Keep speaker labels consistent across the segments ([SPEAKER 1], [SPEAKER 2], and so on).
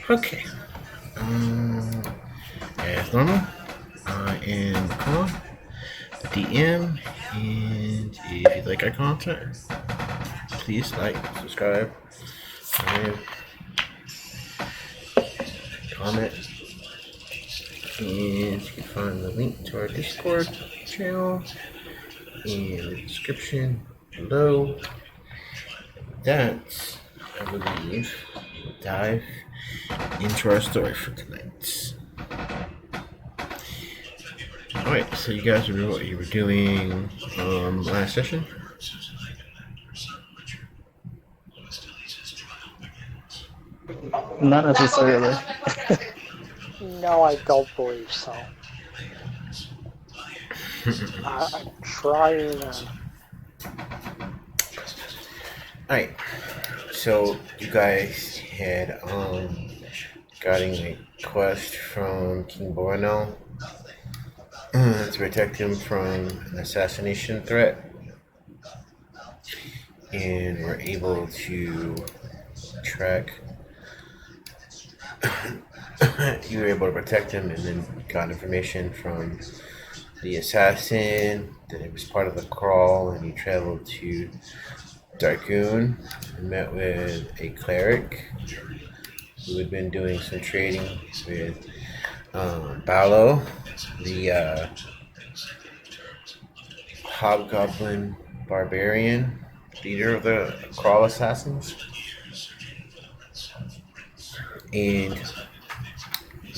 [SPEAKER 1] Okay. Um, as normal, I am Khraal, the DM, and if you like our content, please like, subscribe, and comment, and you can find the link to our Discord channel in the description below. That, I believe, will dive into our story for tonight. Alright, so you guys remember what you were doing last session?
[SPEAKER 2] Not necessarily.
[SPEAKER 3] No, I don't believe so. I'm trying.
[SPEAKER 1] Alright, so you guys had gotten a quest from King Baalo to protect him from an assassination threat, and were able to track. You were able to protect him, and then got information from the assassin that it was part of the Khraal, and you traveled to Darkoon and met with a cleric who had been doing some trading with Baalo, the hobgoblin barbarian leader of the Khraal assassins, and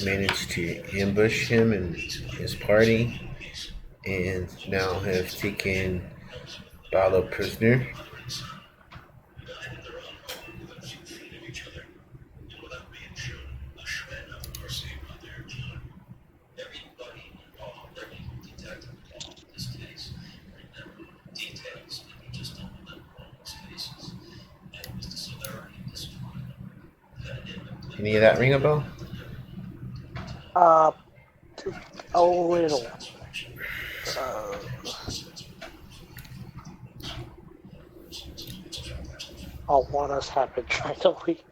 [SPEAKER 1] managed to ambush him and his party, and now have taken Baalo prisoner. Any of that ring a bell?
[SPEAKER 3] Uh, a little. A lot has happened trying to lead.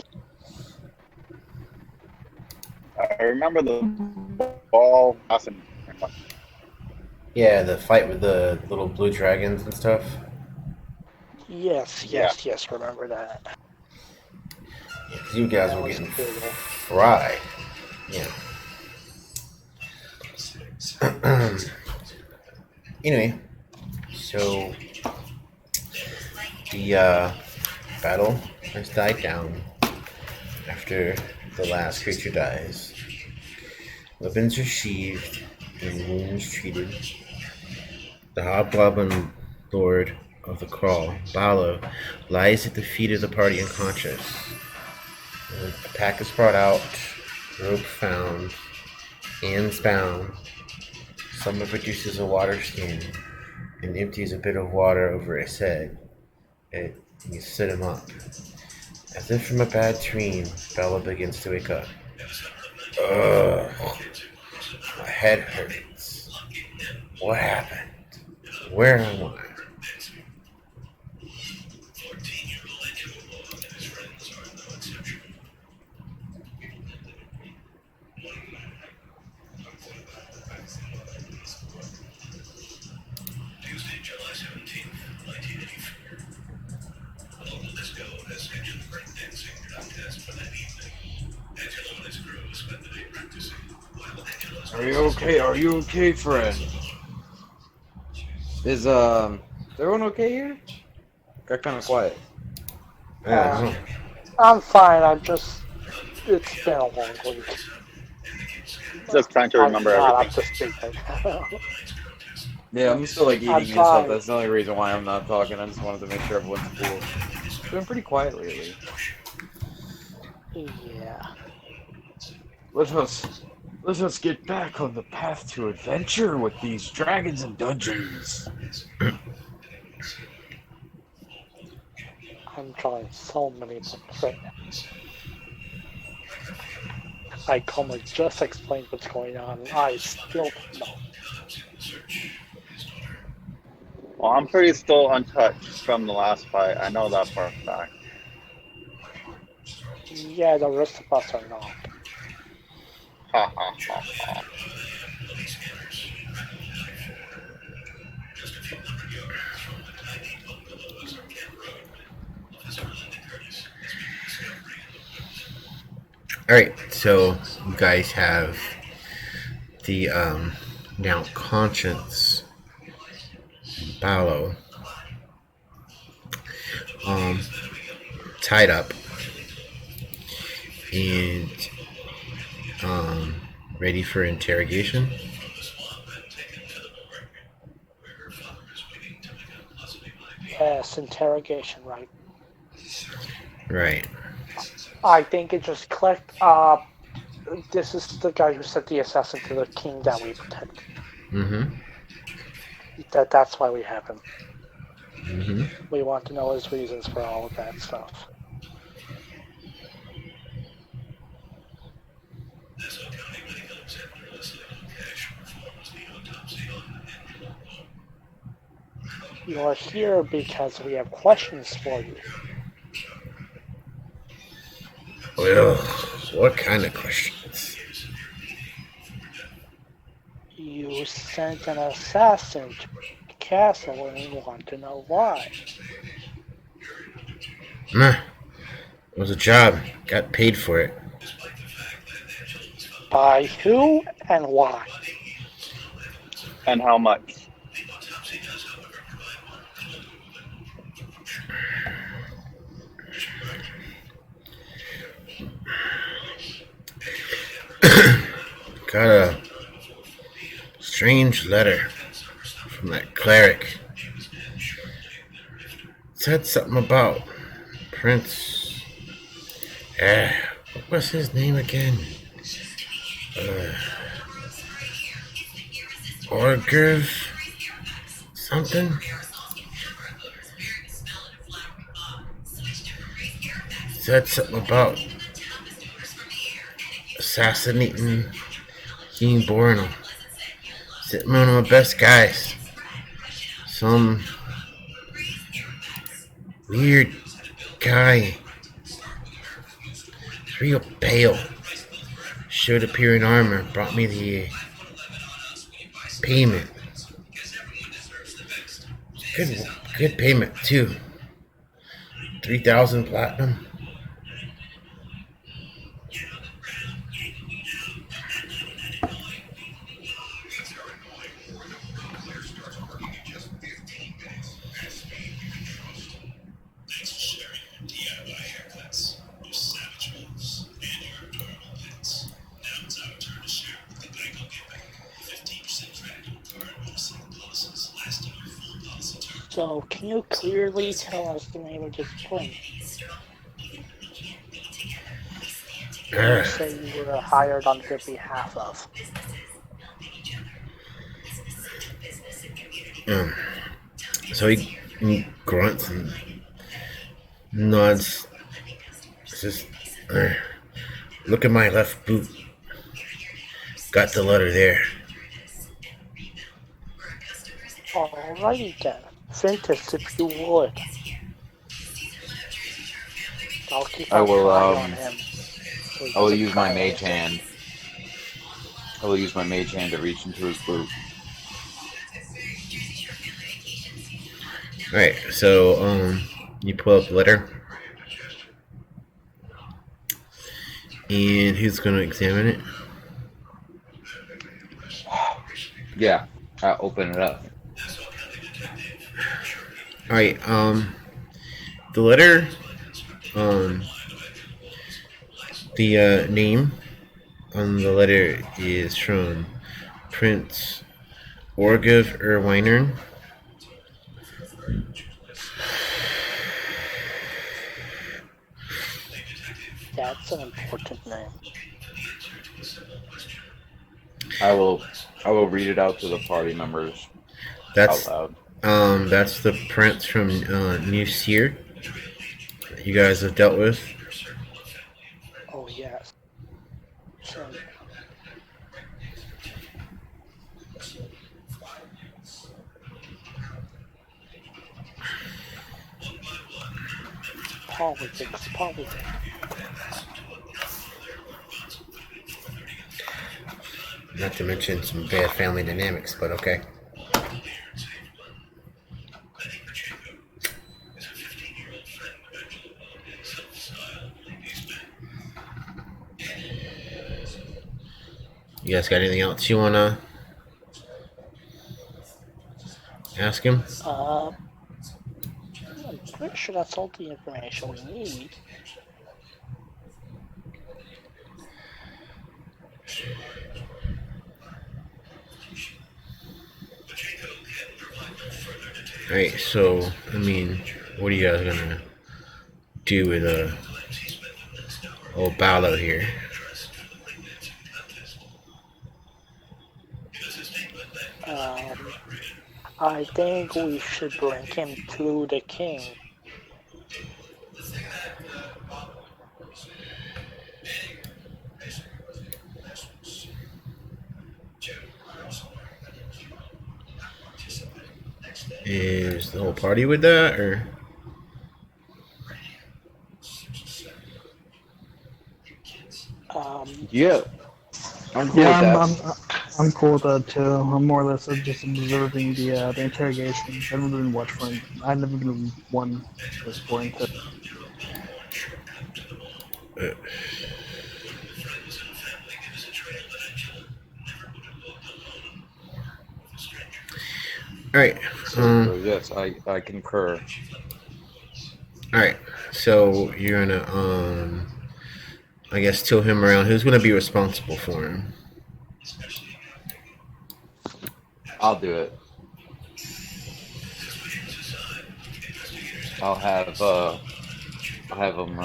[SPEAKER 4] I remember the ball awesome.
[SPEAKER 1] Yeah, the fight with the little blue dragons and stuff.
[SPEAKER 3] Yes, remember that.
[SPEAKER 1] Yeah, 'cause you guys
[SPEAKER 3] That
[SPEAKER 1] were
[SPEAKER 3] was
[SPEAKER 1] getting
[SPEAKER 3] brutal.
[SPEAKER 1] fried. Yeah. Anyway, so the battle has died down after the last creature dies. Weapons received and wounds treated. The hobgoblin lord of the Khraal, Baalo, lies at the feet of the party unconscious. A pack is brought out, rope found, hands bound. Someone produces a water skin and empties a bit of water over his head. And you sit him up. As if from a bad dream, Baalo begins to wake up. Ugh, my head hurts. What happened? Where am I?
[SPEAKER 5] Are you okay? Are you okay, friend? Is everyone okay here? Got kind of quiet.
[SPEAKER 1] Yeah,
[SPEAKER 3] I'm fine. It's been a long week.
[SPEAKER 4] Just trying to
[SPEAKER 3] I'm
[SPEAKER 4] remember
[SPEAKER 3] not
[SPEAKER 4] everything.
[SPEAKER 3] up to speed right now.
[SPEAKER 5] Yeah, I'm still like eating
[SPEAKER 3] I'm
[SPEAKER 5] and stuff.
[SPEAKER 3] fine.
[SPEAKER 5] That's the only reason why I'm not talking. I just wanted to make sure everyone's cool. It's been pretty quiet lately.
[SPEAKER 3] Yeah.
[SPEAKER 5] Let us get back on the path to adventure with these dragons and dungeons.
[SPEAKER 3] I'm trying so many books right now. I Coma just explained what's going on, and I still don't know.
[SPEAKER 4] Well, I'm pretty still untouched from the last fight. I know that for a fact.
[SPEAKER 3] Yeah, the rest of us are not.
[SPEAKER 4] ha ha ha.
[SPEAKER 1] Alright, so you guys have the now conscience Baalo tied up and ready for interrogation.
[SPEAKER 3] Yes, interrogation, right.
[SPEAKER 1] Right.
[SPEAKER 3] I think it just clicked. This is the guy who sent the assassin to the king that we protect.
[SPEAKER 1] Mm-hmm.
[SPEAKER 3] That's why we have him.
[SPEAKER 1] Mm-hmm.
[SPEAKER 3] We want to know his reasons for all of that stuff. You are here because we have questions for you.
[SPEAKER 1] Well, what kind of questions?
[SPEAKER 3] You sent an assassin to the castle and we want to know why.
[SPEAKER 1] Nah, it was a job. Got paid for it.
[SPEAKER 3] By who and why?
[SPEAKER 4] And how much?
[SPEAKER 1] Got a strange letter from that cleric. Said something about Prince. What was his name again? Orgriv something? Said something about assassinating King Bornal. Said one of my best guys. Some weird guy. Real pale. Showed up here in armor. Brought me the payment. Good payment too. 3,000 platinum.
[SPEAKER 3] So, can you clearly tell us the name of this prince? You say you were hired on their behalf of.
[SPEAKER 1] So he grunts and nods. Says, look at my left boot. Got the letter there.
[SPEAKER 3] Alrighty then. Fintus, if you would. I'll keep
[SPEAKER 5] I
[SPEAKER 3] an
[SPEAKER 5] will,
[SPEAKER 3] eye on him.
[SPEAKER 5] I will use my mage hand. I will use my mage hand to reach into his boot.
[SPEAKER 1] Alright, so you pull up the letter. And who's gonna examine it?
[SPEAKER 5] Yeah, I'll open it up.
[SPEAKER 1] Alright, the letter, the name on the letter is from Prince Orgriv Erwinern.
[SPEAKER 3] That's an important name.
[SPEAKER 5] I will read it out to the party members
[SPEAKER 1] That's
[SPEAKER 5] out loud.
[SPEAKER 1] That's the prince from New Seer that you guys have dealt with.
[SPEAKER 3] Oh, yes. So, politics.
[SPEAKER 1] Not to mention some bad family dynamics, but okay. You guys got anything else you wanna ask him?
[SPEAKER 3] I'm pretty sure that's all the information we need.
[SPEAKER 1] Alright, so, I mean, what are you guys gonna do with old Baalo here?
[SPEAKER 3] I think we should bring him to the king.
[SPEAKER 1] Is the whole party with that, or?
[SPEAKER 4] Yeah. I'm cool
[SPEAKER 2] Yeah,
[SPEAKER 4] with that.
[SPEAKER 2] I'm cool with that too. I'm more or less just observing the interrogation. I've never been I've never been one was born to.
[SPEAKER 1] Alright,
[SPEAKER 5] So, yes, I concur.
[SPEAKER 1] alright, so you're gonna, I guess, tow him around. Who's gonna be responsible for him?
[SPEAKER 5] I'll do it. I'll have him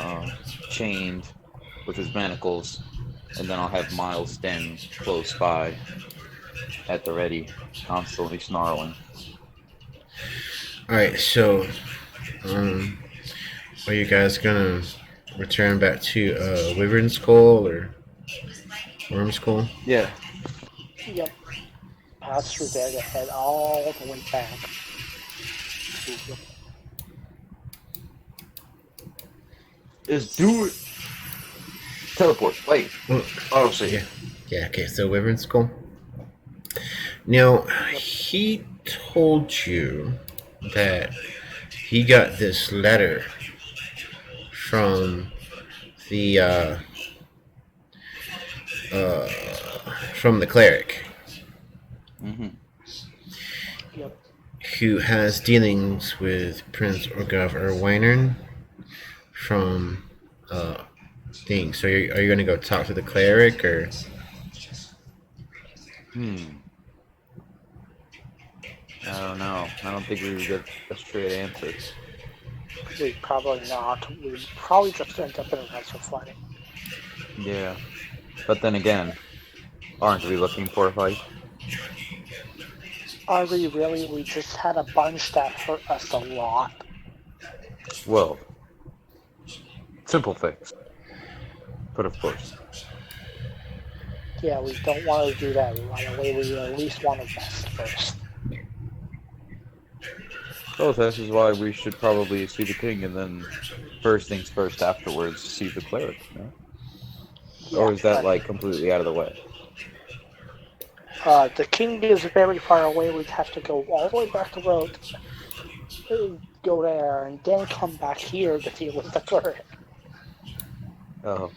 [SPEAKER 5] chained with his manacles, and then I'll have Miles standing close by at the ready, constantly snarling.
[SPEAKER 1] Alright, so, are you guys gonna return back to, Wyvern Skull, or Worm Skull?
[SPEAKER 5] Yeah.
[SPEAKER 3] Yep. Pass through there to head all the way back.
[SPEAKER 5] Just do it. Teleport. Wait. Oh, see.
[SPEAKER 1] Yeah, okay, so Wyvern Skull. Now, he told you that he got this letter from the, from the cleric.
[SPEAKER 5] Mm-hmm.
[SPEAKER 3] Yep.
[SPEAKER 1] Who has dealings with Prince Orgov Erwinern from things. So are you going to go talk to the cleric, or?
[SPEAKER 5] I don't know. I don't think we would get a straight answer.
[SPEAKER 3] We probably not. We would probably just end up in a nicer fight.
[SPEAKER 5] Yeah. But then again, aren't we looking for a fight?
[SPEAKER 3] Are we really? We just had a bunch that hurt us a lot.
[SPEAKER 5] Well, simple things. But of course.
[SPEAKER 3] Yeah, we don't want to do that right away. We at least want to rest first.
[SPEAKER 5] So this is why we should probably see the king, and then first things first afterwards see the cleric, no? Or is that like completely out of the way?
[SPEAKER 3] The king is very far away. We'd have to go all the way back the road, go there, and then come back here to deal with the cleric.
[SPEAKER 5] Oh.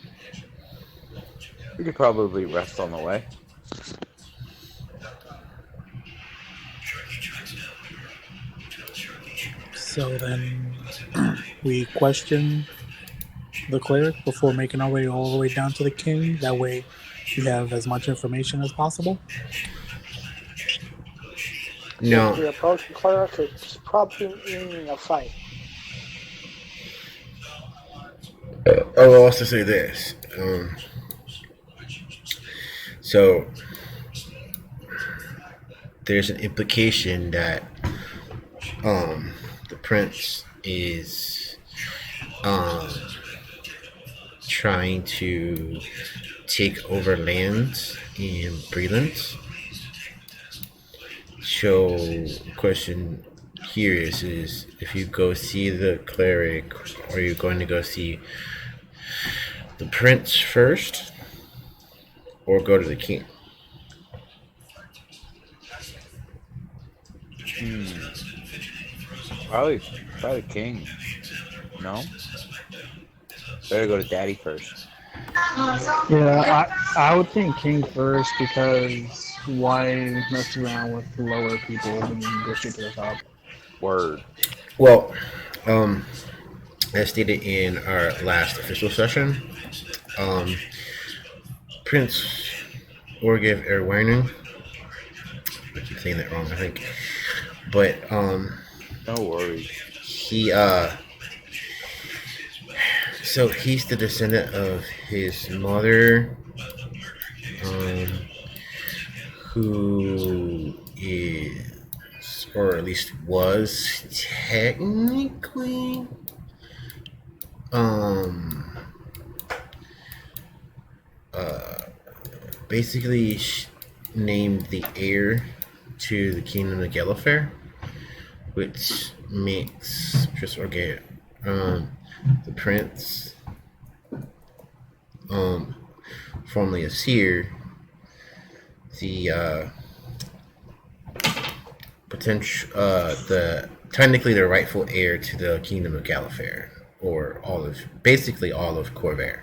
[SPEAKER 5] We could probably rest on the way.
[SPEAKER 6] So then we question the cleric before making our way all the way down to the king. That way we have as much information as possible.
[SPEAKER 1] No.
[SPEAKER 3] If we approach the cleric, it's probably meaning a fight.
[SPEAKER 1] I will also say this. So there's an implication that the prince is trying to take over lands in Breland. So the question here is if you go see the cleric, are you going to go see the prince first or go to the king?
[SPEAKER 5] Probably king. No, better go to daddy first.
[SPEAKER 2] Yeah, I would think king first because why mess around with lower people when you can go straight to the top?
[SPEAKER 5] Word.
[SPEAKER 1] Well, um, as stated in our last official session, um, Prince Orgev Erwinu, I keep saying that wrong, I think, but
[SPEAKER 5] No worries.
[SPEAKER 1] he so he's the descendant of his mother, um, who is, or at least was technically, um, uh, basically named the heir to the kingdom of Gallifrey, which makes Prince Orgev the prince, formerly a seer, the potential, the technically the rightful heir to the kingdom of Gallifrey, or basically all of Corvair.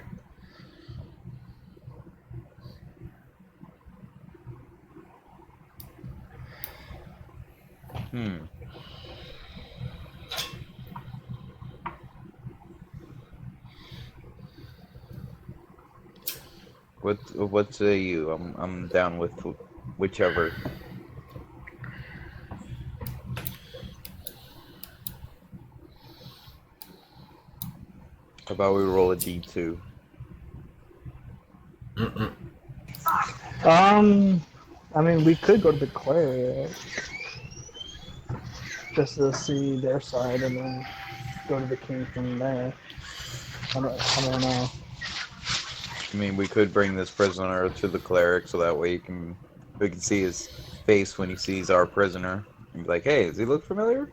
[SPEAKER 5] What say you? I'm down with whichever. How about we roll a D2?
[SPEAKER 2] I mean, we could go to the cleric just to see their side and then go to the king from there. I don't know.
[SPEAKER 5] I mean, we could bring this prisoner to the cleric so that way we can see his face when he sees our prisoner and be like, "Hey, does he look familiar?"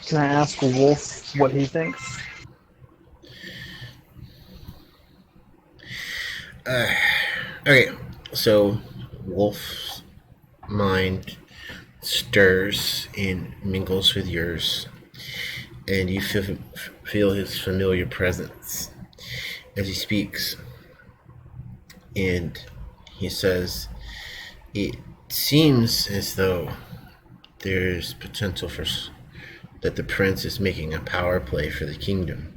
[SPEAKER 2] Can I ask Wolf what he thinks?
[SPEAKER 1] Okay, so Wolf's mind stirs and mingles with yours, and you feel his familiar presence as he speaks. And he says, "It seems as though there's potential that the prince is making a power play for the kingdom,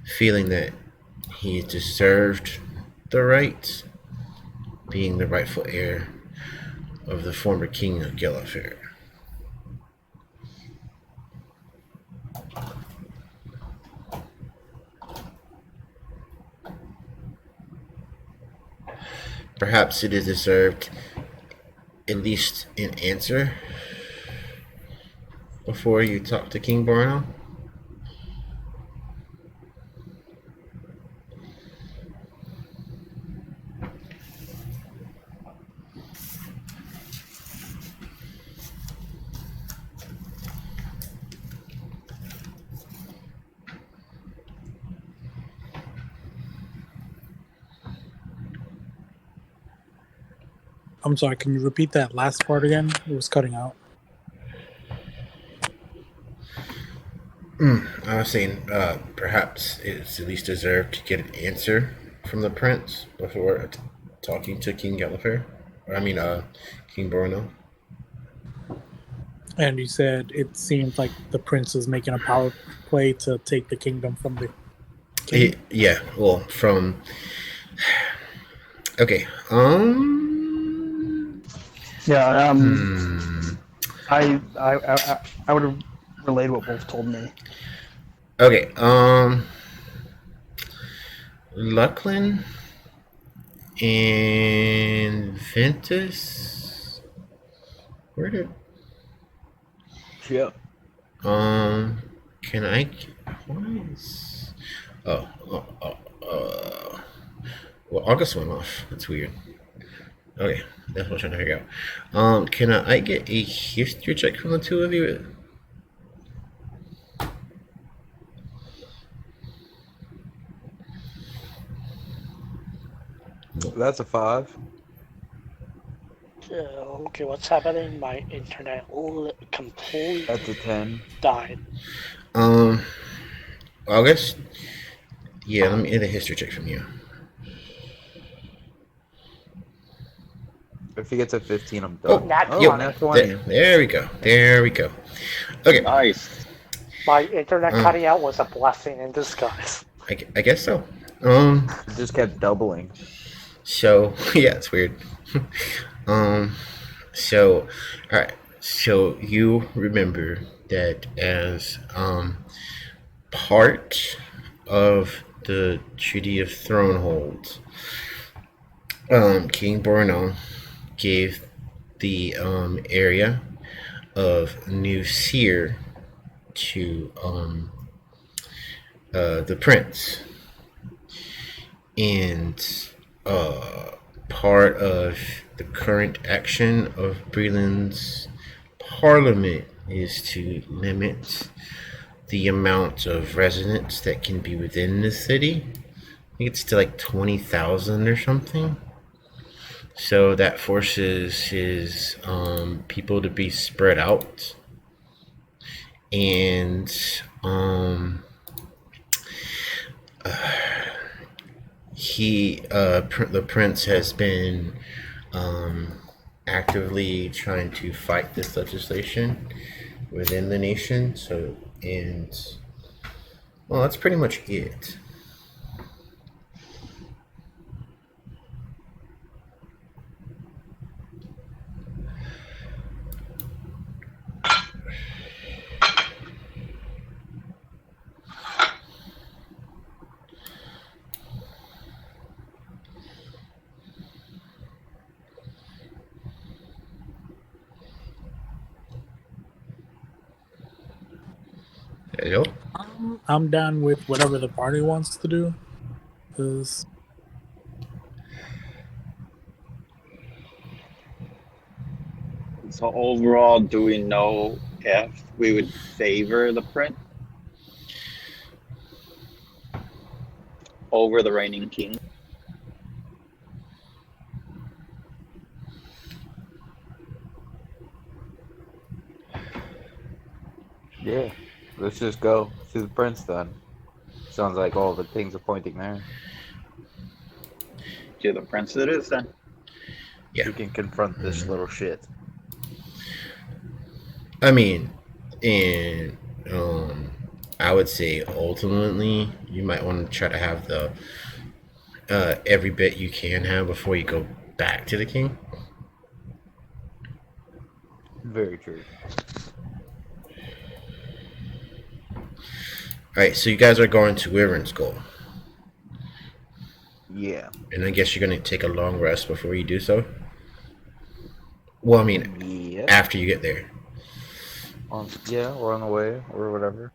[SPEAKER 1] feeling that he deserved the right, being the rightful heir of the former king of Gallifrey." Perhaps it is deserved at least an answer before you talk to King Baalo.
[SPEAKER 6] I'm sorry, can you repeat that last part again? It was cutting out.
[SPEAKER 1] I was saying, perhaps it's at least deserved to get an answer from the prince before talking to King Gallifrey. King Baalo.
[SPEAKER 6] And you said it seemed like the prince is making a power play to take the kingdom from the king.
[SPEAKER 1] Yeah, well, from... Okay,
[SPEAKER 2] Yeah, I would have relayed what Wolf told me.
[SPEAKER 1] Okay, Lucklin and Ventus. Where did...
[SPEAKER 5] Yep.
[SPEAKER 1] Can I... What is... Well, August went off. That's weird. Okay, that's what I'm trying to figure out. Can I get a history check from the two of you?
[SPEAKER 5] That's a 5.
[SPEAKER 3] Okay, what's happening? My internet completely
[SPEAKER 5] That's a 10.
[SPEAKER 3] died.
[SPEAKER 1] August? Yeah, let me get a history check from you.
[SPEAKER 5] If he gets a 15, I'm
[SPEAKER 1] Oh,
[SPEAKER 5] done.
[SPEAKER 3] Nat
[SPEAKER 5] Oh,
[SPEAKER 3] 20.
[SPEAKER 5] nat 20.
[SPEAKER 1] there we go. There we go. Okay.
[SPEAKER 4] Nice.
[SPEAKER 3] My internet
[SPEAKER 1] Uh.
[SPEAKER 3] cutting out was a blessing in disguise.
[SPEAKER 1] I guess so.
[SPEAKER 5] It just kept doubling.
[SPEAKER 1] So yeah, it's weird. um, so all right. So you remember that as part of the Treaty of Thronehold, King Borno gave the area of New Seer to the prince, and part of the current action of Breland's parliament is to limit the amount of residents that can be within the city. I think it's to like 20,000 or something. So that forces his people to be spread out. And the prince has been actively trying to fight this legislation within the nation. So, and well, that's pretty much it. Hello?
[SPEAKER 6] I'm down with whatever the party wants to do. Cause
[SPEAKER 4] So overall, do we know if we would favor the prince over the reigning king?
[SPEAKER 5] Yeah. Let's just go to the prince then. Sounds like all the things are pointing there.
[SPEAKER 4] To the prince it is then.
[SPEAKER 1] Yeah.
[SPEAKER 5] He can confront this little shit.
[SPEAKER 1] I mean, and I would say ultimately you might want to try to have the every bit you can have before you go back to the king.
[SPEAKER 5] Very true.
[SPEAKER 1] All right, so you guys are going to Wyvern's Goal,
[SPEAKER 5] Yeah.
[SPEAKER 1] and I guess you're going to take a long rest before you do so. Well, I mean,
[SPEAKER 5] Yep.
[SPEAKER 1] after you get there.
[SPEAKER 5] Yeah, or on the way, or whatever.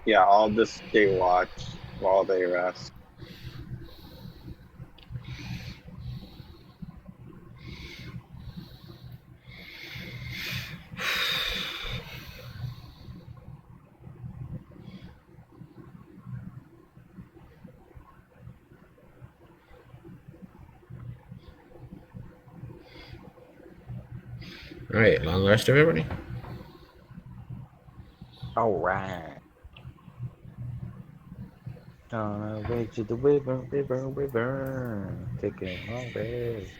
[SPEAKER 4] Yeah, I'll just stay watch while they rest.
[SPEAKER 1] All right, long rest, everybody.
[SPEAKER 5] Alright. On our way to the river. Taking long rest.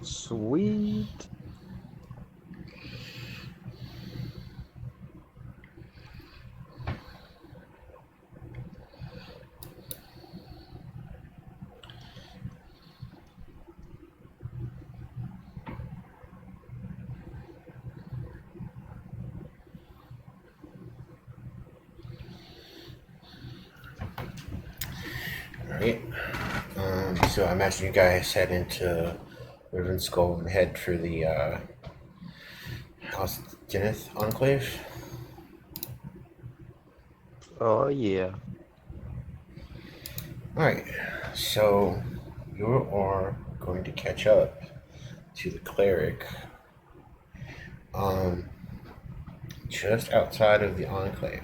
[SPEAKER 5] Sweet.
[SPEAKER 1] Alright. So I imagine you guys head into Riven Skull and head for the House Geneth Enclave.
[SPEAKER 5] Oh yeah.
[SPEAKER 1] Alright. So you are going to catch up to the cleric just outside of the Enclave.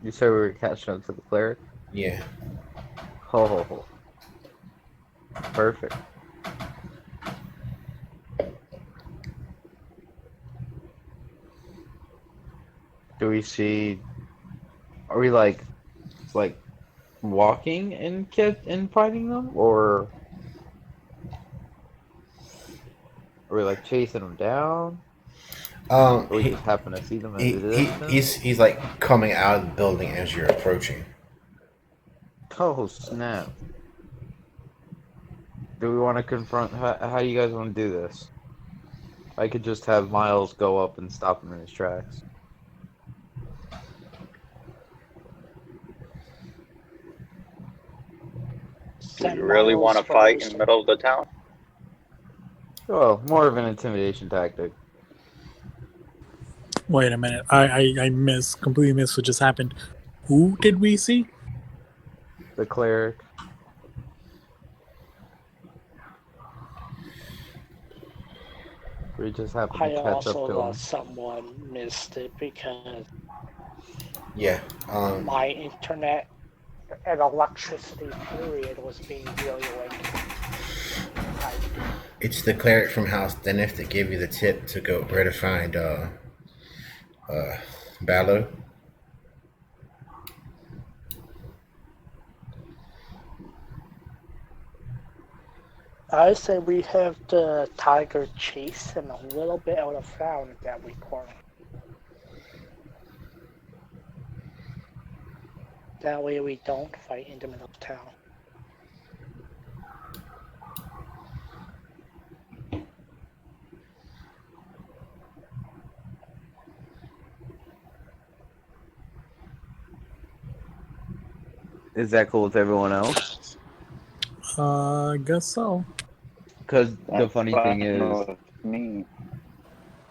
[SPEAKER 5] You said we were catching up to the cleric?
[SPEAKER 1] Yeah.
[SPEAKER 5] Oh, perfect. Do we see? Are we like walking and fighting them, or are we like chasing them down? Or we
[SPEAKER 1] He,
[SPEAKER 5] just happen to see them at
[SPEAKER 1] he,
[SPEAKER 5] a
[SPEAKER 1] he
[SPEAKER 5] distance?
[SPEAKER 1] he's like coming out of the building as you're approaching.
[SPEAKER 5] Oh snap! Do we want to confront? How do you guys want to do this? I could just have Miles go up and stop him in his tracks.
[SPEAKER 4] Do you
[SPEAKER 3] Send
[SPEAKER 4] really want to
[SPEAKER 3] Miles
[SPEAKER 4] fight in
[SPEAKER 3] first.
[SPEAKER 4] the middle of the town?
[SPEAKER 5] Well, more of an intimidation tactic.
[SPEAKER 6] Wait a minute. I completely missed what just happened. Who did we see?
[SPEAKER 5] The cleric. We just happen
[SPEAKER 3] I
[SPEAKER 5] to catch up
[SPEAKER 3] also
[SPEAKER 5] to him.
[SPEAKER 3] someone missed it because
[SPEAKER 1] Yeah.
[SPEAKER 3] my internet and electricity period was being really
[SPEAKER 1] It's the cleric from House Dennis that gave you the tip to go where to find Baalo.
[SPEAKER 3] I say we have the tiger chase and a little bit out of round that we corner. That way we don't fight in the middle of town.
[SPEAKER 5] Is that cool with everyone else?
[SPEAKER 6] I guess so.
[SPEAKER 5] Because the
[SPEAKER 4] That's
[SPEAKER 5] funny thing
[SPEAKER 4] fine
[SPEAKER 5] is,
[SPEAKER 4] with me.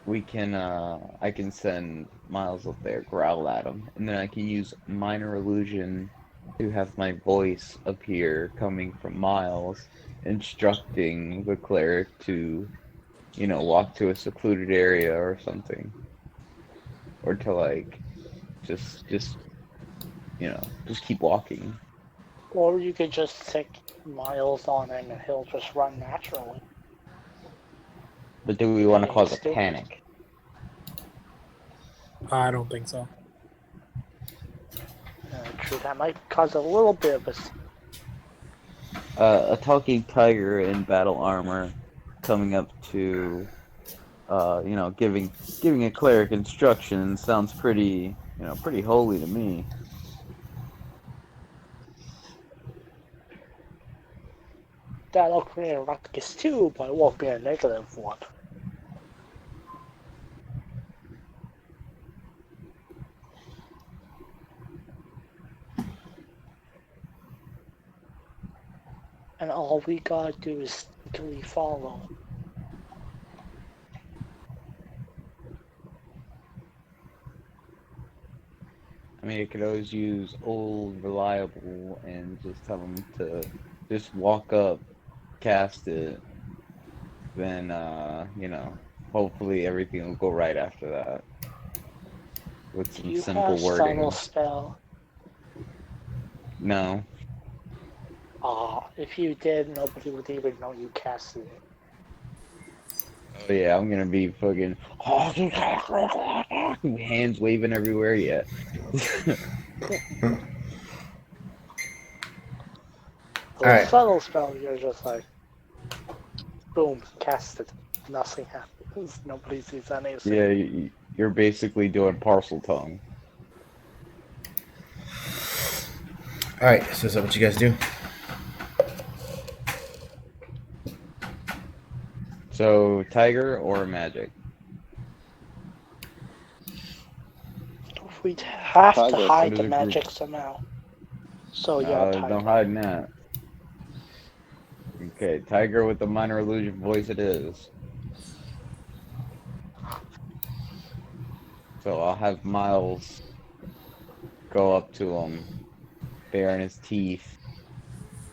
[SPEAKER 5] we can I can send Miles up there, growl at him, and then I can use minor illusion to have my voice appear coming from Miles, instructing the cleric to, walk to a secluded area or something, or to like just just keep walking.
[SPEAKER 3] Or you could just stick Miles on him and he'll just run naturally.
[SPEAKER 5] But do we want to
[SPEAKER 3] Hey,
[SPEAKER 5] cause a
[SPEAKER 3] stupid.
[SPEAKER 5] panic?
[SPEAKER 6] I don't think so.
[SPEAKER 3] True, that might cause a little bit of
[SPEAKER 5] A talking tiger in battle armor coming up to, giving a cleric instructions sounds pretty holy to me.
[SPEAKER 3] That'll create a ruckus too, but it won't be a negative one. And all we gotta do is sneakily follow.
[SPEAKER 5] I mean, you could always use old reliable and just tell them to just walk up, cast it, then hopefully everything will go right after that with some
[SPEAKER 3] You
[SPEAKER 5] simple
[SPEAKER 3] have subtle
[SPEAKER 5] wording.
[SPEAKER 3] spell.
[SPEAKER 5] No.
[SPEAKER 3] If you did, nobody would even know you casted it.
[SPEAKER 5] Oh yeah, I'm gonna be fucking hands waving everywhere. Yeah.
[SPEAKER 1] Alright.
[SPEAKER 3] Subtle spell, you're just like, boom, cast it. Nothing happens. Nobody sees anything.
[SPEAKER 5] Yeah, you're basically doing parcel tongue.
[SPEAKER 1] Alright, so is that what you guys do?
[SPEAKER 5] So, tiger or magic?
[SPEAKER 3] We'd have to
[SPEAKER 4] Tiger.
[SPEAKER 3] hide
[SPEAKER 5] What is
[SPEAKER 3] the
[SPEAKER 5] a group?
[SPEAKER 3] magic somehow. So yeah,
[SPEAKER 5] No
[SPEAKER 3] tiger.
[SPEAKER 5] hiding that. Okay, tiger with the minor illusion voice it is. So I'll have Miles go up to him, baring his teeth,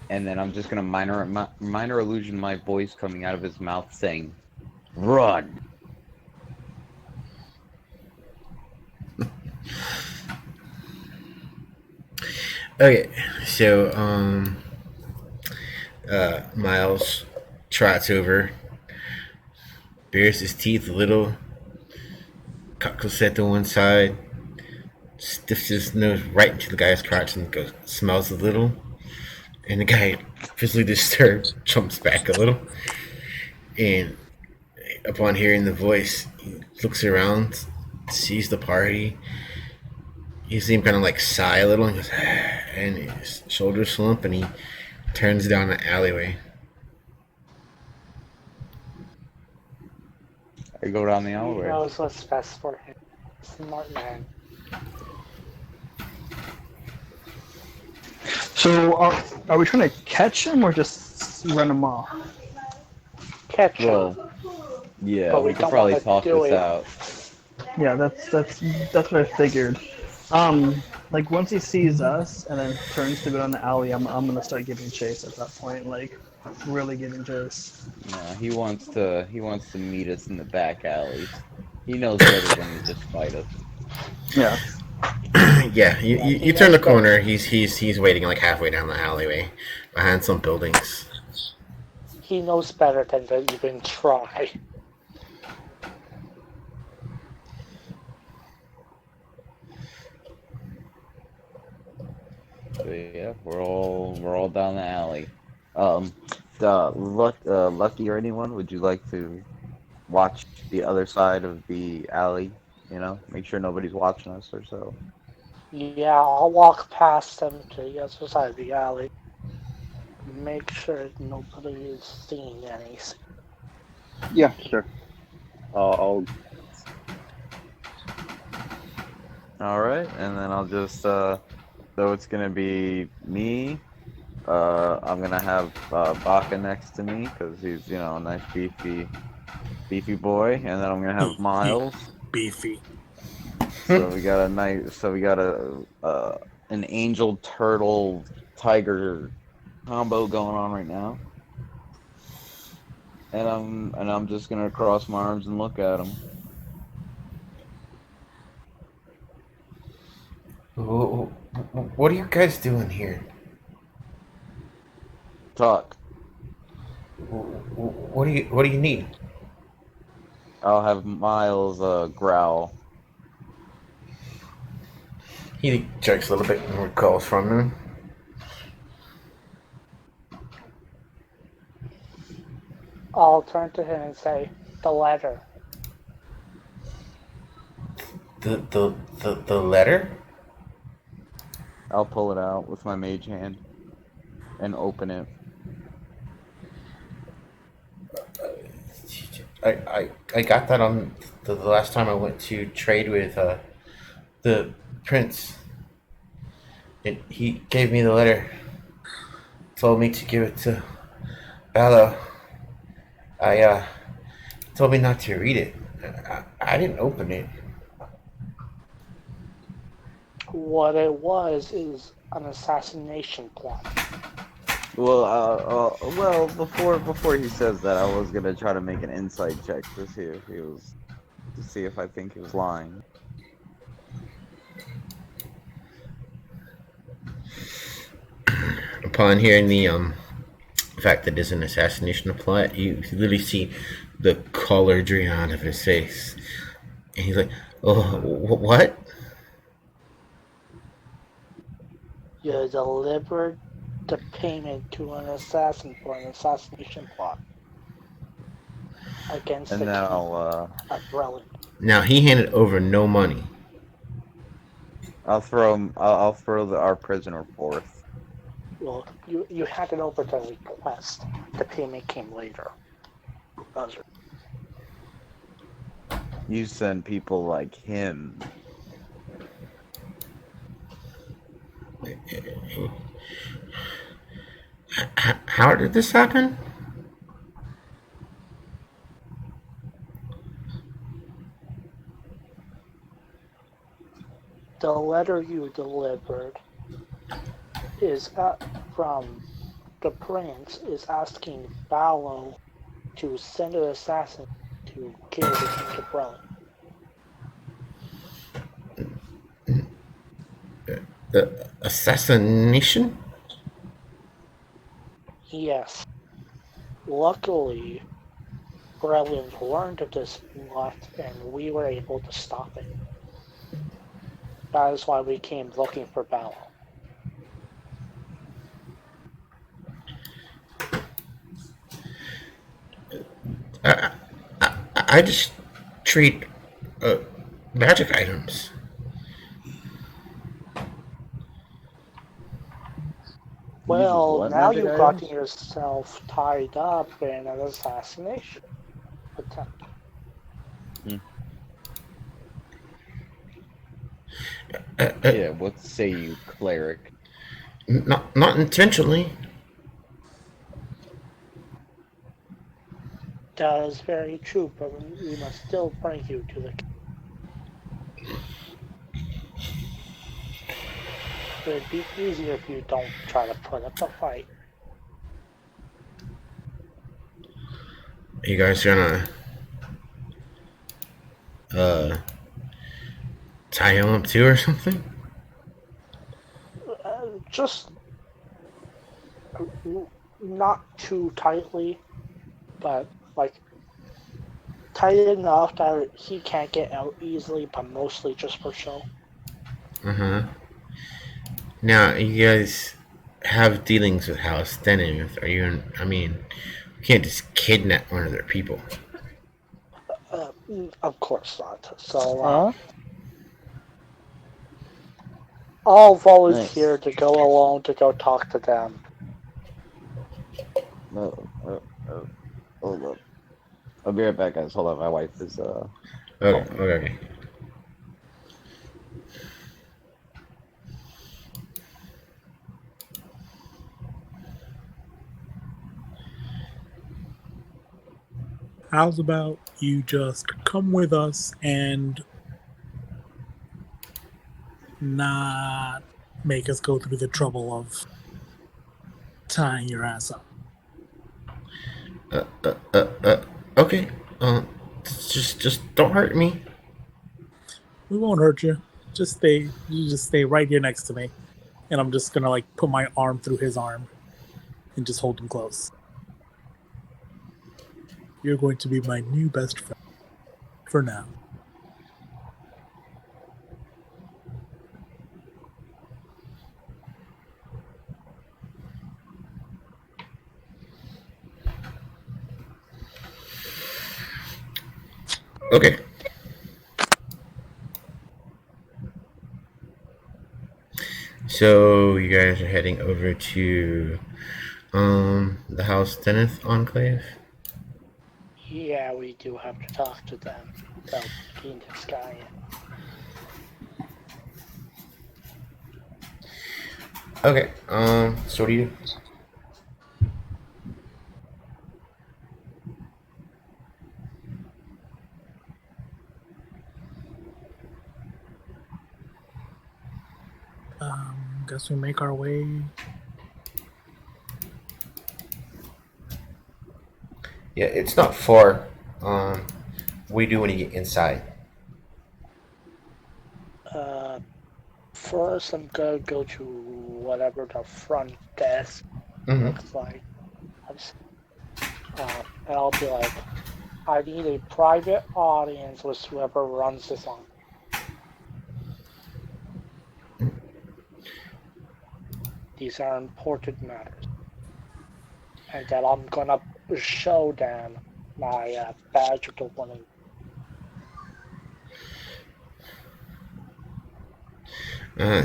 [SPEAKER 5] and then I'm just gonna minor illusion my voice coming out of his mouth saying, "Run."
[SPEAKER 1] Okay, so Miles trots over, bares his teeth a little, cockles at to one side, stiffs his nose right into the guy's crotch and goes, smells a little. And the guy, physically disturbed, jumps back a little. And upon hearing the voice, he looks around, sees the party. You see him kind of like sigh a little and goes, and his shoulders slump and he turns down the alleyway.
[SPEAKER 5] I go down the
[SPEAKER 3] He
[SPEAKER 5] alleyway.
[SPEAKER 3] knows what's best for him. Smart man.
[SPEAKER 2] So are we trying to catch him or just run him off?
[SPEAKER 3] Catch him.
[SPEAKER 5] Well, yeah,
[SPEAKER 3] But
[SPEAKER 5] we
[SPEAKER 3] we
[SPEAKER 5] could
[SPEAKER 3] don't
[SPEAKER 5] probably
[SPEAKER 3] wanna
[SPEAKER 5] talk
[SPEAKER 3] do
[SPEAKER 5] this
[SPEAKER 3] it.
[SPEAKER 5] out.
[SPEAKER 2] Yeah, that's what I figured. Like once he sees us and then turns to go down the alley, I'm gonna start giving chase at that point, like really giving chase.
[SPEAKER 5] No, he wants to meet us in the back alleys. He knows better than to just fight us.
[SPEAKER 2] Yeah.
[SPEAKER 1] Yeah, you,
[SPEAKER 3] Yeah,
[SPEAKER 1] you,
[SPEAKER 3] he
[SPEAKER 1] you turn the
[SPEAKER 3] knows better.
[SPEAKER 1] corner. He's waiting like halfway down the alleyway, behind some buildings.
[SPEAKER 3] He knows better than to even try.
[SPEAKER 5] So yeah, we're all down the alley. Lucky or anyone, would you like to watch the other side of the alley? You know, make sure nobody's watching us or so.
[SPEAKER 3] Yeah, I'll walk past him to the other side of the alley. Make sure nobody is seeing anything.
[SPEAKER 4] Yeah, sure. I'll
[SPEAKER 5] All right, and then I'll just so it's gonna be me. I'm gonna have Baka next to me because he's a nice beefy boy, and then I'm gonna have Miles.
[SPEAKER 6] Beefy.
[SPEAKER 5] So we got an angel turtle tiger combo going on right now, and I'm just gonna cross my arms and look at him.
[SPEAKER 1] What are you guys doing here?
[SPEAKER 5] Talk.
[SPEAKER 1] What do you need?
[SPEAKER 5] I'll have Miles growl.
[SPEAKER 1] He jerks a little bit and recalls from him.
[SPEAKER 3] I'll turn to him and say, the letter.
[SPEAKER 1] The letter?
[SPEAKER 5] I'll pull it out with my mage hand and open it.
[SPEAKER 1] I got that on the last time I went to trade with the prince. And he gave me the letter. Told me to give it to Baalo. Told me not to read it. I didn't open it.
[SPEAKER 3] What it was is an assassination plot.
[SPEAKER 5] Well, before he says that, I was gonna try to make an insight check to see if I think he was lying.
[SPEAKER 1] Upon hearing the fact that there's an assassination plot, you literally see the color drain out of his face, and he's like, "Oh, what?"
[SPEAKER 3] You delivered the payment to an assassin for an assassination plot against
[SPEAKER 5] And
[SPEAKER 3] the
[SPEAKER 5] then
[SPEAKER 3] king
[SPEAKER 5] I'll
[SPEAKER 3] of Relic.
[SPEAKER 1] Now he handed over no money.
[SPEAKER 5] I'll throw our prisoner forth.
[SPEAKER 3] Well, you handed over the request. The payment came later. buzzer.
[SPEAKER 5] You send people like him.
[SPEAKER 1] How did this happen?
[SPEAKER 3] The letter you delivered is from the prince is asking Baalo to send an assassin to kill the King of Khraal.
[SPEAKER 1] The assassination?
[SPEAKER 3] Yes. Luckily, Gremlins learned of this plot and we were able to stop it. That is why we came looking for Baalo.
[SPEAKER 1] I just trade magic items.
[SPEAKER 3] Well,
[SPEAKER 5] what
[SPEAKER 3] now
[SPEAKER 5] magic
[SPEAKER 3] you've
[SPEAKER 5] items?
[SPEAKER 3] gotten yourself tied up in an assassination attempt.
[SPEAKER 5] Yeah, what say you, cleric?
[SPEAKER 1] Not intentionally.
[SPEAKER 3] That is very true, but we must still bring you to the king. It would be easier if you don't try to put up a fight.
[SPEAKER 1] Are you guys gonna tie him up too or something?
[SPEAKER 3] Just not too tightly, but like tight enough that he can't get out easily, but mostly just for show.
[SPEAKER 1] Now, you guys have dealings with House Dennis. Are you? I mean, you can't just kidnap one of their people.
[SPEAKER 3] Of course not. So I'll volunteer
[SPEAKER 5] Nice.
[SPEAKER 3] to go alone to go talk to them.
[SPEAKER 5] Hold up. I'll be right back, guys. Hold on, my wife is
[SPEAKER 1] Okay.
[SPEAKER 6] How's about you just come with us and not make us go through the trouble of tying your ass up?
[SPEAKER 1] Okay. Just don't hurt me.
[SPEAKER 6] We won't hurt you. You just stay right here next to me. And I'm just gonna like put my arm through his arm and just hold him close. You're going to be my new best friend. For now.
[SPEAKER 1] Okay. So you guys are heading over to the House Dennis Enclave.
[SPEAKER 3] Yeah, we do have to talk to them about getting this guy in.
[SPEAKER 1] Okay. So what do you do?
[SPEAKER 6] Guess we make our way.
[SPEAKER 1] Yeah, it's not far. What do you do when you get inside?
[SPEAKER 3] First, I'm gonna go to whatever the front desk looks like. And I'll be like, I need a private audience with whoever runs this on. These are important matters. And that I'm gonna show them my badge of the winning.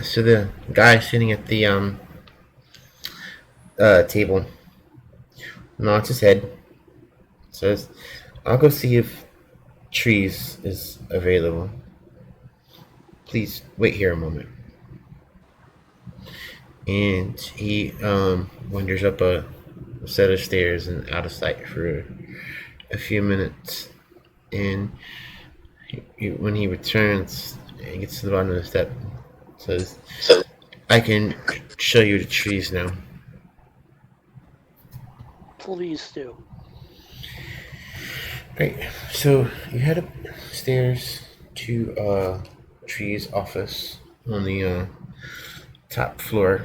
[SPEAKER 1] So the guy sitting at the table nods his head, Says, I'll go see if Trees is available. Please wait here a moment. And he wanders up a set of stairs and out of sight for a few minutes. And when he returns, he gets to the bottom of the step. Says, I can show you the trees now.
[SPEAKER 3] Please do.
[SPEAKER 1] Great. So you head upstairs to Tree's office on the top floor.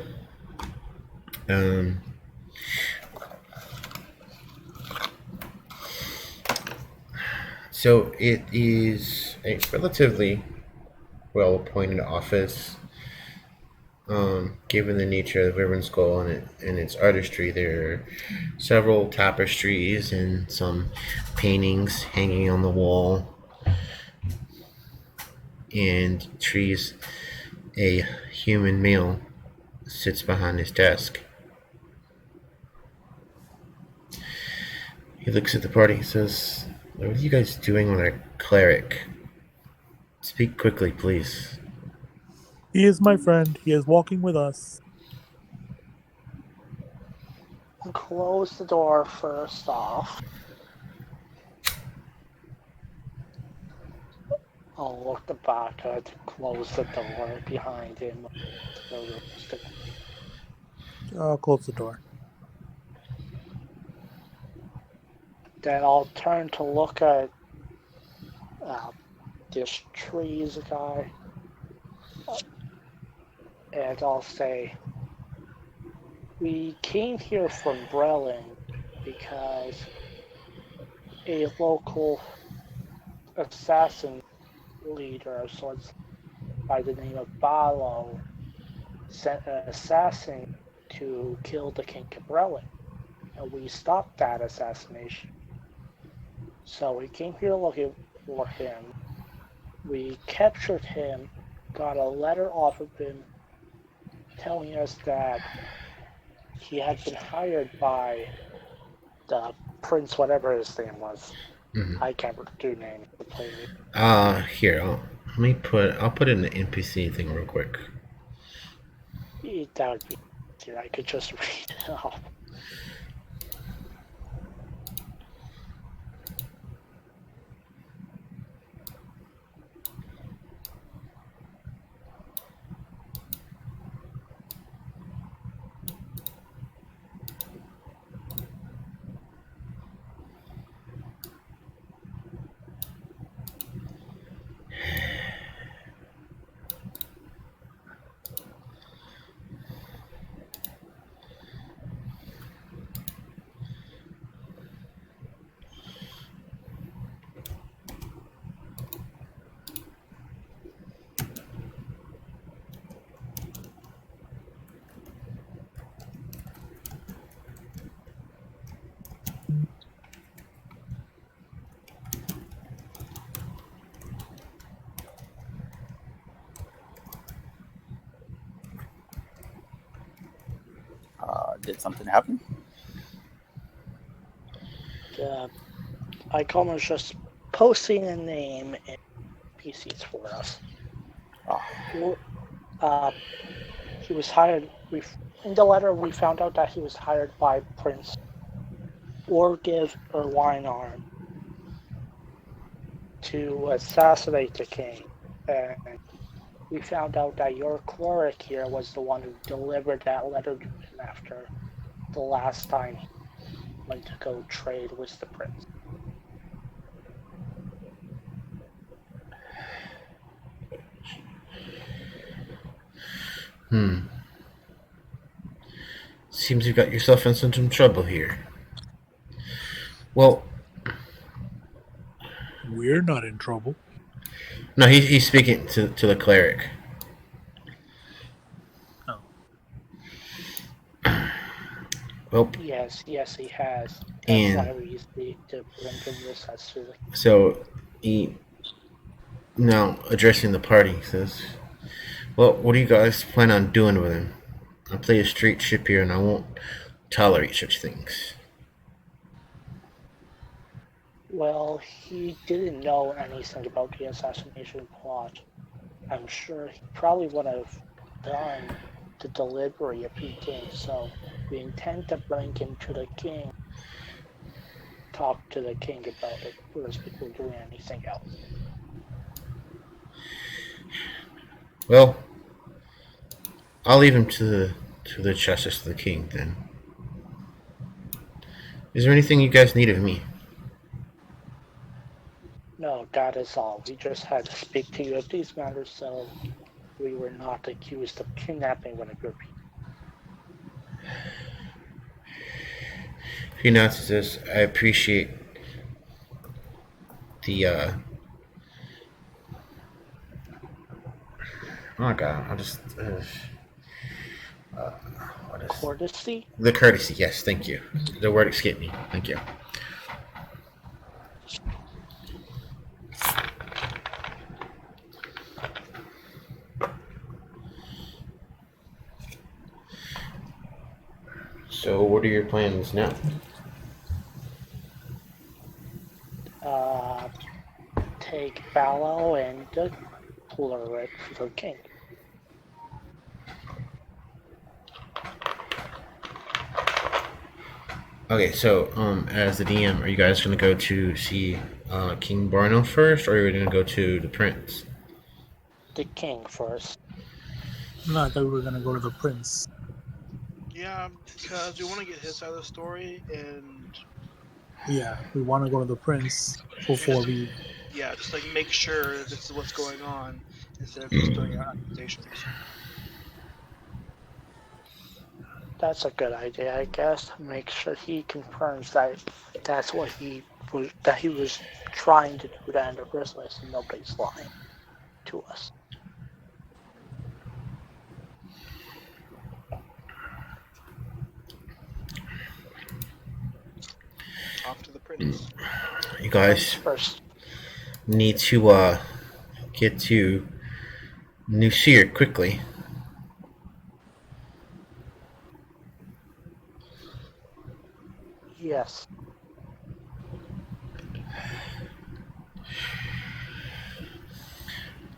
[SPEAKER 1] So it is a relatively well-appointed office. Given the nature of Ribbon Skull and its artistry, there are several tapestries and some paintings hanging on the wall. And Trees, a human male, sits behind his desk. He looks at the party and says, what are you guys doing with a cleric? Speak quickly, please.
[SPEAKER 6] He is my friend. He is walking with us.
[SPEAKER 3] Close the door first off. I'll look the back to close the door behind him.
[SPEAKER 6] I'll close the door.
[SPEAKER 3] Then I'll turn to look at this Trees guy. And I'll say, we came here from Brelin because a local assassin leader, so it's by the name of Baalo, sent an assassin to kill the King of Brelin. And we stopped that assassination. So we came here looking for him. We captured him, got a letter off of him telling us that he had been hired by the prince, whatever his name was.
[SPEAKER 1] Mm-hmm.
[SPEAKER 3] I can't do names to play me.
[SPEAKER 1] Here, I'll put in the NPC thing real quick.
[SPEAKER 3] That would be easier. I could just read it off.
[SPEAKER 7] Did something happen?
[SPEAKER 3] The icon was just posting a name in PCs for us. He was hired. In the letter, we found out that he was hired by Prince Orgiv or Valenar to assassinate the king. And we found out that your cleric here was the one who delivered that letter to him after the last time he went to go trade with the prince.
[SPEAKER 1] Seems you've got yourself in some trouble here. Well,
[SPEAKER 6] We're not in trouble.
[SPEAKER 1] no, he's speaking to the cleric.
[SPEAKER 6] Oh.
[SPEAKER 1] Well,
[SPEAKER 3] Yes, he has. That's
[SPEAKER 1] And-
[SPEAKER 3] why we used to bring him this as to the
[SPEAKER 1] so he now addressing the party says, well, what do you guys plan on doing with him? I play a straight ship here and I won't tolerate such things.
[SPEAKER 3] Well, he didn't know anything about the assassination plot. I'm sure he probably would have done the delivery if he did, so we intend to bring him to the king, talk to the king about it first before doing anything else.
[SPEAKER 1] Well, I'll leave him to the justice of the king then. Is there anything you guys need of me?
[SPEAKER 3] No, that is all. We just had to speak to you of these matters so we were not accused of kidnapping one of your people.
[SPEAKER 1] If he announces this, I appreciate the oh my god, I'll just what is
[SPEAKER 3] Courtesy?
[SPEAKER 1] the courtesy? Yes, thank you. The word escaped me. Thank you. So, what are your plans now?
[SPEAKER 3] Take Baalo and declare it to the king.
[SPEAKER 1] Okay, so as the DM, are you guys gonna go to see King Barno first, or are you gonna go to the prince?
[SPEAKER 3] The king first.
[SPEAKER 6] No, I thought we were gonna go to the prince.
[SPEAKER 2] Yeah, because we want to get his side of the story, and
[SPEAKER 6] Yeah, we want to go to the prince before we.
[SPEAKER 2] just like make sure that this is what's going on instead of just throwing out accusations.
[SPEAKER 3] That's a good idea, I guess. Make sure he confirms that that's what he was trying to do that in the first place, and nobody's lying to us.
[SPEAKER 2] Off to the prince.
[SPEAKER 1] You
[SPEAKER 3] Prince
[SPEAKER 1] guys
[SPEAKER 3] first.
[SPEAKER 1] need to get to New Seer quickly.
[SPEAKER 3] Yes.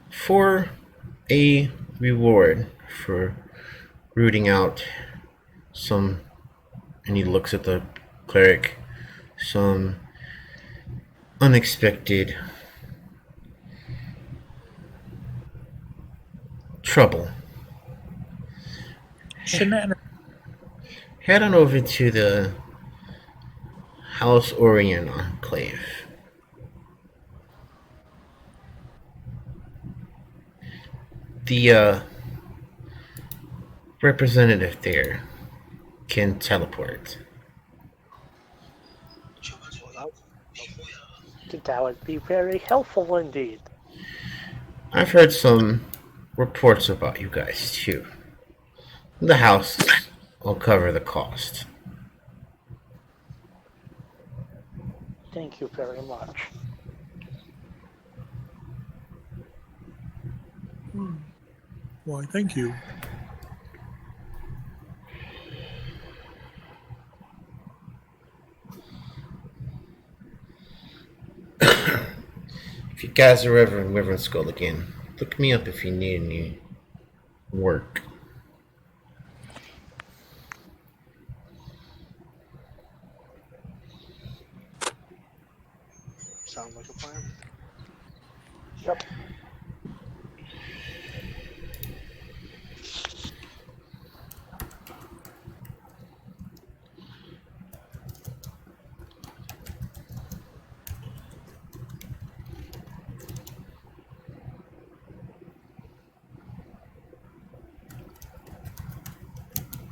[SPEAKER 1] For a reward for rooting out some, and he looks at the cleric, some unexpected trouble.
[SPEAKER 6] Shenanigans.
[SPEAKER 1] Head on over to the House Orion Enclave. The representative there can teleport.
[SPEAKER 3] That would be very helpful indeed.
[SPEAKER 1] I've heard some reports about you guys too. The house will cover the cost.
[SPEAKER 3] Thank you very much.
[SPEAKER 6] Why, thank you.
[SPEAKER 1] If you guys are ever in Wyvern Skull again, look me up if you need any work.
[SPEAKER 2] Sounds like a plan.
[SPEAKER 3] Yep.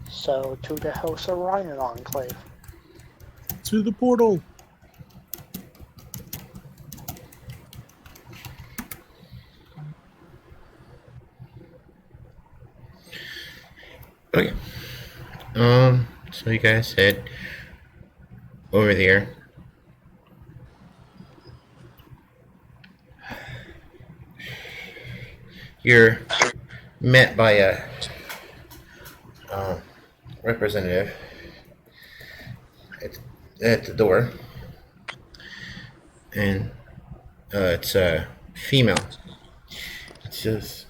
[SPEAKER 3] So, to the House Orion Enclave.
[SPEAKER 6] To the portal.
[SPEAKER 1] Okay. So you guys head over there. You're met by a representative at the door. and it's a female. It says,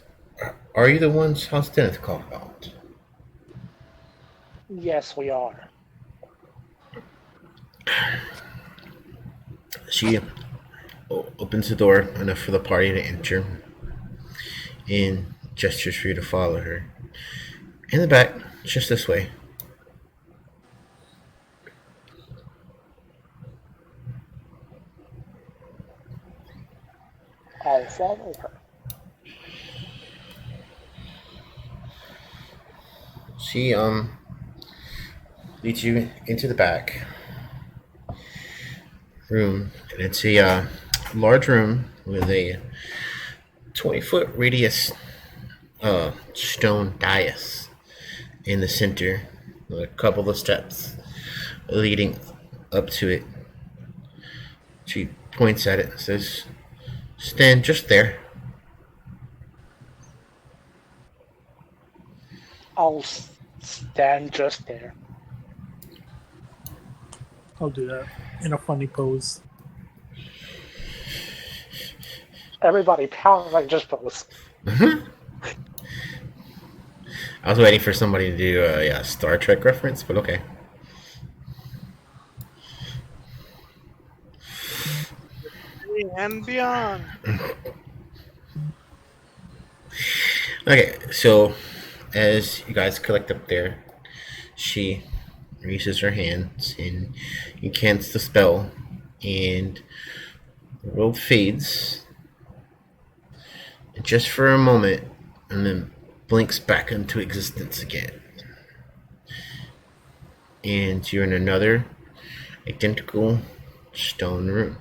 [SPEAKER 1] "Are you the ones House Dennis called about?"
[SPEAKER 3] Yes, we are.
[SPEAKER 1] She opens the door enough for the party to enter and gestures for you to follow her. In the back, just this way.
[SPEAKER 3] I'll follow her.
[SPEAKER 1] She leads you into the back room, and it's a large room with a 20-foot radius stone dais in the center, with a couple of steps leading up to it. She points at it and says, "Stand just there."
[SPEAKER 3] I'll stand just there.
[SPEAKER 6] I'll do that in a funny pose.
[SPEAKER 3] Everybody pound like just pose.
[SPEAKER 1] I was waiting for somebody to do a Star Trek reference, but okay.
[SPEAKER 8] And beyond.
[SPEAKER 1] Okay, so as you guys collect up there, she raises her hands and you cast the spell, and the world fades just for a moment and then blinks back into existence again. And you're in another identical stone room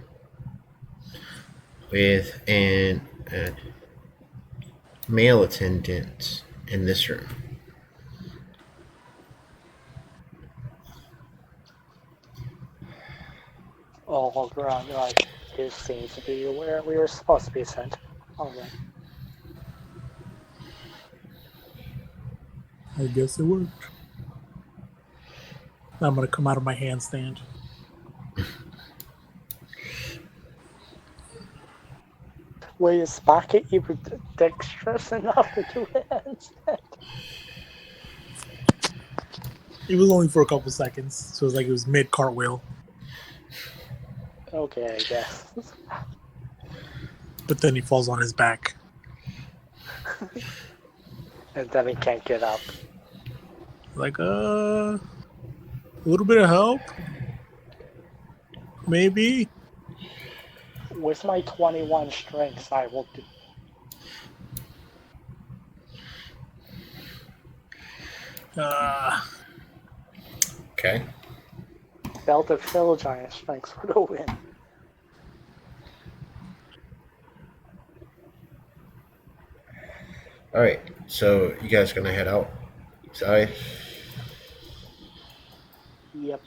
[SPEAKER 1] with a male attendant in this room.
[SPEAKER 3] All around, like, it seems to be where we were supposed to be sent. Alright.
[SPEAKER 6] I guess it worked. I'm gonna come out of my handstand.
[SPEAKER 3] Wait, is Sprocket even dexterous enough to do it instead?
[SPEAKER 6] It was only for a couple seconds, so it was like it was mid cartwheel.
[SPEAKER 3] Okay, I guess.
[SPEAKER 6] But then he falls on his back.
[SPEAKER 3] And then he can't get up.
[SPEAKER 6] Like, a little bit of help? Maybe?
[SPEAKER 3] With my 21 strengths, I will do.
[SPEAKER 1] Okay.
[SPEAKER 3] Belt of Hill Giant strengths for the win.
[SPEAKER 1] Alright, so you guys gonna head outside?
[SPEAKER 3] Yep.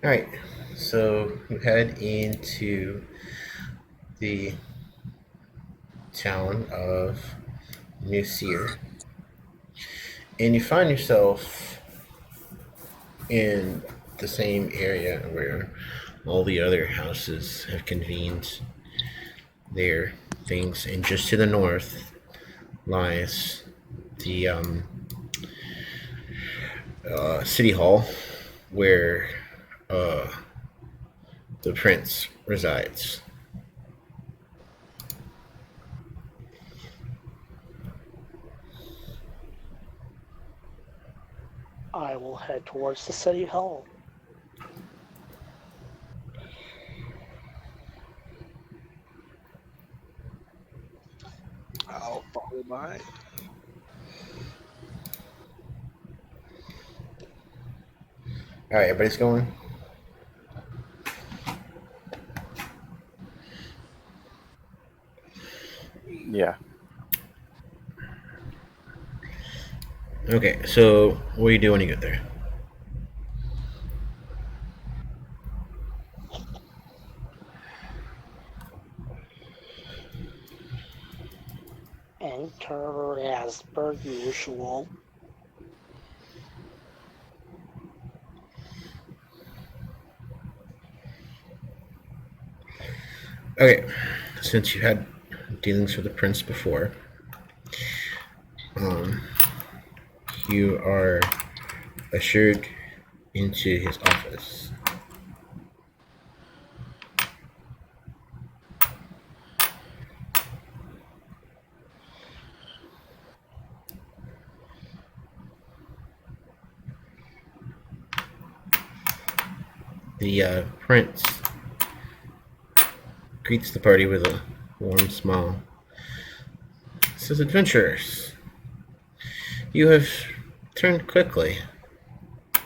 [SPEAKER 1] Alright, so you head into the town of New Seer, and you find yourself in the same area where all the other houses have convened their things, and just to the north lies the city hall where the prince resides.
[SPEAKER 3] I will head towards the city hall.
[SPEAKER 8] I'll follow behind.
[SPEAKER 1] Alright, everybody's going?
[SPEAKER 7] Yeah.
[SPEAKER 1] Okay, so what do you do when you get there?
[SPEAKER 3] Enter as per usual.
[SPEAKER 1] Okay, since you had dealings with the prince before, um, you are ushered into his office. The prince greets the party with a warm smile. Says, "Adventurers, you have returned quickly. I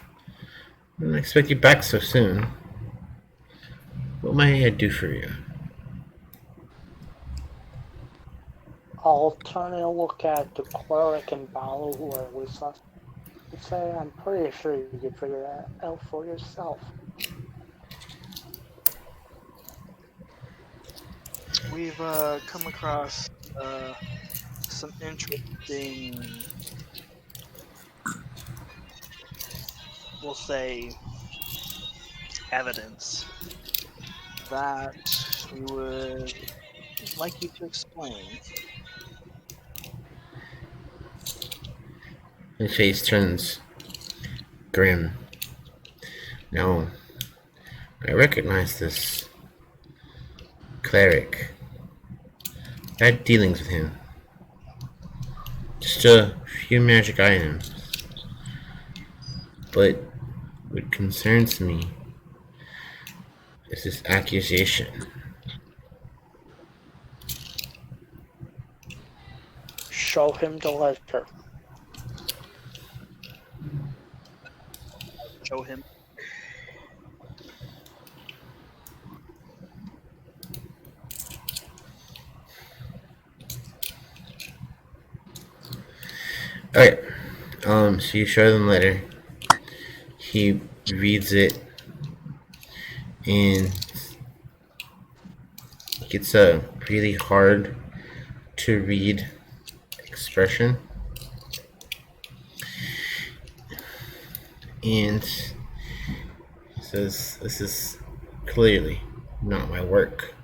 [SPEAKER 1] didn't expect you back so soon. What may I do for you?"
[SPEAKER 3] I'll turn and look at the cleric and Baalo who are with us and say, I'm pretty sure you can figure that out for yourself.
[SPEAKER 2] We've come across some interesting, we'll say, evidence that we would like you to explain.
[SPEAKER 1] His face turns grim. Now, I recognize this cleric. I had dealings with him. Just a few magic items. But what concerns me is this accusation.
[SPEAKER 3] Show him the letter.
[SPEAKER 2] Show him.
[SPEAKER 1] Alright, so you show them the letter. He reads it and gets a really hard to read expression. And he says, "This is clearly not my work."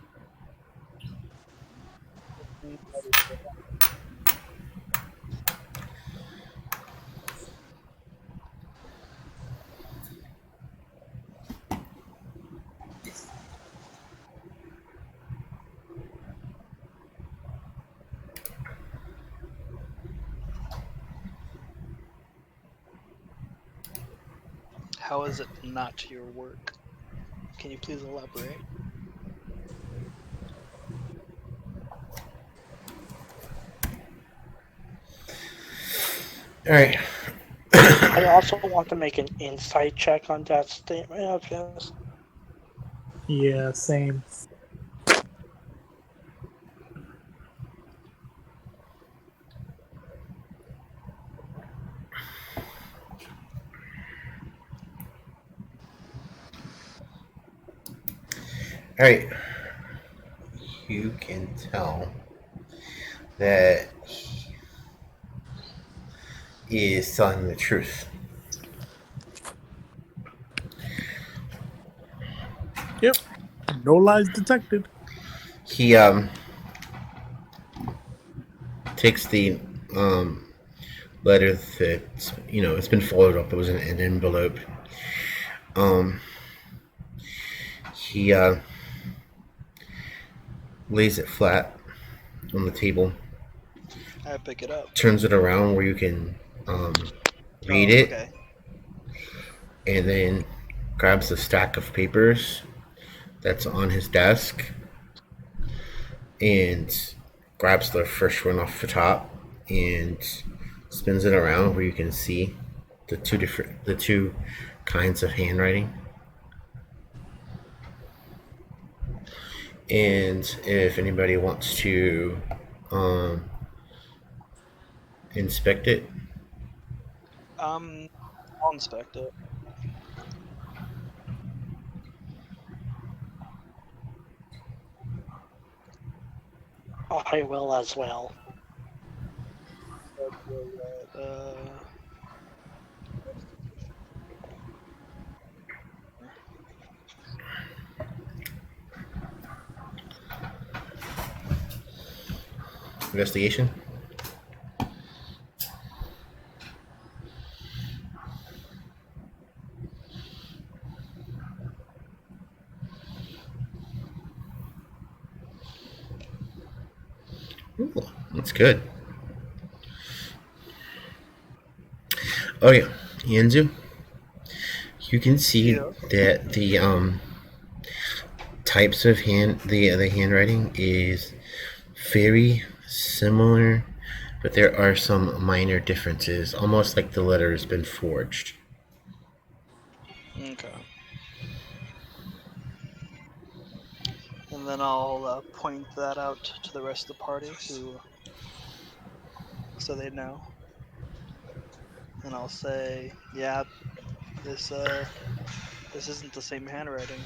[SPEAKER 2] How is it not your work? Can you please elaborate?
[SPEAKER 1] Alright.
[SPEAKER 3] I also want to make an insight check on that statement of his.
[SPEAKER 6] Yeah, same.
[SPEAKER 1] Alright. You can tell that he is telling the truth.
[SPEAKER 6] Yep. No lies detected.
[SPEAKER 1] He takes the letter that it's been folded up. It was in an envelope. He lays it flat on the table,
[SPEAKER 2] I pick it up.
[SPEAKER 1] turns it around where you can read it,
[SPEAKER 2] Okay.
[SPEAKER 1] and then grabs the stack of papers that's on his desk and grabs the first one off the top and spins it around where you can see the two kinds of handwriting. And if anybody wants to inspect it,
[SPEAKER 2] I'll inspect it.
[SPEAKER 3] I will as well.
[SPEAKER 1] Investigation. Ooh, that's good. Oh yeah, Yanzu. You can see
[SPEAKER 2] Yeah.
[SPEAKER 1] that the types of the handwriting is very similar, but there are some minor differences, almost like the letter has been forged.
[SPEAKER 2] Okay. And then I'll point that out to the rest of the party, so they know. And I'll say, yeah, this isn't the same handwriting.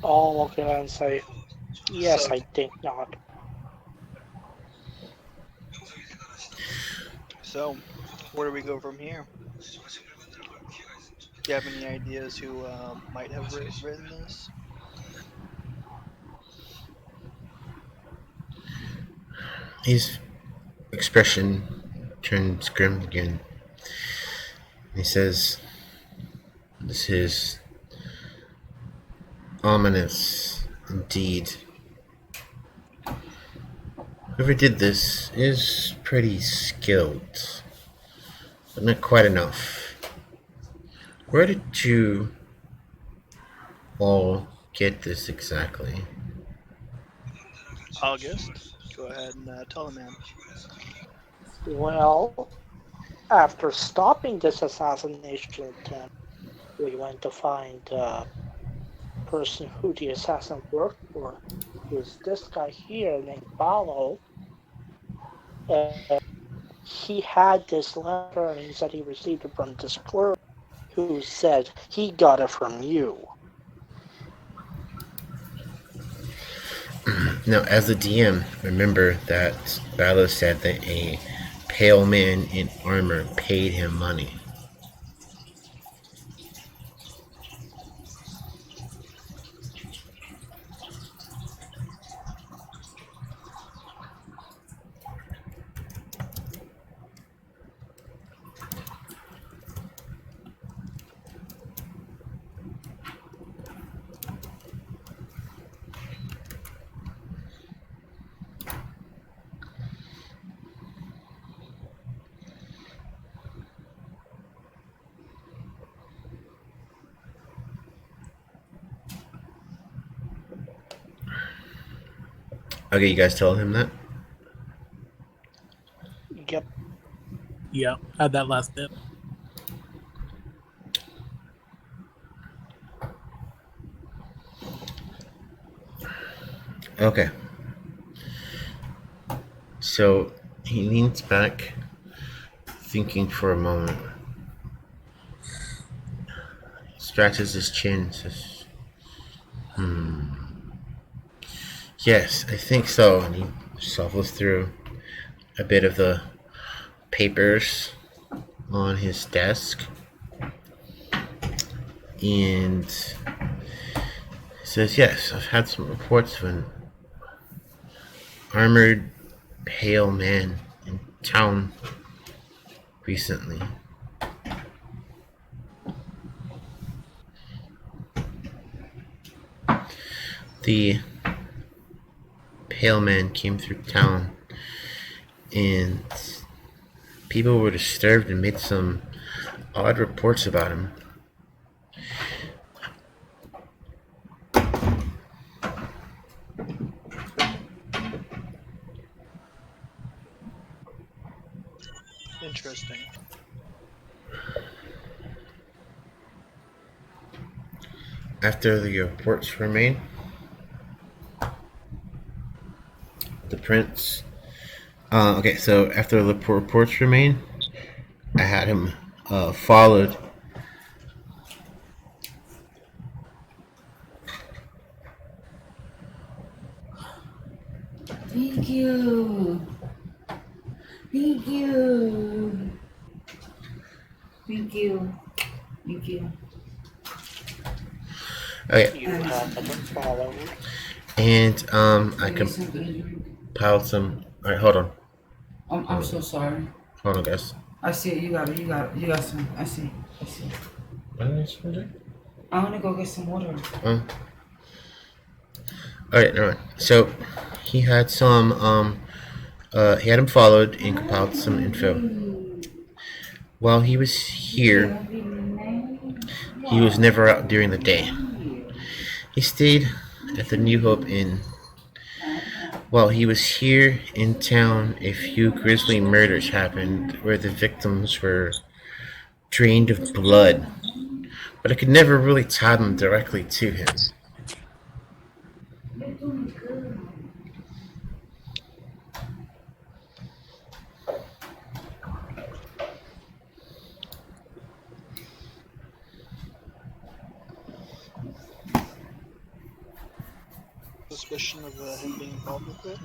[SPEAKER 3] I'll look at it and say, yes, I think not.
[SPEAKER 2] So, where do we go from here? Do you have any ideas who might have written this?
[SPEAKER 1] His expression turns grim again. He says, "This is ominous indeed. Whoever did this is pretty skilled, but not quite enough. Where did you all get this exactly?"
[SPEAKER 2] August, go ahead and tell the man.
[SPEAKER 3] Well, after stopping this assassination attempt, we went to find the person who the assassin worked for, who is this guy here named Baalo. He had this letter and he said he received it from this clerk who said he got it from you.
[SPEAKER 1] Now, as the DM, remember that Baalo said that a pale man in armor paid him money. Okay, you guys tell him that?
[SPEAKER 3] Yep.
[SPEAKER 6] Yeah, add that last bit.
[SPEAKER 1] Okay. So he leans back, thinking for a moment. Scratches his chin, says, "Yes, I think so." And he shuffles through a bit of the papers on his desk and says, "Yes, I've had some reports of an armored pale man in town recently. The pale man came through town and people were disturbed and made some odd reports about him.
[SPEAKER 2] Interesting.
[SPEAKER 1] After the reports were made, the prince... okay, so after the reports were made, I had him followed.
[SPEAKER 8] Thank you. Thank you. Thank you. Thank you.
[SPEAKER 1] Okay,
[SPEAKER 3] You haven't followed.
[SPEAKER 1] and I
[SPEAKER 8] Give me something to drink.
[SPEAKER 1] compiled some. All right, hold on,
[SPEAKER 8] I'm so sorry.
[SPEAKER 1] hold on, guys.
[SPEAKER 8] I see it. You got it. You got it. You got some. I see. I see. I want to go get some water.
[SPEAKER 1] All right, never mind. So he had some. He had him followed and compiled some info. While he was here, he was never out during the day. He stayed at the New Hope Inn. While he was here in town, a few grisly murders happened where the victims were drained of blood, but I could never really tie them directly to him.
[SPEAKER 2] Suspicion of him being involved with it.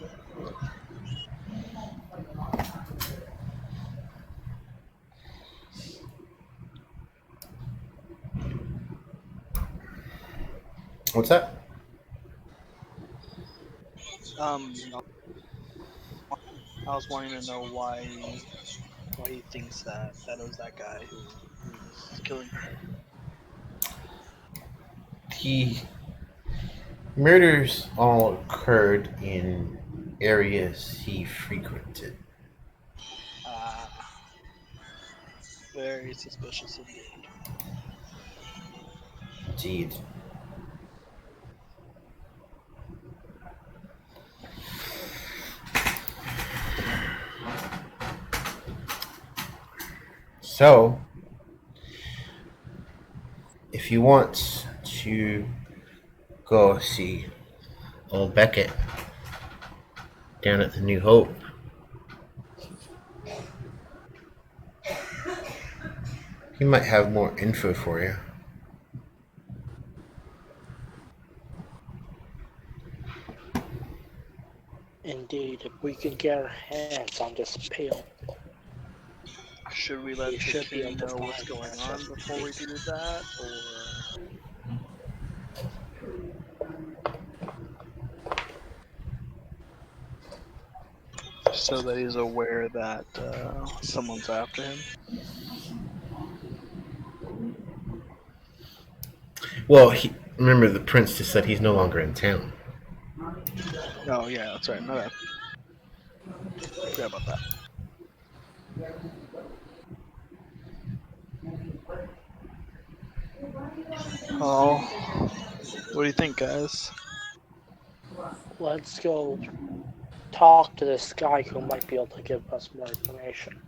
[SPEAKER 1] What's that?
[SPEAKER 2] I was wanting to know why he thinks that it was that guy who was killing people.
[SPEAKER 1] The murders all occurred in areas he frequented.
[SPEAKER 2] Very suspicious indeed.
[SPEAKER 1] Indeed. So, if you want to go see old Beckett down at the New Hope, he might have more info for you.
[SPEAKER 3] Indeed, if we can get our hands on this pale,
[SPEAKER 2] Should we let
[SPEAKER 3] We should
[SPEAKER 2] the
[SPEAKER 3] be
[SPEAKER 2] king
[SPEAKER 3] able to
[SPEAKER 2] know what's
[SPEAKER 3] find
[SPEAKER 2] going
[SPEAKER 3] that
[SPEAKER 2] on
[SPEAKER 3] just in
[SPEAKER 2] before we
[SPEAKER 3] case.
[SPEAKER 2] do that, or so that he's aware that someone's after him?
[SPEAKER 1] Well, remember the prince just said he's no longer in town.
[SPEAKER 2] Oh yeah, that's right. My bad. Forgot about that. Oh, what do you think, guys?
[SPEAKER 3] Let's go talk to this guy who might be able to give us more information.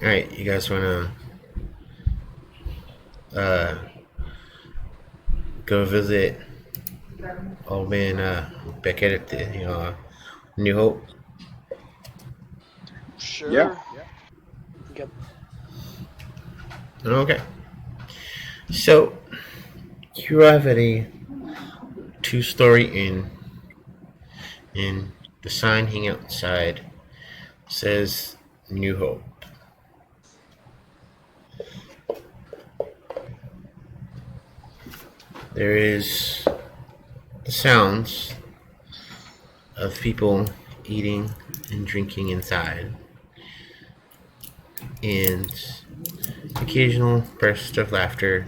[SPEAKER 1] Alright, you guys want to go visit old man Beckett at the New Hope?
[SPEAKER 2] Sure.
[SPEAKER 4] Yeah.
[SPEAKER 3] Yep.
[SPEAKER 1] Okay. So, you arrive at a two-story inn, and the sign hanging outside says New Hope. There is the sounds of people eating and drinking inside, and occasional bursts of laughter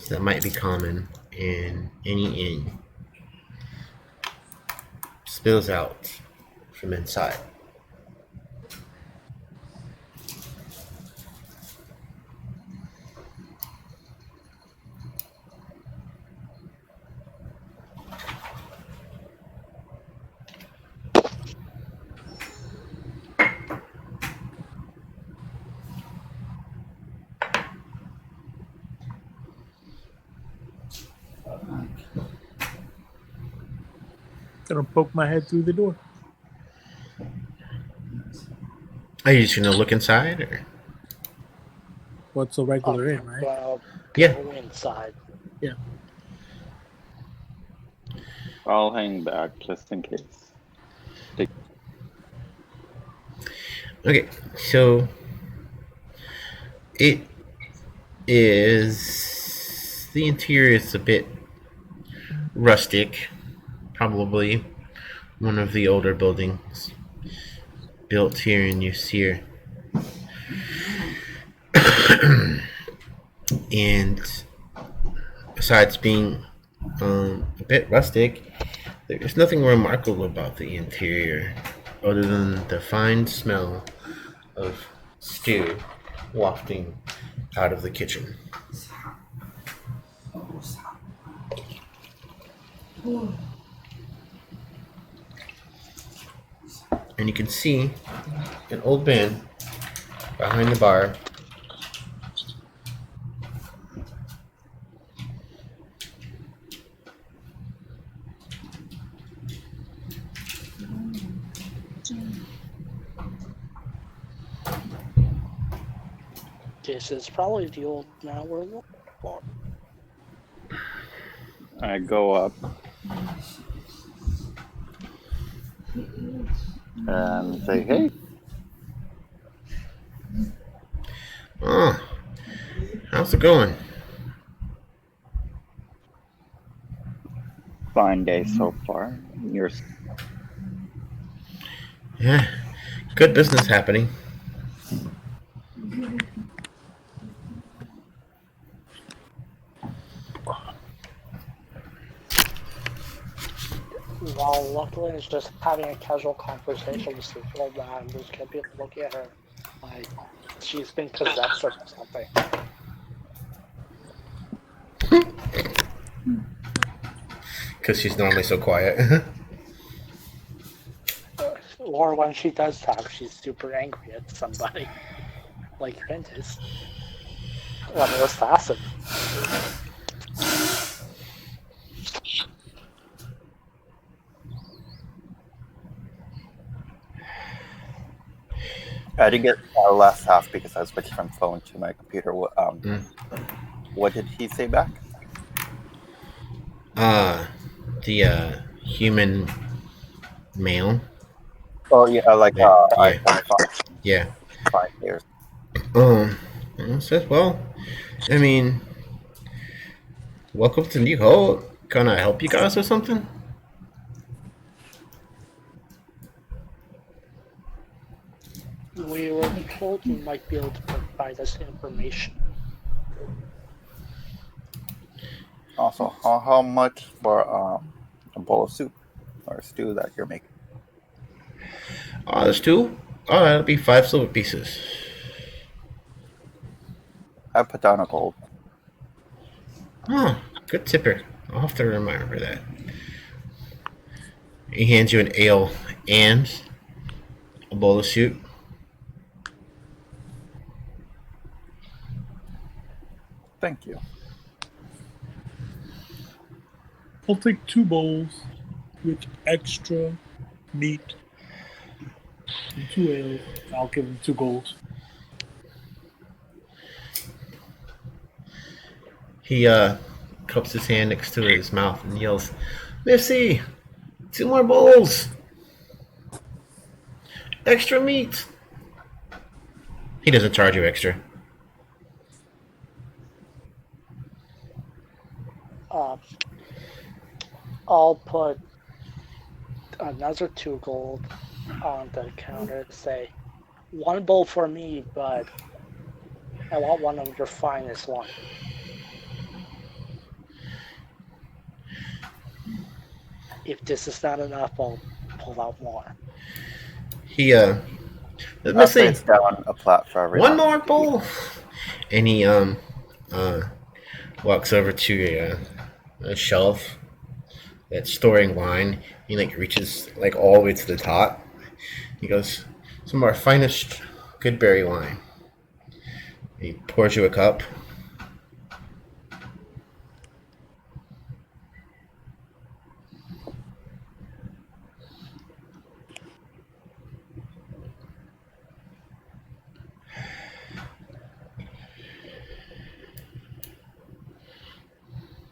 [SPEAKER 1] that might be common in any inn spills out from inside.
[SPEAKER 6] Gonna poke my head through the door.
[SPEAKER 1] Are you just gonna look inside, or?
[SPEAKER 6] What's a regular inn, right?
[SPEAKER 3] Well,
[SPEAKER 1] Yeah.
[SPEAKER 3] go inside.
[SPEAKER 6] Yeah.
[SPEAKER 4] I'll hang back just in case.
[SPEAKER 1] Okay, so it is the interior is a bit rustic, probably one of the older buildings built here in Usir. And besides being a bit rustic, there's nothing remarkable about the interior other than the fine smell of stew wafting out of the kitchen.
[SPEAKER 8] Oh, stop.
[SPEAKER 1] And you can see an old man behind the bar.
[SPEAKER 3] This is probably the old man we're looking for.
[SPEAKER 4] I go up and say, hey,
[SPEAKER 1] Oh, how's it going?
[SPEAKER 4] fine day so far. You're
[SPEAKER 1] Yeah, good business happening.
[SPEAKER 3] While Lachlan is just having a casual conversation with the old man, I'm just gonna be looking at her like she's been possessed or something.
[SPEAKER 1] Because she's normally so quiet.
[SPEAKER 3] Or when she does talk, she's super angry at somebody. Like Ventus. When it was Assassin.
[SPEAKER 7] I didn't get last half because I was switching from phone to my computer. What did he say back?
[SPEAKER 1] The human male.
[SPEAKER 7] Oh yeah, like
[SPEAKER 1] Yeah.
[SPEAKER 7] I
[SPEAKER 1] Yeah.
[SPEAKER 7] 5 years.
[SPEAKER 1] I said, well, I mean, welcome to New Hope. Can I help you guys with something?
[SPEAKER 3] We were told you might be able to provide us information.
[SPEAKER 7] Also, how much for a bowl of soup or stew that you're making?
[SPEAKER 1] There's two. That'll be 5 silver pieces.
[SPEAKER 7] I put down a gold.
[SPEAKER 1] Oh, good tipper. I'll have to remember that. He hands you an ale and a bowl of soup.
[SPEAKER 7] Thank you.
[SPEAKER 6] I'll take 2 bowls with extra meat and 2 ale. I'll give him 2 gold.
[SPEAKER 1] He cups his hand next to his mouth and yells, Missy, 2 more bowls. Extra meat. He doesn't charge you extra.
[SPEAKER 3] I'll put another 2 gold on the counter and say, 1 bowl for me, but I want one of your finest one. If this is not enough, I'll pull out more.
[SPEAKER 1] He
[SPEAKER 7] I'll
[SPEAKER 1] Missy,
[SPEAKER 7] place down a plat for everyone.
[SPEAKER 1] 1 more bowl. And he walks over to a shelf that's storing wine. He reaches all the way to the top. He goes, some of our finest Goodberry wine. He pours you a cup.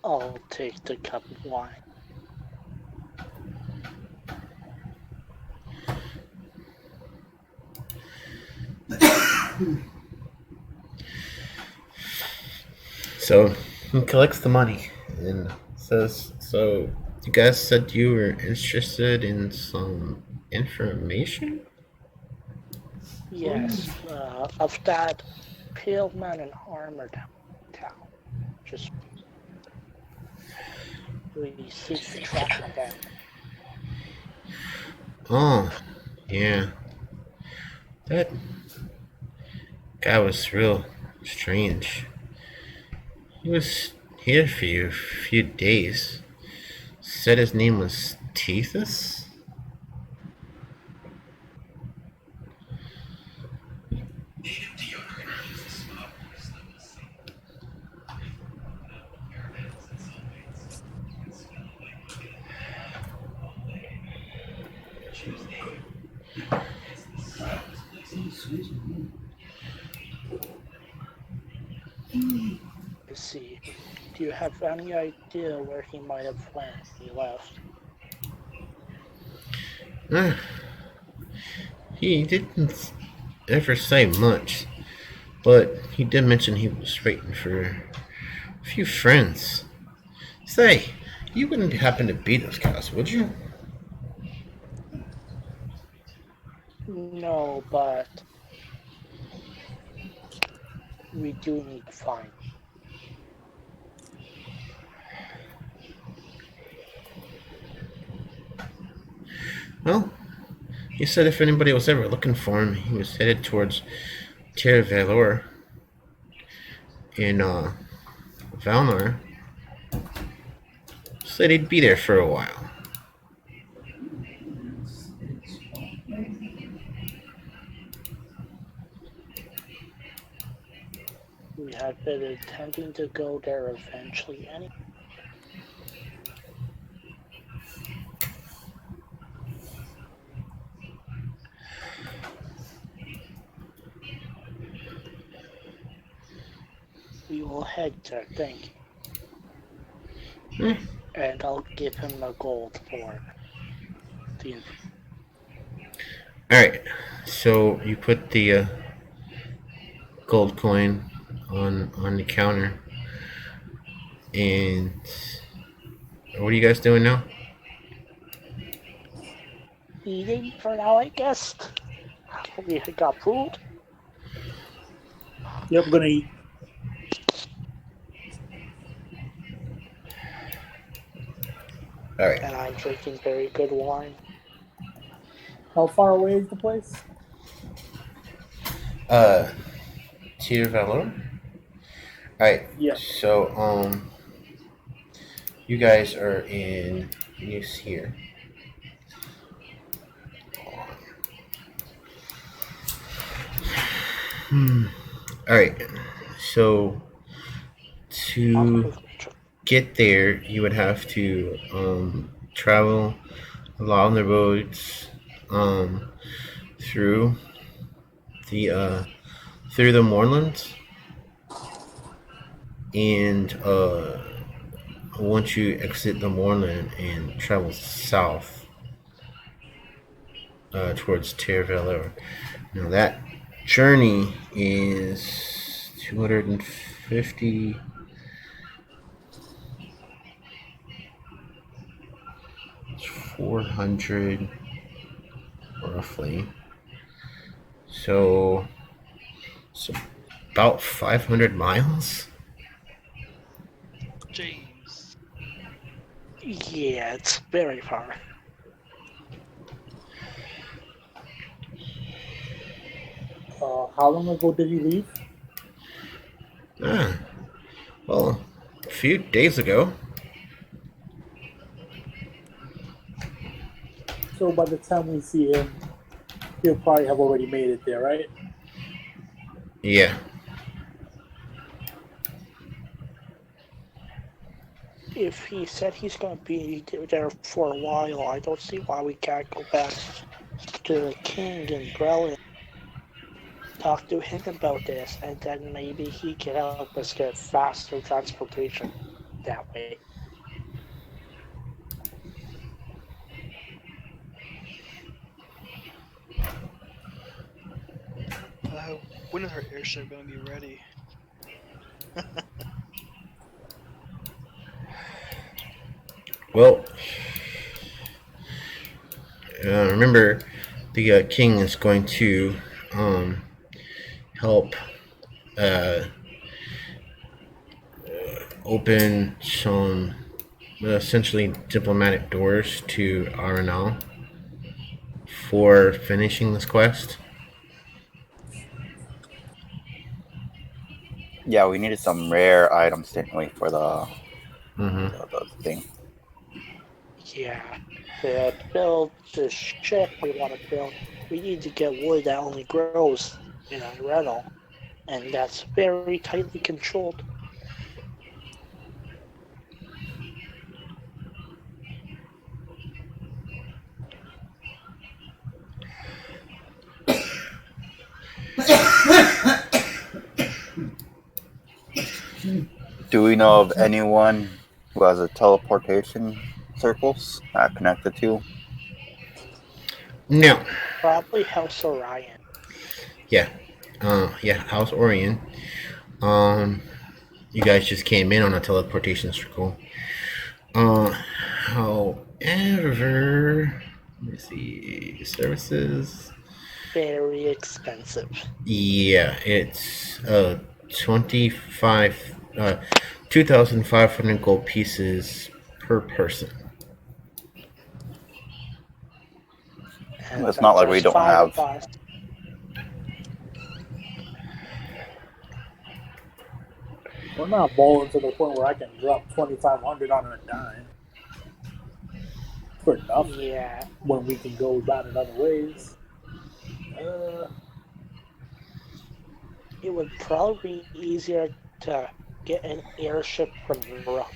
[SPEAKER 3] I'll take the cup of wine.
[SPEAKER 1] So he collects the money and says, "So you guys said you were interested in some information?"
[SPEAKER 3] Yes, of that pale man in armor town. Just we seek to track him down.
[SPEAKER 1] Oh, yeah. That guy was real strange. He was here for you a few days. Said his name was Tethys?
[SPEAKER 3] I see. Do you have any idea where he might have went when he left?
[SPEAKER 1] Uh, he didn't ever say much, but he did mention he was waiting for a few friends. Say, you wouldn't happen to be those guys, would you?
[SPEAKER 3] No, but we do need to find.
[SPEAKER 1] Well, he said if anybody was ever looking for him, he was headed towards Ter Valor in Valnar. Said he'd be there for a while.
[SPEAKER 3] We had been intending to go there eventually anyway. We will head there, thank you. And I'll give him the gold for the
[SPEAKER 1] Alright, so you put the gold coin on the counter, and what are you guys doing now?
[SPEAKER 3] eating for now, I guess. We got food.
[SPEAKER 6] Yep, gonna eat.
[SPEAKER 1] Alright.
[SPEAKER 3] And I'm drinking very good wine.
[SPEAKER 6] How far away is the place?
[SPEAKER 1] Ter Valor? Alright,
[SPEAKER 6] Yeah.
[SPEAKER 1] so, you guys are in use here. Alright, so to get there, you would have to travel along the roads through the moorlands, and once you exit the moorland and travel south towards Ter Valor. Now that journey is 250. 400 roughly. So it's about 500 miles.
[SPEAKER 9] James.
[SPEAKER 3] Yeah, it's very far.
[SPEAKER 6] How long ago did he leave?
[SPEAKER 1] Well, a few days ago.
[SPEAKER 6] So by the time we see him, he'll probably have already made it there, right?
[SPEAKER 1] Yeah.
[SPEAKER 3] If he said he's going to be there for a while, I don't see why we can't go back to the king in Grelin. Talk to him about this, and then maybe he can help us get faster transportation that way.
[SPEAKER 2] When is her airship gonna be ready?
[SPEAKER 1] Well, remember, the king is going to help open some essentially diplomatic doors to Arenal for finishing this quest.
[SPEAKER 7] Yeah, we needed some rare items, didn't we, for the thing?
[SPEAKER 3] Yeah. To build the ship we want to build, we need to get wood that only grows in Arcane, and that's very tightly controlled.
[SPEAKER 7] Do we know of anyone who has a teleportation circles connected to?
[SPEAKER 1] No.
[SPEAKER 3] Probably House Orion.
[SPEAKER 1] Yeah. House Orion. You guys just came in on a teleportation circle. However, let me see. Services.
[SPEAKER 3] Very expensive.
[SPEAKER 1] Yeah, it's 2,500 gold pieces per person.
[SPEAKER 3] And
[SPEAKER 7] It's not like we
[SPEAKER 3] there's
[SPEAKER 7] don't
[SPEAKER 3] 5
[SPEAKER 7] have.
[SPEAKER 3] of us.
[SPEAKER 6] We're not balling to the point where I can drop 2,500 on a dime for nothing.
[SPEAKER 3] Yeah.
[SPEAKER 6] When we can go about it other ways.
[SPEAKER 3] It would probably be easier to get an airship from Europe.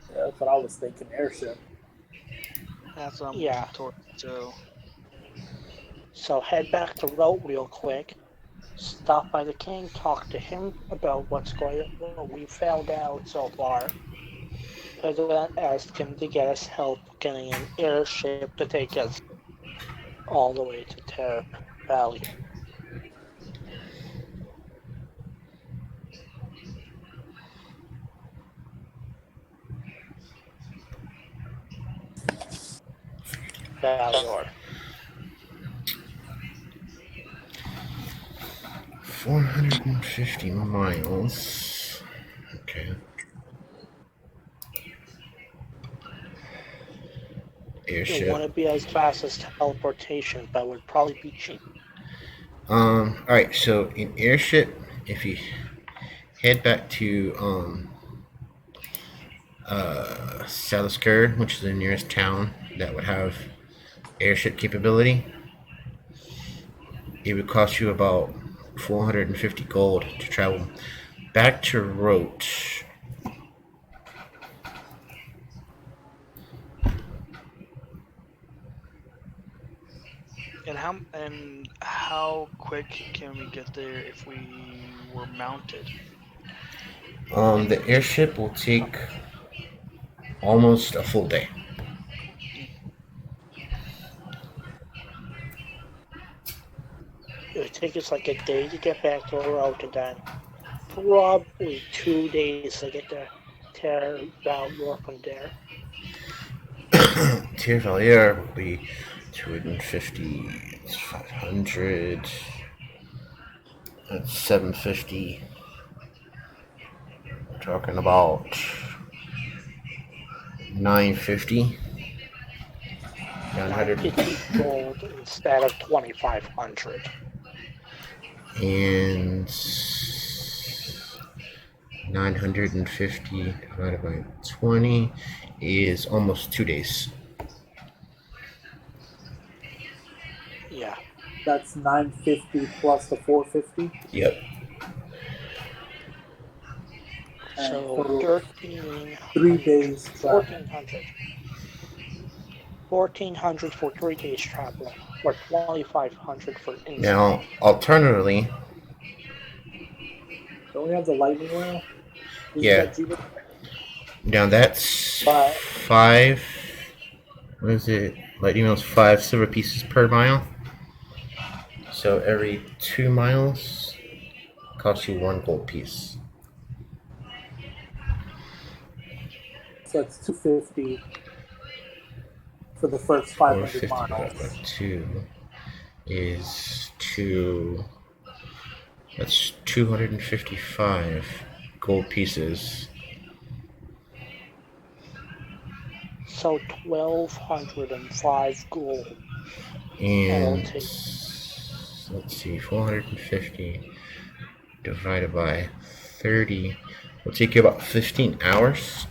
[SPEAKER 6] Yeah, that's what I was thinking. Airship.
[SPEAKER 2] That's what I'm
[SPEAKER 3] Yeah.
[SPEAKER 2] towards too.
[SPEAKER 3] So head back to Rote real quick. Stop by the king, talk to him about what we found out so far. And then ask him to get us help getting an airship to take us all the way to Terra Valley. Valenar.
[SPEAKER 1] 450 miles. Okay.
[SPEAKER 3] It wouldn't be as fast as teleportation, but would probably be cheap.
[SPEAKER 1] Alright, so in airship, if you head back to Salisker, which is the nearest town that would have airship capability, it would cost you about 450 gold to travel back to Rote.
[SPEAKER 2] And how quick can we get there if we were mounted?
[SPEAKER 1] The airship will take almost a full day.
[SPEAKER 3] It would take us like a day to get back to Rote, and then probably 2 days to get to Terra Valley from there.
[SPEAKER 1] Terra Valley will be 250, 500, 750. We're talking about 950.
[SPEAKER 3] 950 gold instead of 2,500.
[SPEAKER 1] And 950 divided by 20 is almost 2 days.
[SPEAKER 3] Yeah.
[SPEAKER 6] That's 950 plus the 450.
[SPEAKER 1] Yep.
[SPEAKER 3] So
[SPEAKER 6] 3 days travel.
[SPEAKER 3] 1,400. 1,400 for 3 days travel, or 2,500 for instant.
[SPEAKER 1] Now, alternatively,
[SPEAKER 6] Don't we have the lightning rail?
[SPEAKER 1] Yeah. Now that's 5. What is it? Lightning rail's 5 silver pieces per mile. So every 2 miles costs you 1 gold piece.
[SPEAKER 6] So it's 250 for the first 500
[SPEAKER 1] 450 divided by
[SPEAKER 6] miles.
[SPEAKER 1] 2 is 2. That's 255 gold pieces.
[SPEAKER 3] So 1,205 gold.
[SPEAKER 1] And
[SPEAKER 3] That'll take-
[SPEAKER 1] let's see, 450 divided by 30 will take you about 15 hours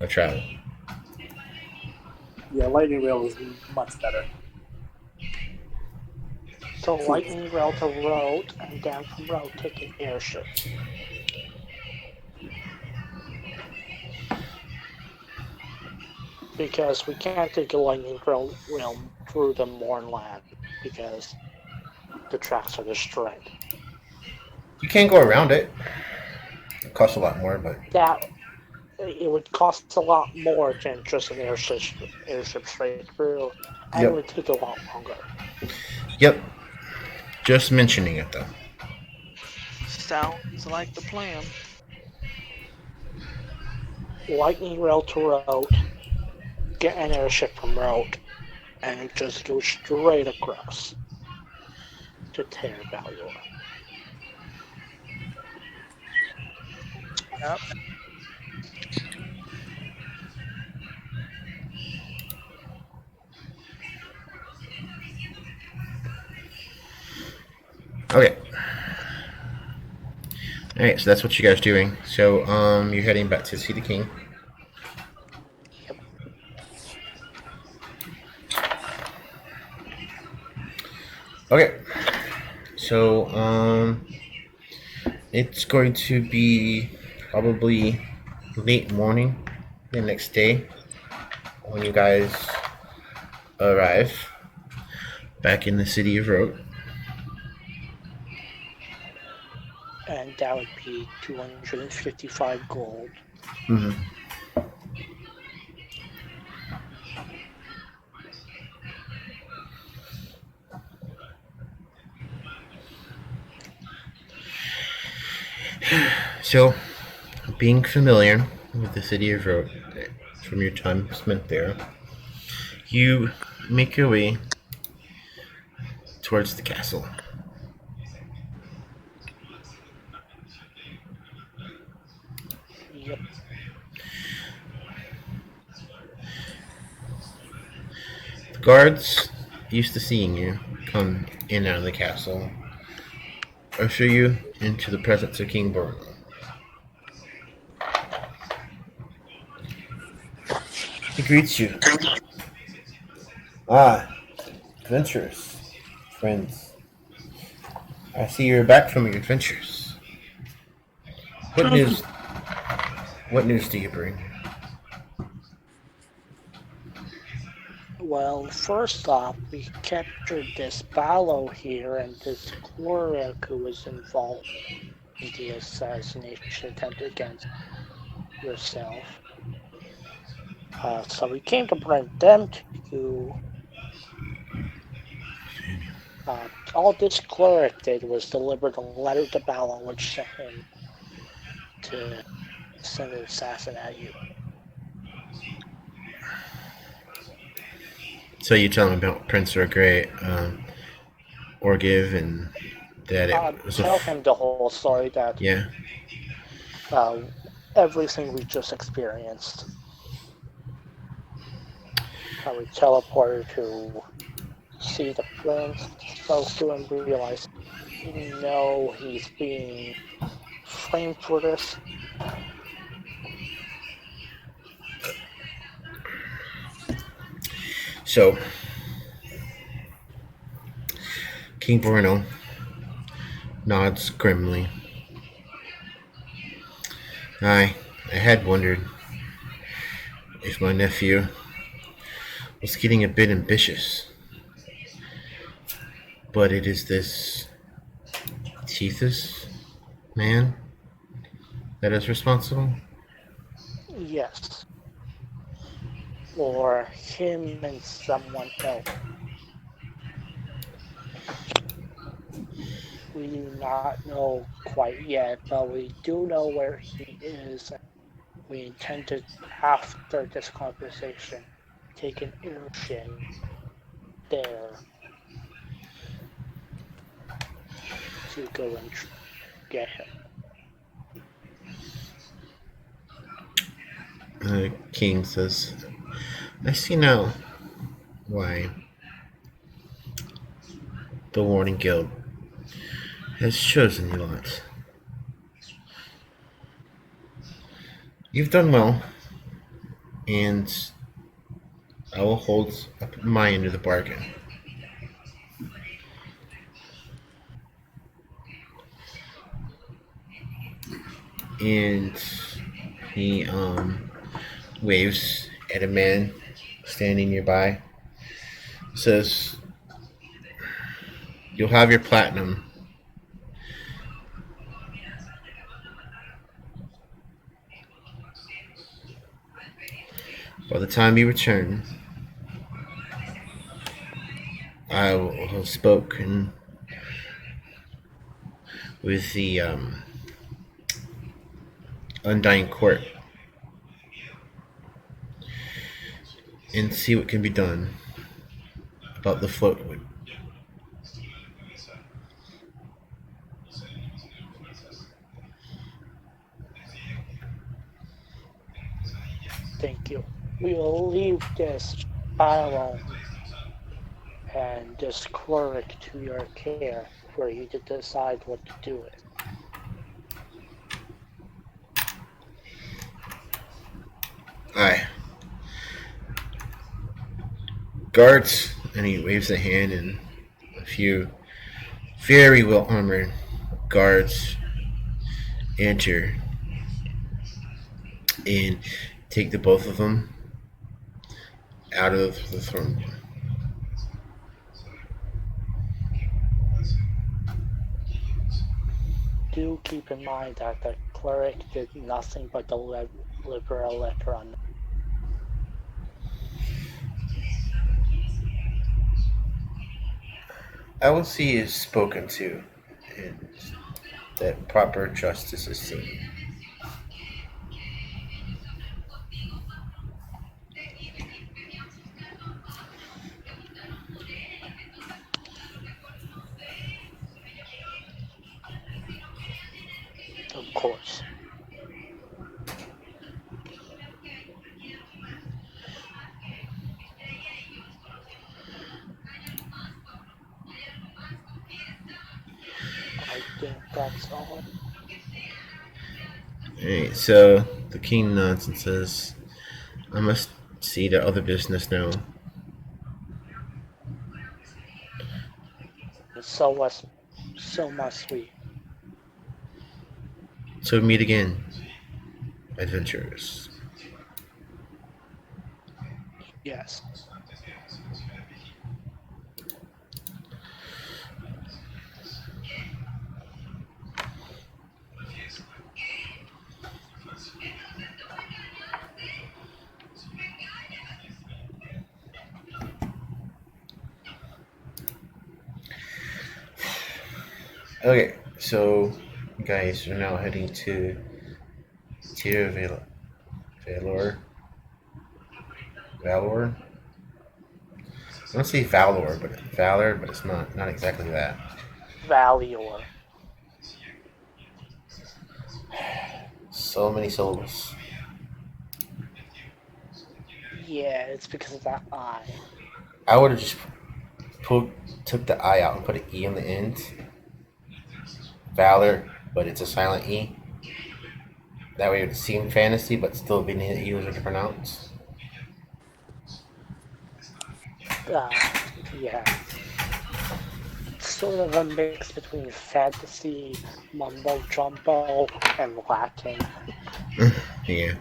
[SPEAKER 1] of travel.
[SPEAKER 6] Yeah, lightning rail is much better.
[SPEAKER 3] So lightning rail to road, and then from road take an airship. Because we can't take a lightning rail through the Mournland because the tracks are destroyed.
[SPEAKER 1] You can go around it. It costs a lot more, but
[SPEAKER 3] That it would cost a lot more than just an airship straight through, and
[SPEAKER 1] Yep.
[SPEAKER 3] it would take a lot longer.
[SPEAKER 1] Yep. Just mentioning it though.
[SPEAKER 2] Sounds like the plan.
[SPEAKER 3] Lightning rail to road, get an airship from road, and it just goes straight across to Terra Valenar.
[SPEAKER 2] Yep.
[SPEAKER 1] Okay. Alright, so that's what you guys are doing. So you're heading back to see the king.
[SPEAKER 3] Yep.
[SPEAKER 1] Okay. So it's going to be probably late morning the next day when you guys arrive back in the city of Rote.
[SPEAKER 3] And that would be 255 gold.
[SPEAKER 1] Mm-hmm. So, being familiar with the city of Rote from your time spent there, you make your way towards the castle.
[SPEAKER 3] Yep.
[SPEAKER 1] The guards, used to seeing you come in and out of the castle, usher you into the presence of King Baalo. He greets you. Ah, adventurers, friends. I see you're back from your adventures. What news? What news do you bring?
[SPEAKER 3] Well, first off, we captured this Baalo here and this cleric who was involved in the assassination attempt against yourself. So we came to bring them to you. All this cleric did was deliver the letter to Baalo, which sent him to send an assassin at you.
[SPEAKER 1] So you tell him about Prince Orgray, Orgiv, and that it was
[SPEAKER 3] Tell him the whole story that
[SPEAKER 1] yeah.
[SPEAKER 3] Everything we just experienced. How we teleported to see the prince, spoke to him, realized no, he's being framed for this.
[SPEAKER 1] So King Bruno nods grimly. I had wondered if my nephew was getting a bit ambitious. But it is this Tethys man that is responsible?
[SPEAKER 3] Yes. Or him and someone else. we do not know quite yet, but we do know where he is. We intend to, after this conversation, take an airship there to go and get him.
[SPEAKER 1] The king says, I see now why the Warning Guild has chosen you lot. You've done well, and I will hold up my end of the bargain. And he waves at a man standing nearby. Says, you'll have your platinum. By the time you return, I will have spoken with the Undying Court and see what can be done about the floatwood.
[SPEAKER 3] Thank you. We will leave this Baalo and this cleric to your care for you to decide what to do with.
[SPEAKER 1] Aye. Guards, and he waves a hand, and a few very well armored guards enter and take the both of them out of the throne room.
[SPEAKER 3] Do keep in mind that the cleric did nothing but deliver a letter on.
[SPEAKER 1] I will see he is spoken to, and that proper justice is seen.
[SPEAKER 3] Of course. I think that's all.
[SPEAKER 1] Alright, so the king nods and says, I must see to other business now.
[SPEAKER 3] So must we.
[SPEAKER 1] So meet again, adventurers.
[SPEAKER 3] Yes.
[SPEAKER 1] Okay, so you guys are now heading to Tier Valor. Valor? I want to say Valor, but Valor, but it's not exactly that.
[SPEAKER 3] Valior.
[SPEAKER 1] So many syllables.
[SPEAKER 3] Yeah, it's because of that I.
[SPEAKER 1] I would have just took the I out and put an E on the end. Valor, but it's a silent E. That way it would seem fantasy, but still be easier to pronounce.
[SPEAKER 3] Yeah. It's sort of a mix between fantasy, mumbo jumbo, and Latin.
[SPEAKER 1] Yeah.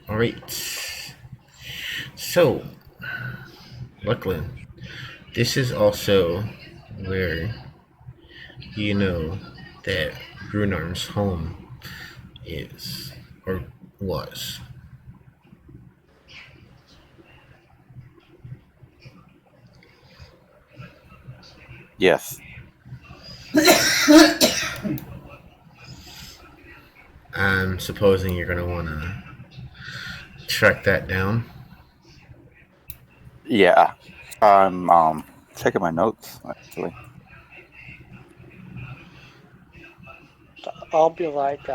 [SPEAKER 1] Alright. So, luckily, this is also where you know that Runar's home is, or was.
[SPEAKER 7] Yes.
[SPEAKER 1] I'm supposing you're going to want to track that down.
[SPEAKER 7] Yeah. I'm checking my notes actually.
[SPEAKER 3] I'll be like,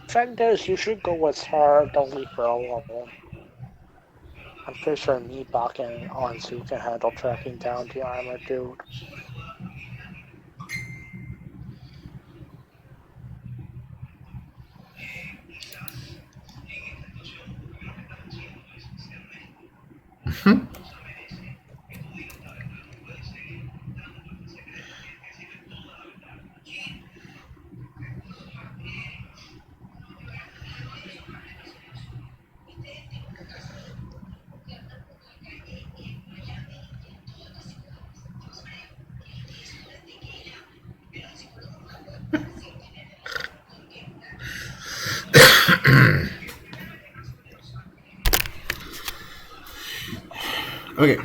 [SPEAKER 3] fact is, you should go with her. Don't leave her alone. I'm pretty sure Meatbach and Anzu can handle tracking down the armored dude.
[SPEAKER 1] Okay.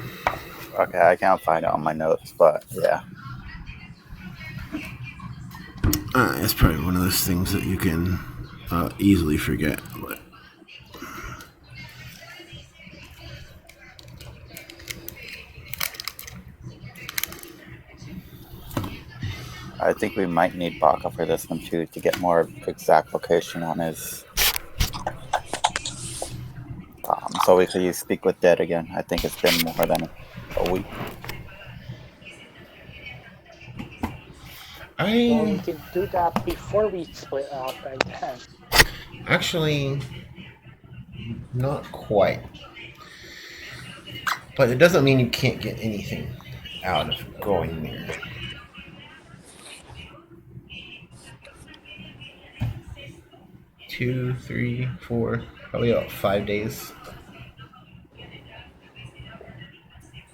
[SPEAKER 7] Okay, I can't find it on my notes, but yeah.
[SPEAKER 1] It's probably one of those things that you can easily forget. But
[SPEAKER 7] I think we might need Baka for this one too to get more exact location on his. So we could use Speak with Dead again. I think it's been more than a week.
[SPEAKER 3] Well, we
[SPEAKER 1] I
[SPEAKER 3] can do that before we split up and then.
[SPEAKER 1] actually not quite. But it doesn't mean you can't get anything out of going there. Two, three, four, probably about 5 days.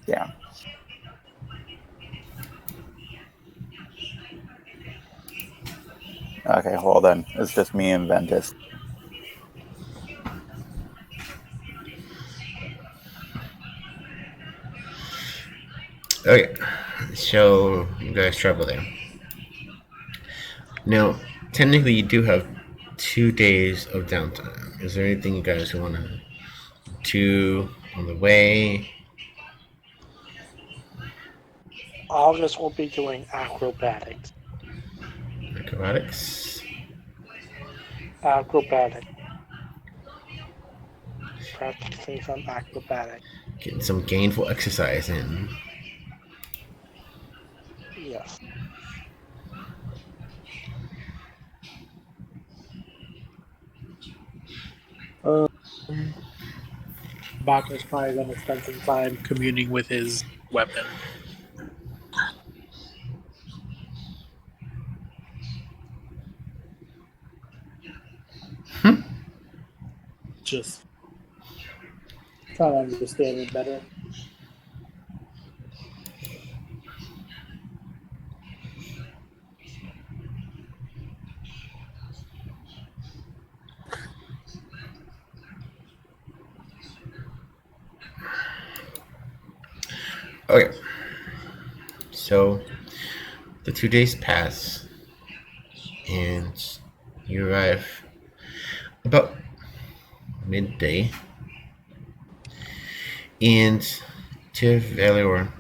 [SPEAKER 7] Yeah. Okay, well then, it's just me and Ventus.
[SPEAKER 1] Okay, so you guys travel there. Now, technically, you do have 2 days of downtime. Is there anything you guys want to do on the way?
[SPEAKER 3] August will be doing acrobatics.
[SPEAKER 1] Acrobatics?
[SPEAKER 3] Acrobatic. Practicing some acrobatic.
[SPEAKER 1] Getting some gainful exercise in.
[SPEAKER 3] Yes.
[SPEAKER 6] Baka's probably going to spend some time communing with his weapon. Just trying to understand it better.
[SPEAKER 1] Okay. So, the 2 days pass, and you arrive about midday, and Valenar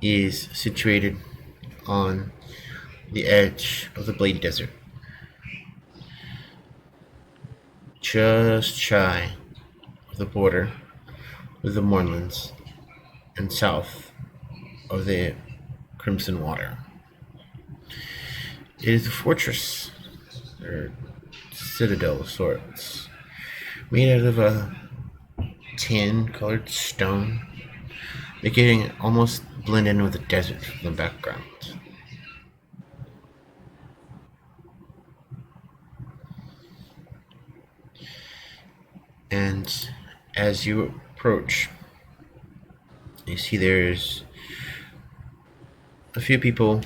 [SPEAKER 1] is situated on the edge of the Blade Desert, just shy of the border with the Moorlands and south of the Crimson Water. It is a fortress, or citadel of sorts, made out of a tan-colored stone, making it almost blend in with the desert in the background. And as you approach, you see there's a few people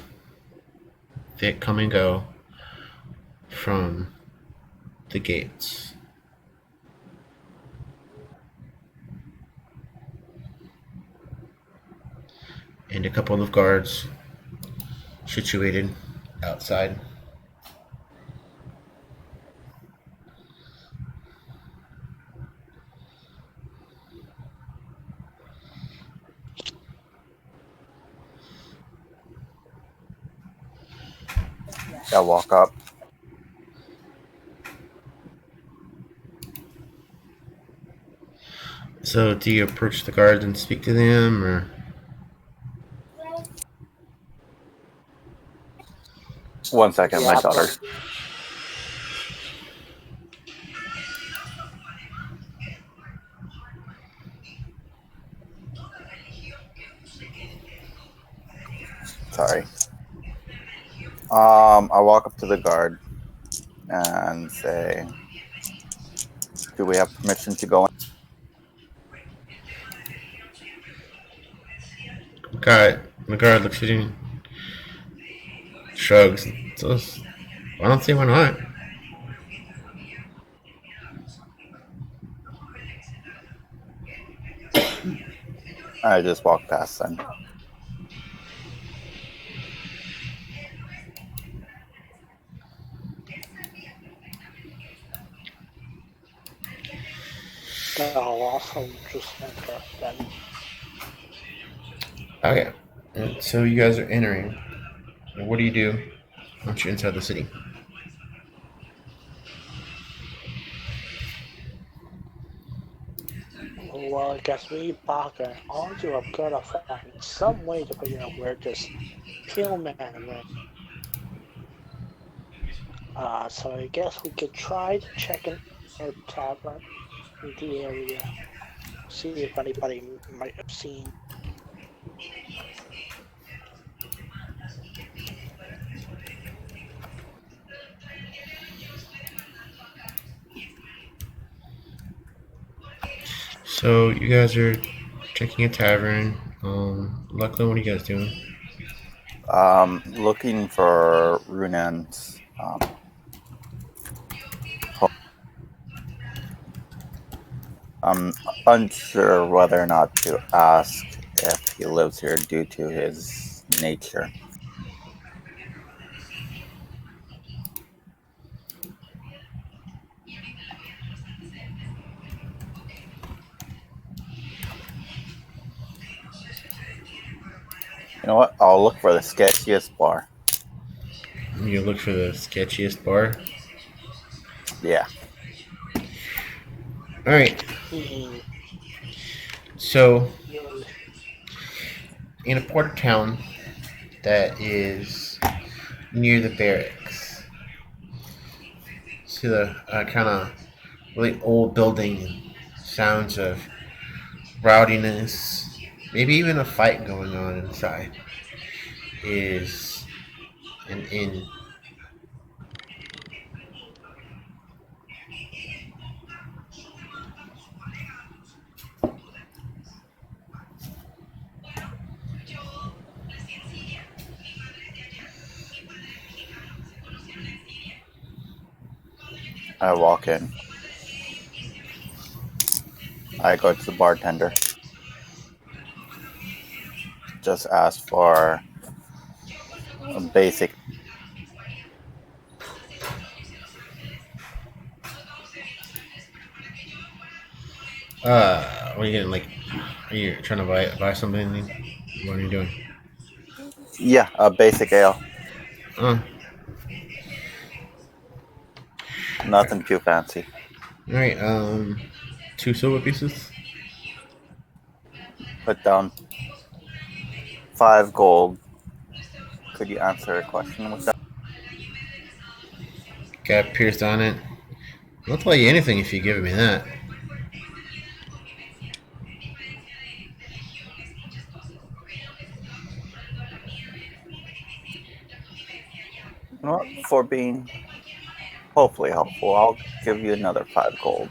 [SPEAKER 1] that come and go from the gates. and a couple of guards situated outside.
[SPEAKER 7] I walk up.
[SPEAKER 1] So, do you approach the guards and speak to them, or?
[SPEAKER 7] One second, my
[SPEAKER 3] Yeah,
[SPEAKER 7] daughter. Sorry. I walk up to the guard and say, "Do we have permission to go in?"
[SPEAKER 1] The guard looks at you, shrugs. So, I don't see why not.
[SPEAKER 7] I just walk past them.
[SPEAKER 3] I'll also just enter then.
[SPEAKER 1] Okay. So you guys are entering. What do you do once you're inside the city?
[SPEAKER 3] Well, I guess we back and also have got to find some way to figure out where this Pillman went. So I guess we could try to check in our tavern in the area, see if anybody might have seen.
[SPEAKER 1] So you guys are checking a tavern. Lachlan, what are you guys doing?
[SPEAKER 7] Looking for Runan's. I'm unsure whether or not to ask if he lives here due to his nature. You know what? I'll look for the sketchiest bar.
[SPEAKER 1] You look for the sketchiest bar.
[SPEAKER 7] Yeah.
[SPEAKER 1] All right.
[SPEAKER 3] Hmm.
[SPEAKER 1] So
[SPEAKER 3] You'll-
[SPEAKER 1] in a port of town that is near the barracks, see the kind of really old building, sounds of rowdiness, maybe even a fight going on inside, is an inn.
[SPEAKER 7] I walk in. I go to the bartender. Just ask for a basic.
[SPEAKER 1] What are you getting? Like, are you trying to buy something? What are you doing?
[SPEAKER 7] Yeah, a basic ale.
[SPEAKER 1] Oh,
[SPEAKER 7] Nothing too fancy.
[SPEAKER 1] all right. 2 silver pieces.
[SPEAKER 7] Put down 5 gold. Could you answer a question with that?
[SPEAKER 1] Got pierced on it. I'll tell you anything if you give me that.
[SPEAKER 7] You know what? For being hopefully helpful, I'll give you another 5 gold.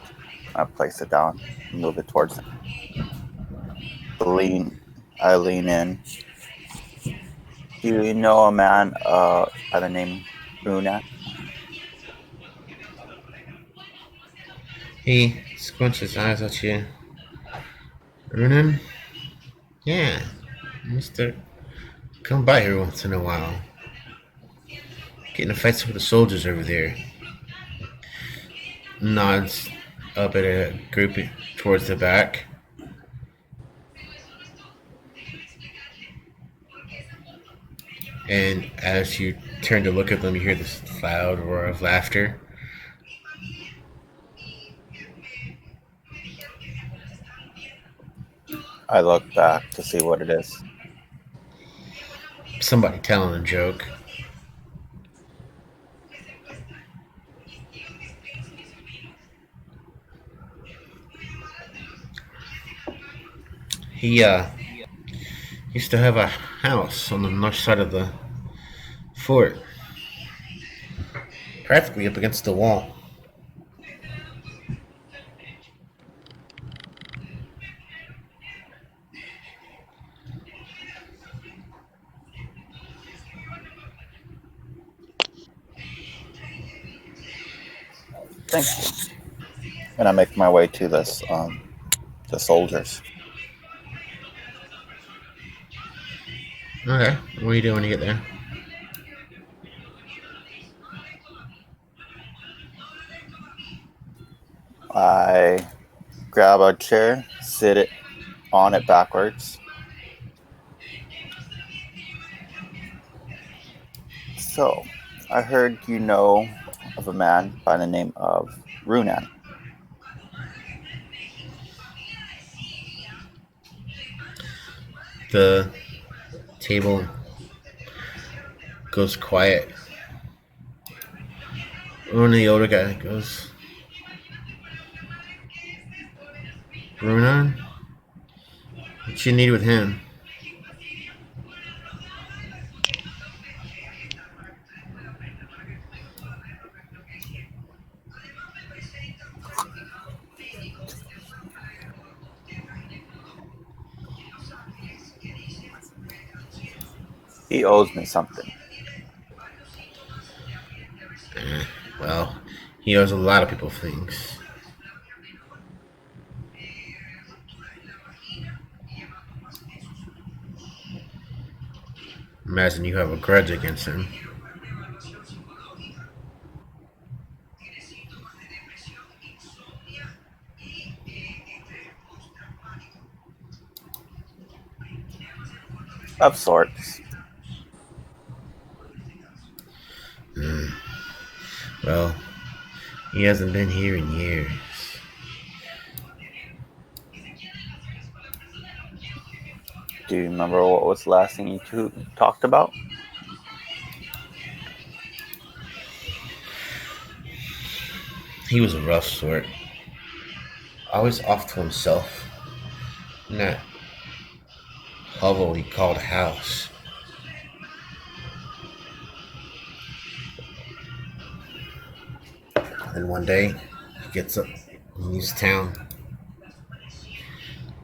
[SPEAKER 7] I place it down, move it towards him. I lean in. Do you know a man by the name Runan?
[SPEAKER 1] He squints his eyes at you. Runan? Yeah, Mr. come by here once in a while. Getting in fights with the soldiers over there. Nods up at a group towards the back. And as you turn to look at them, you hear this loud roar of laughter.
[SPEAKER 7] I look back to see what it is.
[SPEAKER 1] Somebody telling a joke. He used to have a house on the north side of the fort, practically up against the wall.
[SPEAKER 7] Thank you. And I make my way to this, the soldiers.
[SPEAKER 1] Okay, what are you doing when you get there?
[SPEAKER 7] I grab a chair, sit it on it backwards. So, I heard you know of a man by the name of Runan.
[SPEAKER 1] The table goes quiet. One of the older guy goes, Runan? What you need with him?
[SPEAKER 7] He owes me something.
[SPEAKER 1] Well, he owes a lot of people things. Imagine you have a grudge against him.
[SPEAKER 7] Of sorts.
[SPEAKER 1] Well, he hasn't been here in years.
[SPEAKER 7] Do you remember what was the last thing you two talked about?
[SPEAKER 1] He was a rough sort. Always off to himself. In that hovel he called house. And one day, he gets up and leaves town.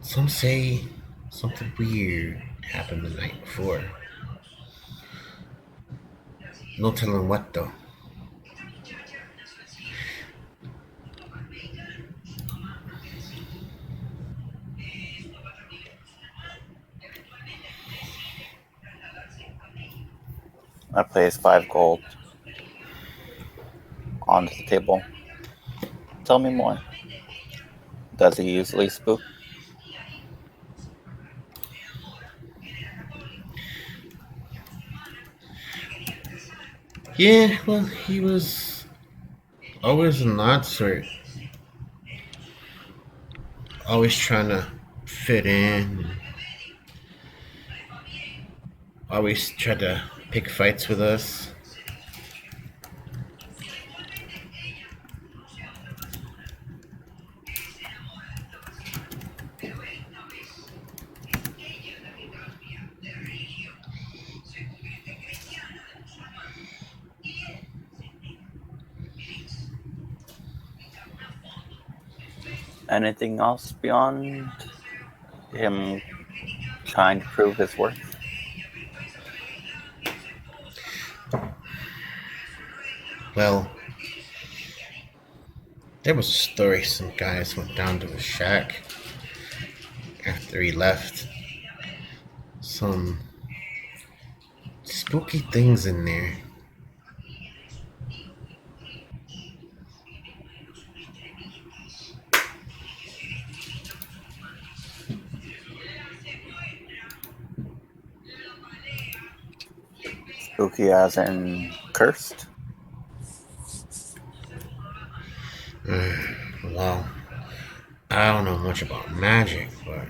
[SPEAKER 1] Some say something weird happened the night before. No telling what though.
[SPEAKER 7] I place 5 gold onto the table. Tell me more. Does he usually spook?
[SPEAKER 1] Yeah, well, he was always an odd sort. Always trying to fit in. Always tried to pick fights with us.
[SPEAKER 7] Anything else beyond him trying to prove his worth?
[SPEAKER 1] Well, there was a story some guys went down to his shack after he left. Some spooky things in there.
[SPEAKER 7] Spooky as in cursed?
[SPEAKER 1] Well, I don't know much about magic, but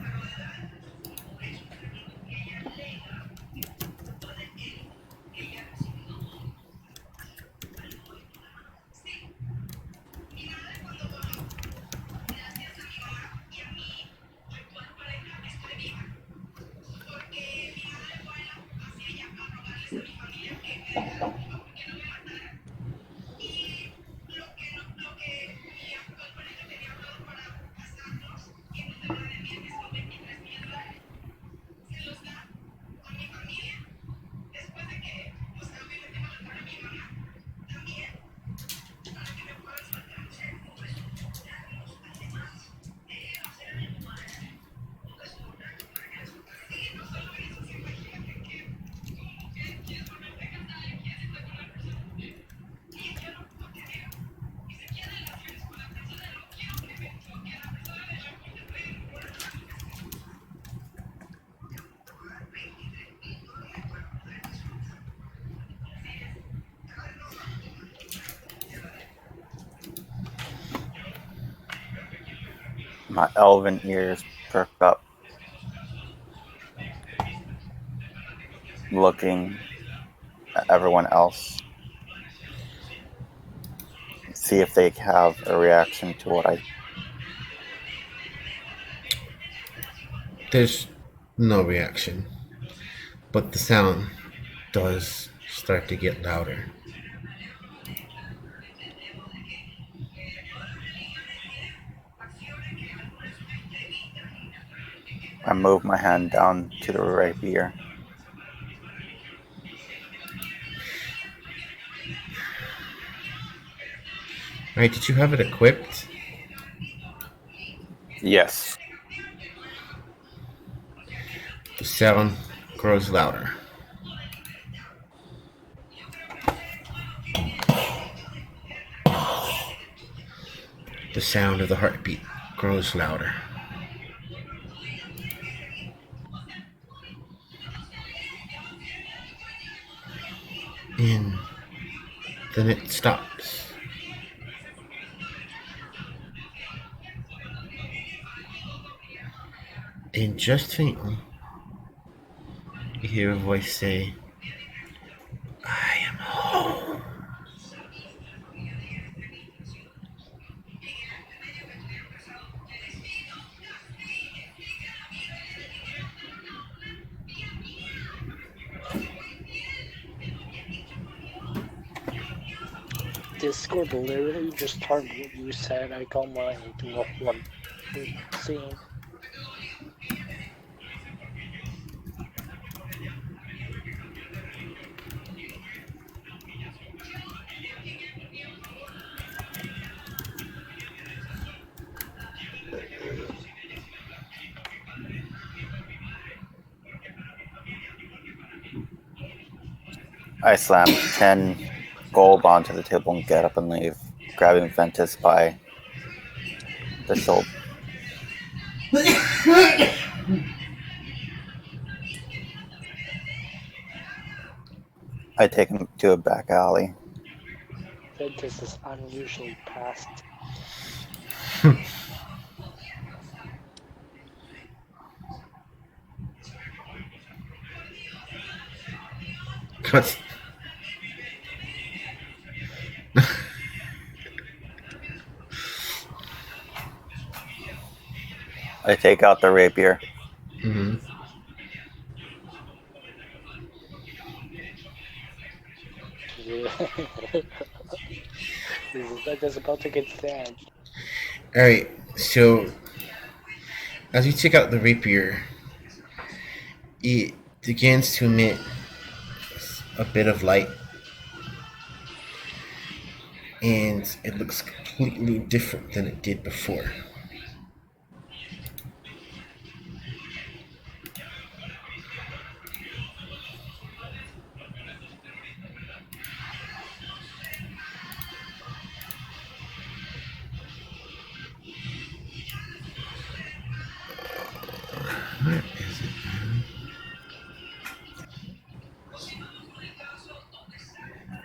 [SPEAKER 7] My elven ears perk up, looking at everyone else. See if they have a reaction to what I.
[SPEAKER 1] there's no reaction. But the sound does start to get louder.
[SPEAKER 7] I move my hand down to the rapier.
[SPEAKER 1] Right, did you have it equipped?
[SPEAKER 7] Yes.
[SPEAKER 1] The sound grows louder. The sound of the heartbeat grows louder. And then it stops. And just faintly, you hear a voice say, I am home.
[SPEAKER 3] Discord literally just turned what you said, I call mine, into a one big scene.
[SPEAKER 7] I slam 10 gold onto the table and get up and leave, grabbing Ventus by the shoulder. I take him to a back alley.
[SPEAKER 3] Ventus is unusually past.
[SPEAKER 1] What's
[SPEAKER 7] I take out the rapier.
[SPEAKER 1] mm-hmm.
[SPEAKER 3] Ventus about to get stabbed.
[SPEAKER 1] Alright, so as you take out the rapier, it begins to emit a bit of light, and it looks completely different than it did before.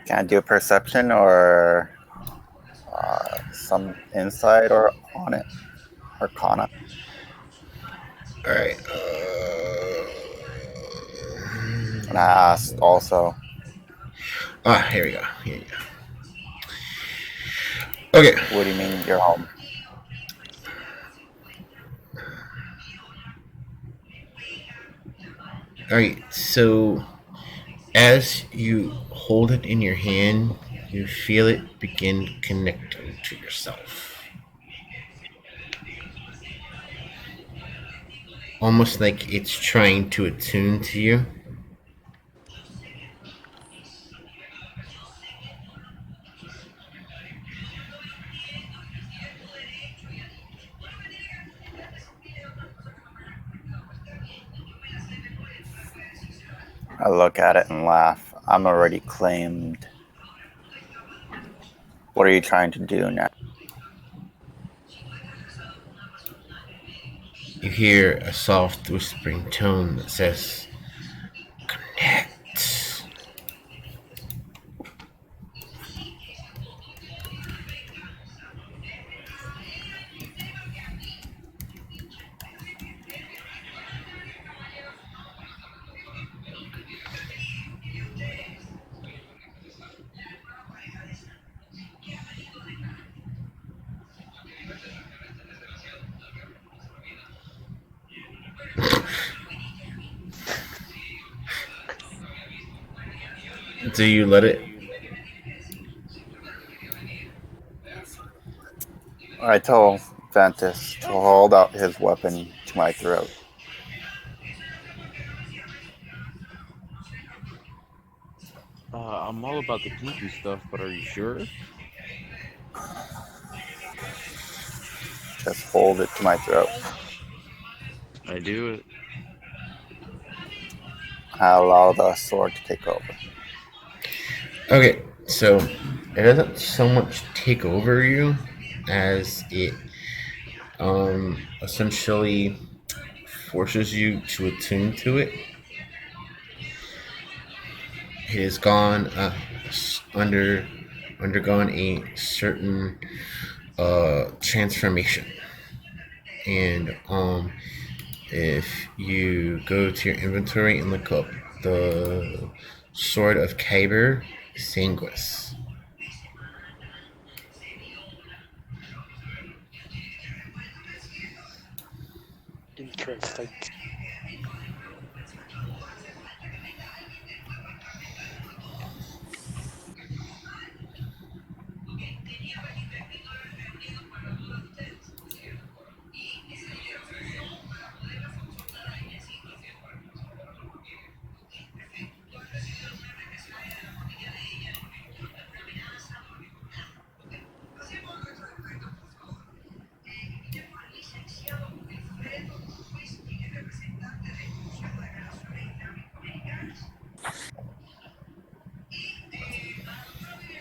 [SPEAKER 7] Can I do a perception or some insight or on it? Arcana.
[SPEAKER 1] All right.
[SPEAKER 7] And I asked also,
[SPEAKER 1] Here we go. Here you go. Okay.
[SPEAKER 7] what do you mean you're home?
[SPEAKER 1] All right. So as you hold it in your hand, you feel it begin connecting to yourself, almost like it's trying to attune to you.
[SPEAKER 7] I look at it and laugh. I'm already claimed. What are you trying to do now?
[SPEAKER 1] You hear a soft whispering tone that says, "Connect." Do you let it?
[SPEAKER 7] I tell Ventus to hold out his weapon to my throat.
[SPEAKER 5] I'm all about the kinky stuff, but are you sure?
[SPEAKER 7] Just hold it to my throat.
[SPEAKER 5] I do it.
[SPEAKER 7] I allow the sword to take over.
[SPEAKER 1] Okay, so it doesn't so much take over you as it essentially forces you to attune to it. It has gone undergone a certain transformation, and if you go to your inventory and look up the Sword of Kyber Sanguis.
[SPEAKER 3] Interesting.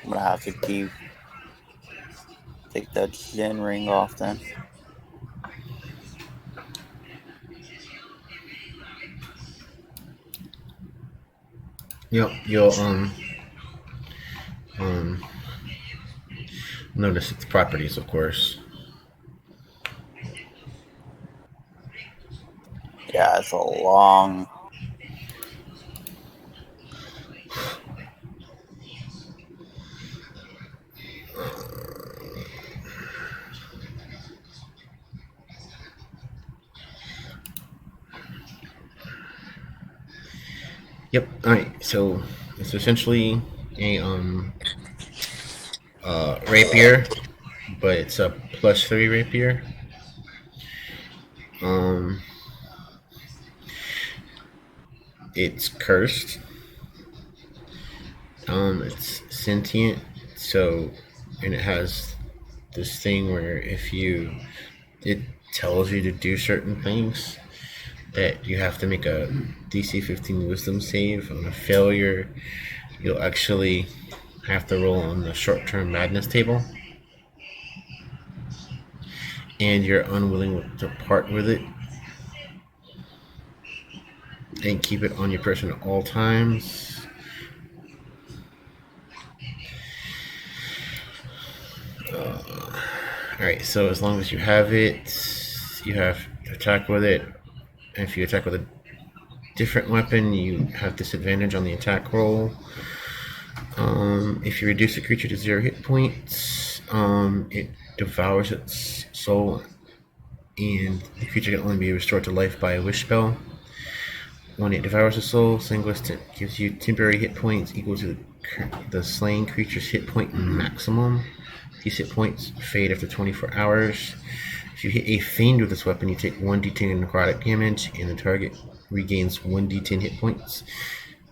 [SPEAKER 7] I'm gonna have to take that Jin ring off then.
[SPEAKER 1] You'll um notice its properties, of course.
[SPEAKER 7] Yeah, it's a long.
[SPEAKER 1] Yep. All right. So it's essentially a rapier, but it's a +3 rapier. Um, it's cursed. It's sentient. So, and it has this thing where if you, it tells you to do certain things that you have to make a DC 15 Wisdom save. On a failure, you'll actually have to roll on the short-term madness table, and you're unwilling to part with it and keep it on your person at all times. Alright, so as long as you have it, you have to attack with it. And if you attack with a different weapon, you have disadvantage on the attack roll. If you reduce a creature to 0 hit points, it devours its soul, and the creature can only be restored to life by a wish spell. When it devours a soul, Sanguis gives you temporary hit points equal to the slain creature's hit point maximum. These hit points fade after 24 hours. If you hit a fiend with this weapon, you take 1d10 necrotic damage, and the target regains 1d10 hit points.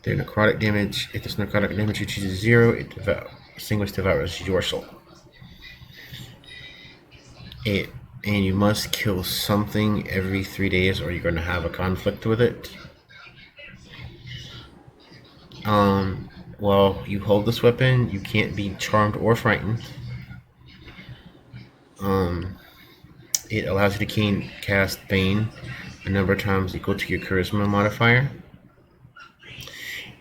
[SPEAKER 1] Their necrotic damage, if this necrotic damage reaches 0, Sanguis devours your soul. And you must kill something every 3 days, or you're going to have a conflict with it. While you hold this weapon, you can't be charmed or frightened. It allows you to cast Bane a number of times equal to your Charisma modifier.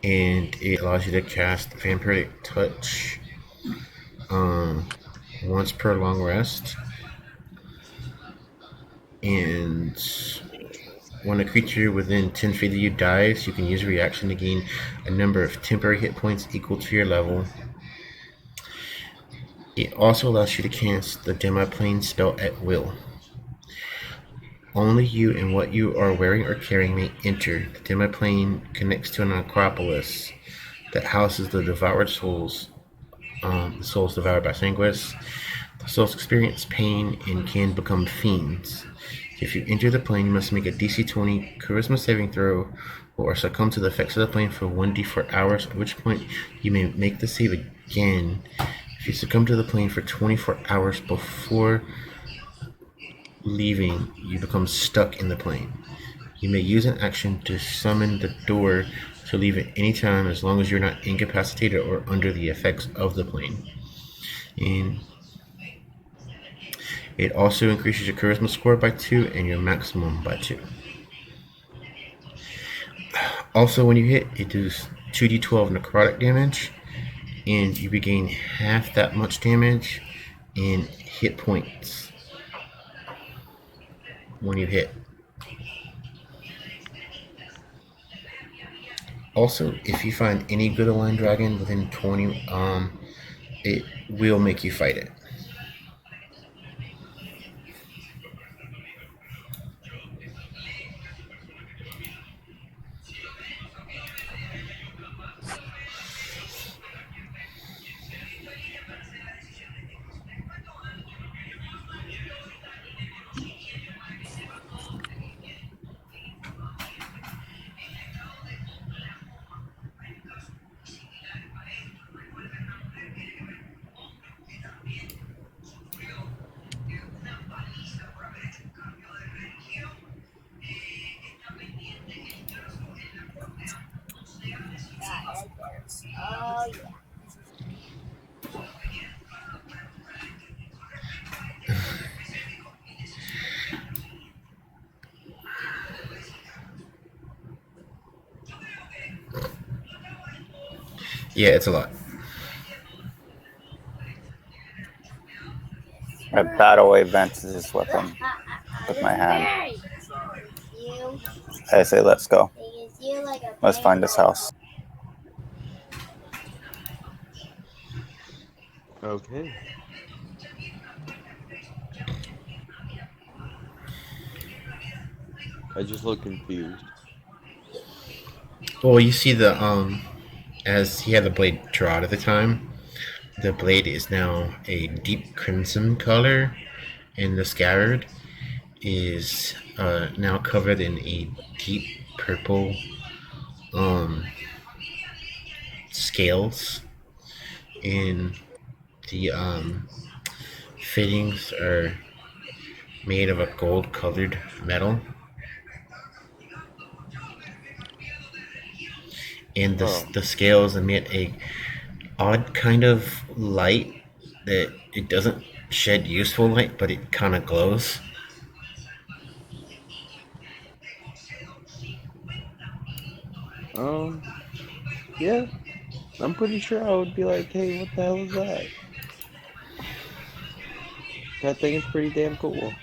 [SPEAKER 1] And it allows you to cast Vampiric Touch once per long rest. And when a creature within 10 feet of you dies, you can use a reaction to gain a number of temporary hit points equal to your level. It also allows you to cast the Demi-Plane spell at will. Only you and what you are wearing or carrying may enter. The Demi-Plane connects to an necropolis that houses the devoured souls. The souls devoured by Sanguis. The souls experience pain and can become fiends. If you enter the plane, you must make a DC 20 Charisma saving throw or succumb to the effects of the plane for 1d4 hours, at which point you may make the save again. If you succumb to the plane for 24 hours before leaving, you become stuck in the plane. You may use an action to summon the door to leave at any time, as long as you're not incapacitated or under the effects of the plane. And it also increases your charisma score by 2 and your maximum by 2. Also, when you hit, it does 2d12 necrotic damage, and you regain half that much damage in hit points when you hit. Also, if you find any good aligned dragon within 20, it will make you fight it. Yeah, it's a lot.
[SPEAKER 7] I bat away Ventus's weapon with my hand. I say, let's go. Let's find this house.
[SPEAKER 5] Okay. I just look confused.
[SPEAKER 1] Well, you see as he had the blade draw out at the time, the blade is now a deep crimson color, and the scabbard is now covered in a deep purple scales, and the fittings are made of a gold-colored metal. And the scales emit a odd kind of light that it doesn't shed useful light, but it kind of glows.
[SPEAKER 5] Yeah, I'm pretty sure I would be like, hey, what the hell is that? I think it's pretty damn cool.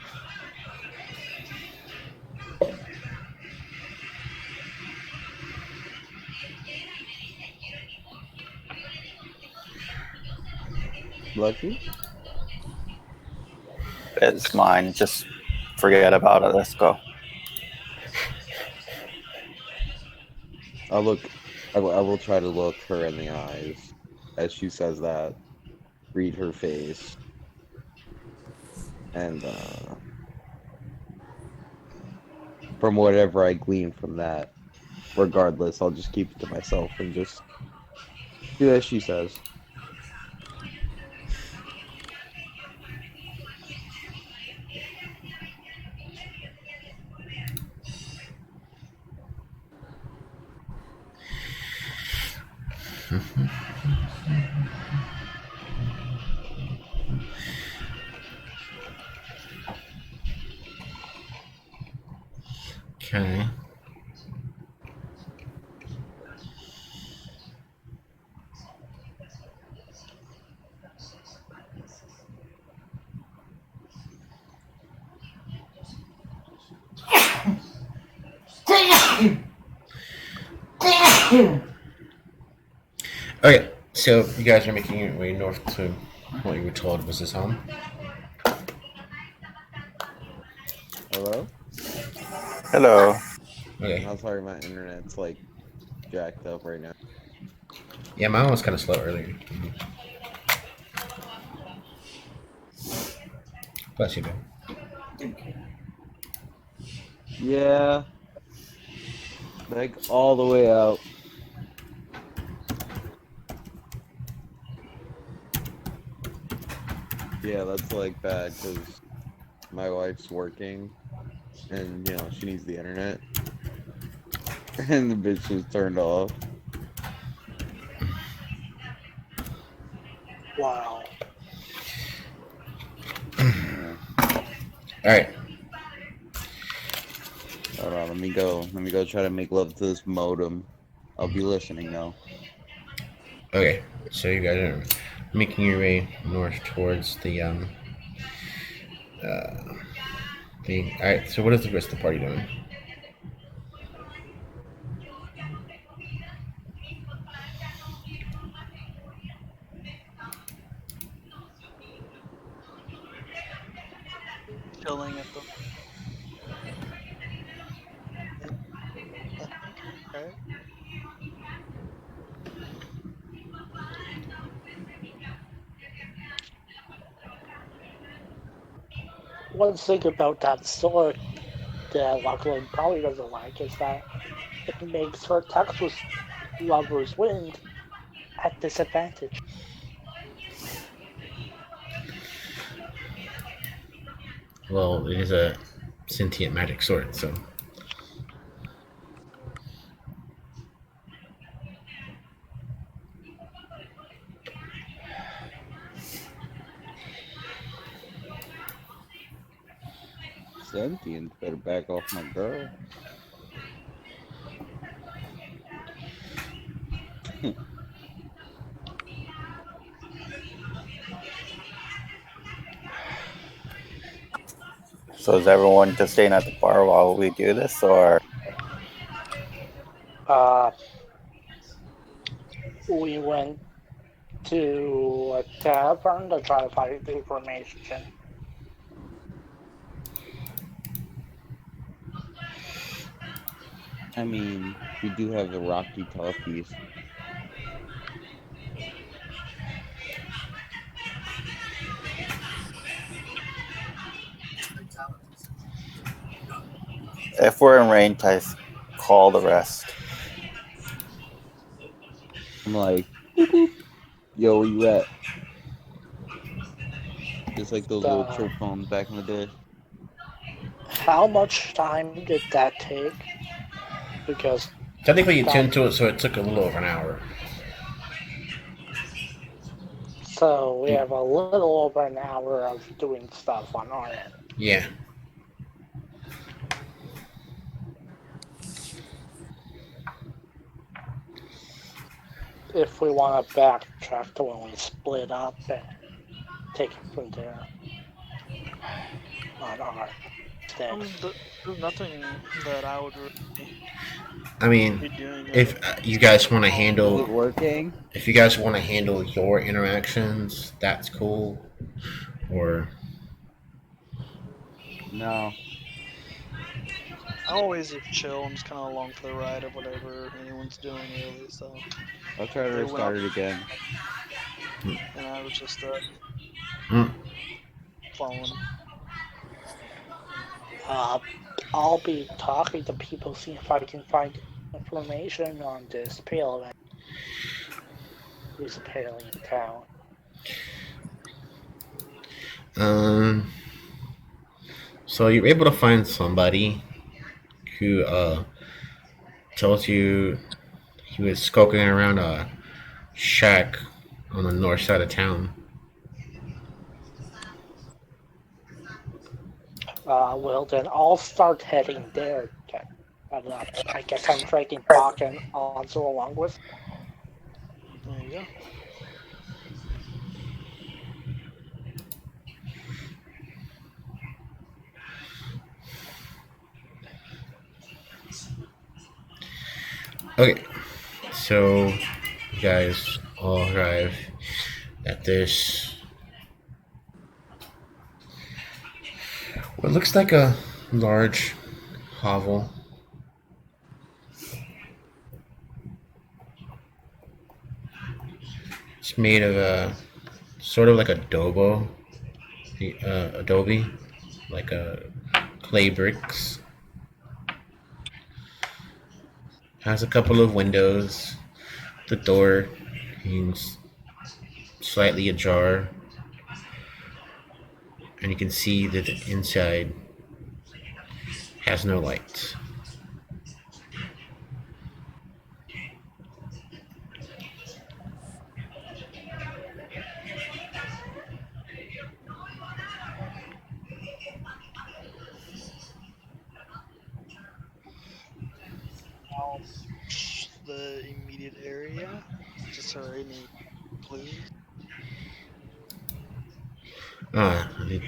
[SPEAKER 5] Lucky?
[SPEAKER 7] It's mine. Just forget about it. Let's go.
[SPEAKER 5] I will try to look her in the eyes as she says that. Read her face. And from whatever I glean from that, regardless, I'll just keep it to myself and just do as she says.
[SPEAKER 1] Okay. Okay, so you guys are making your way north to what you were told was his home.
[SPEAKER 5] Hello?
[SPEAKER 7] Hello.
[SPEAKER 1] Okay.
[SPEAKER 5] I'm sorry, my internet's like jacked up right now.
[SPEAKER 1] Yeah, mine was kind of slow earlier. Bless you, man.
[SPEAKER 5] Yeah. Like all the way out. Yeah, that's like bad because my wife's working and you know she needs the internet and the bitch is turned off.
[SPEAKER 3] Wow.
[SPEAKER 5] Yeah.
[SPEAKER 1] All right.
[SPEAKER 5] Hold on, let me go try to make love to this modem. I'll be listening now.
[SPEAKER 1] Okay. So you guys are making your way north towards the uh the. All right. So what is the rest of the party doing?
[SPEAKER 2] Chilling at the. I think. Right.
[SPEAKER 3] One thing about that sword that Lachlan probably doesn't like is that it makes her Texas lovers wind at disadvantage.
[SPEAKER 1] Well, it is a sentient magic sword, so.
[SPEAKER 5] Sentient, better back off my girl.
[SPEAKER 7] So is everyone just staying at the bar while we do this, or
[SPEAKER 3] Uh, we went to a tavern to try to find the information.
[SPEAKER 5] I mean, we do have the Rocky Talkies.
[SPEAKER 7] if we're in range, I call the rest?
[SPEAKER 5] I'm like, boop, boop. Yo, where you at? Just like those little chirp phones back in the day.
[SPEAKER 3] How much time did that take? Because
[SPEAKER 1] Technically, you
[SPEAKER 3] that,
[SPEAKER 1] tuned to it, so it took a little over an hour.
[SPEAKER 3] so we have a little over an hour of doing stuff on our end.
[SPEAKER 1] Yeah.
[SPEAKER 3] If we want to backtrack to when we split up and take it from there. on our stand.
[SPEAKER 2] There's nothing that I would really
[SPEAKER 1] I mean,
[SPEAKER 2] be doing.
[SPEAKER 1] if you guys want to
[SPEAKER 7] Is
[SPEAKER 1] handle,
[SPEAKER 7] it working?
[SPEAKER 1] if you guys want to handle your interactions, that's cool. Or
[SPEAKER 7] No.
[SPEAKER 2] I always just chill. I'm just kind of along for the ride of whatever anyone's doing, really. So
[SPEAKER 7] I'll try to
[SPEAKER 2] they went up,
[SPEAKER 7] restart it again.
[SPEAKER 2] and I was just
[SPEAKER 1] mm,
[SPEAKER 2] following.
[SPEAKER 3] I'll be talking to people, see if I can find information on this pale man who's apparently in town.
[SPEAKER 1] So you're able to find somebody who tells you he was skulking around a shack on the north side of town.
[SPEAKER 3] Well, then I'll start heading there. I guess I'm dragging Bach and Alonso along with.
[SPEAKER 2] There you go.
[SPEAKER 1] Okay, so you guys all arrive at this what looks like a large hovel. It's made of a sort of like adobe, like clay bricks. Has a couple of windows. The door is slightly ajar, and you can see that the inside has no lights.
[SPEAKER 2] The immediate area. Just are any clues?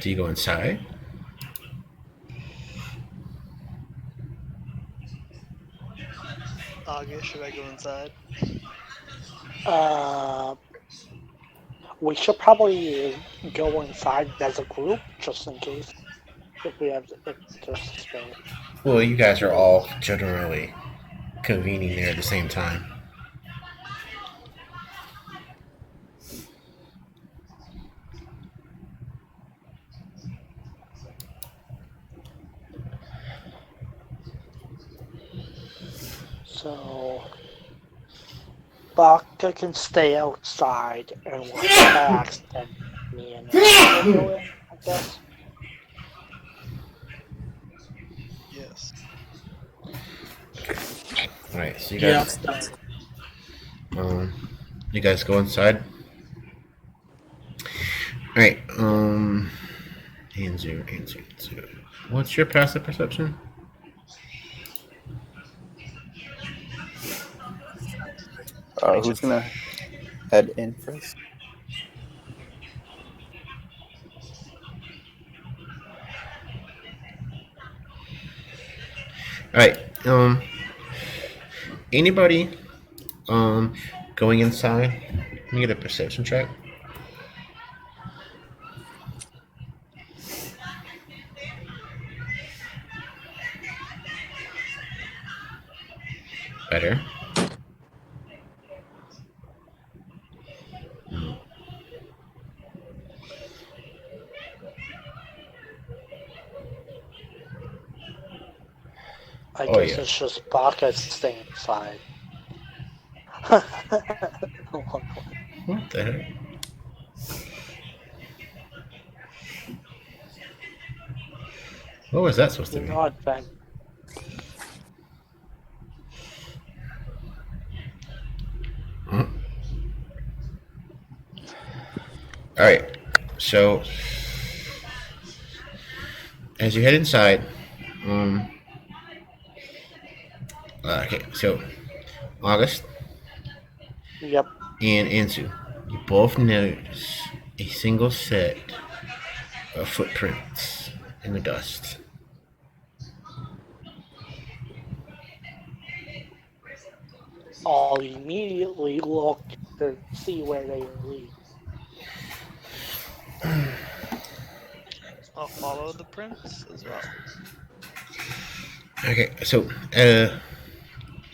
[SPEAKER 1] Do you go inside?
[SPEAKER 2] August, should I go inside?
[SPEAKER 3] We should probably go inside as a group, just in case. If there's space.
[SPEAKER 1] Well, you guys are all generally convening there at the same time.
[SPEAKER 3] So Baka can stay outside and watch Max and me and go in, I guess.
[SPEAKER 2] Yes.
[SPEAKER 1] All right, so you guys go inside. All right, answer. What's your passive perception?
[SPEAKER 7] Who's gonna head in first?
[SPEAKER 1] All right, anybody, going inside? Let me get a perception check. Better.
[SPEAKER 3] I
[SPEAKER 1] Oh,
[SPEAKER 3] guess
[SPEAKER 1] yeah.
[SPEAKER 3] it's just Baka staying inside.
[SPEAKER 1] What the heck? What was that supposed to
[SPEAKER 3] You're
[SPEAKER 1] be?
[SPEAKER 3] not back.
[SPEAKER 1] Huh? All right, so as you head inside, okay, so August
[SPEAKER 3] Yep.
[SPEAKER 1] and Ansu, you both notice a single set footprints in the dust.
[SPEAKER 3] I'll immediately look to see where they lead.
[SPEAKER 9] I'll follow the prints as well.
[SPEAKER 1] Okay, so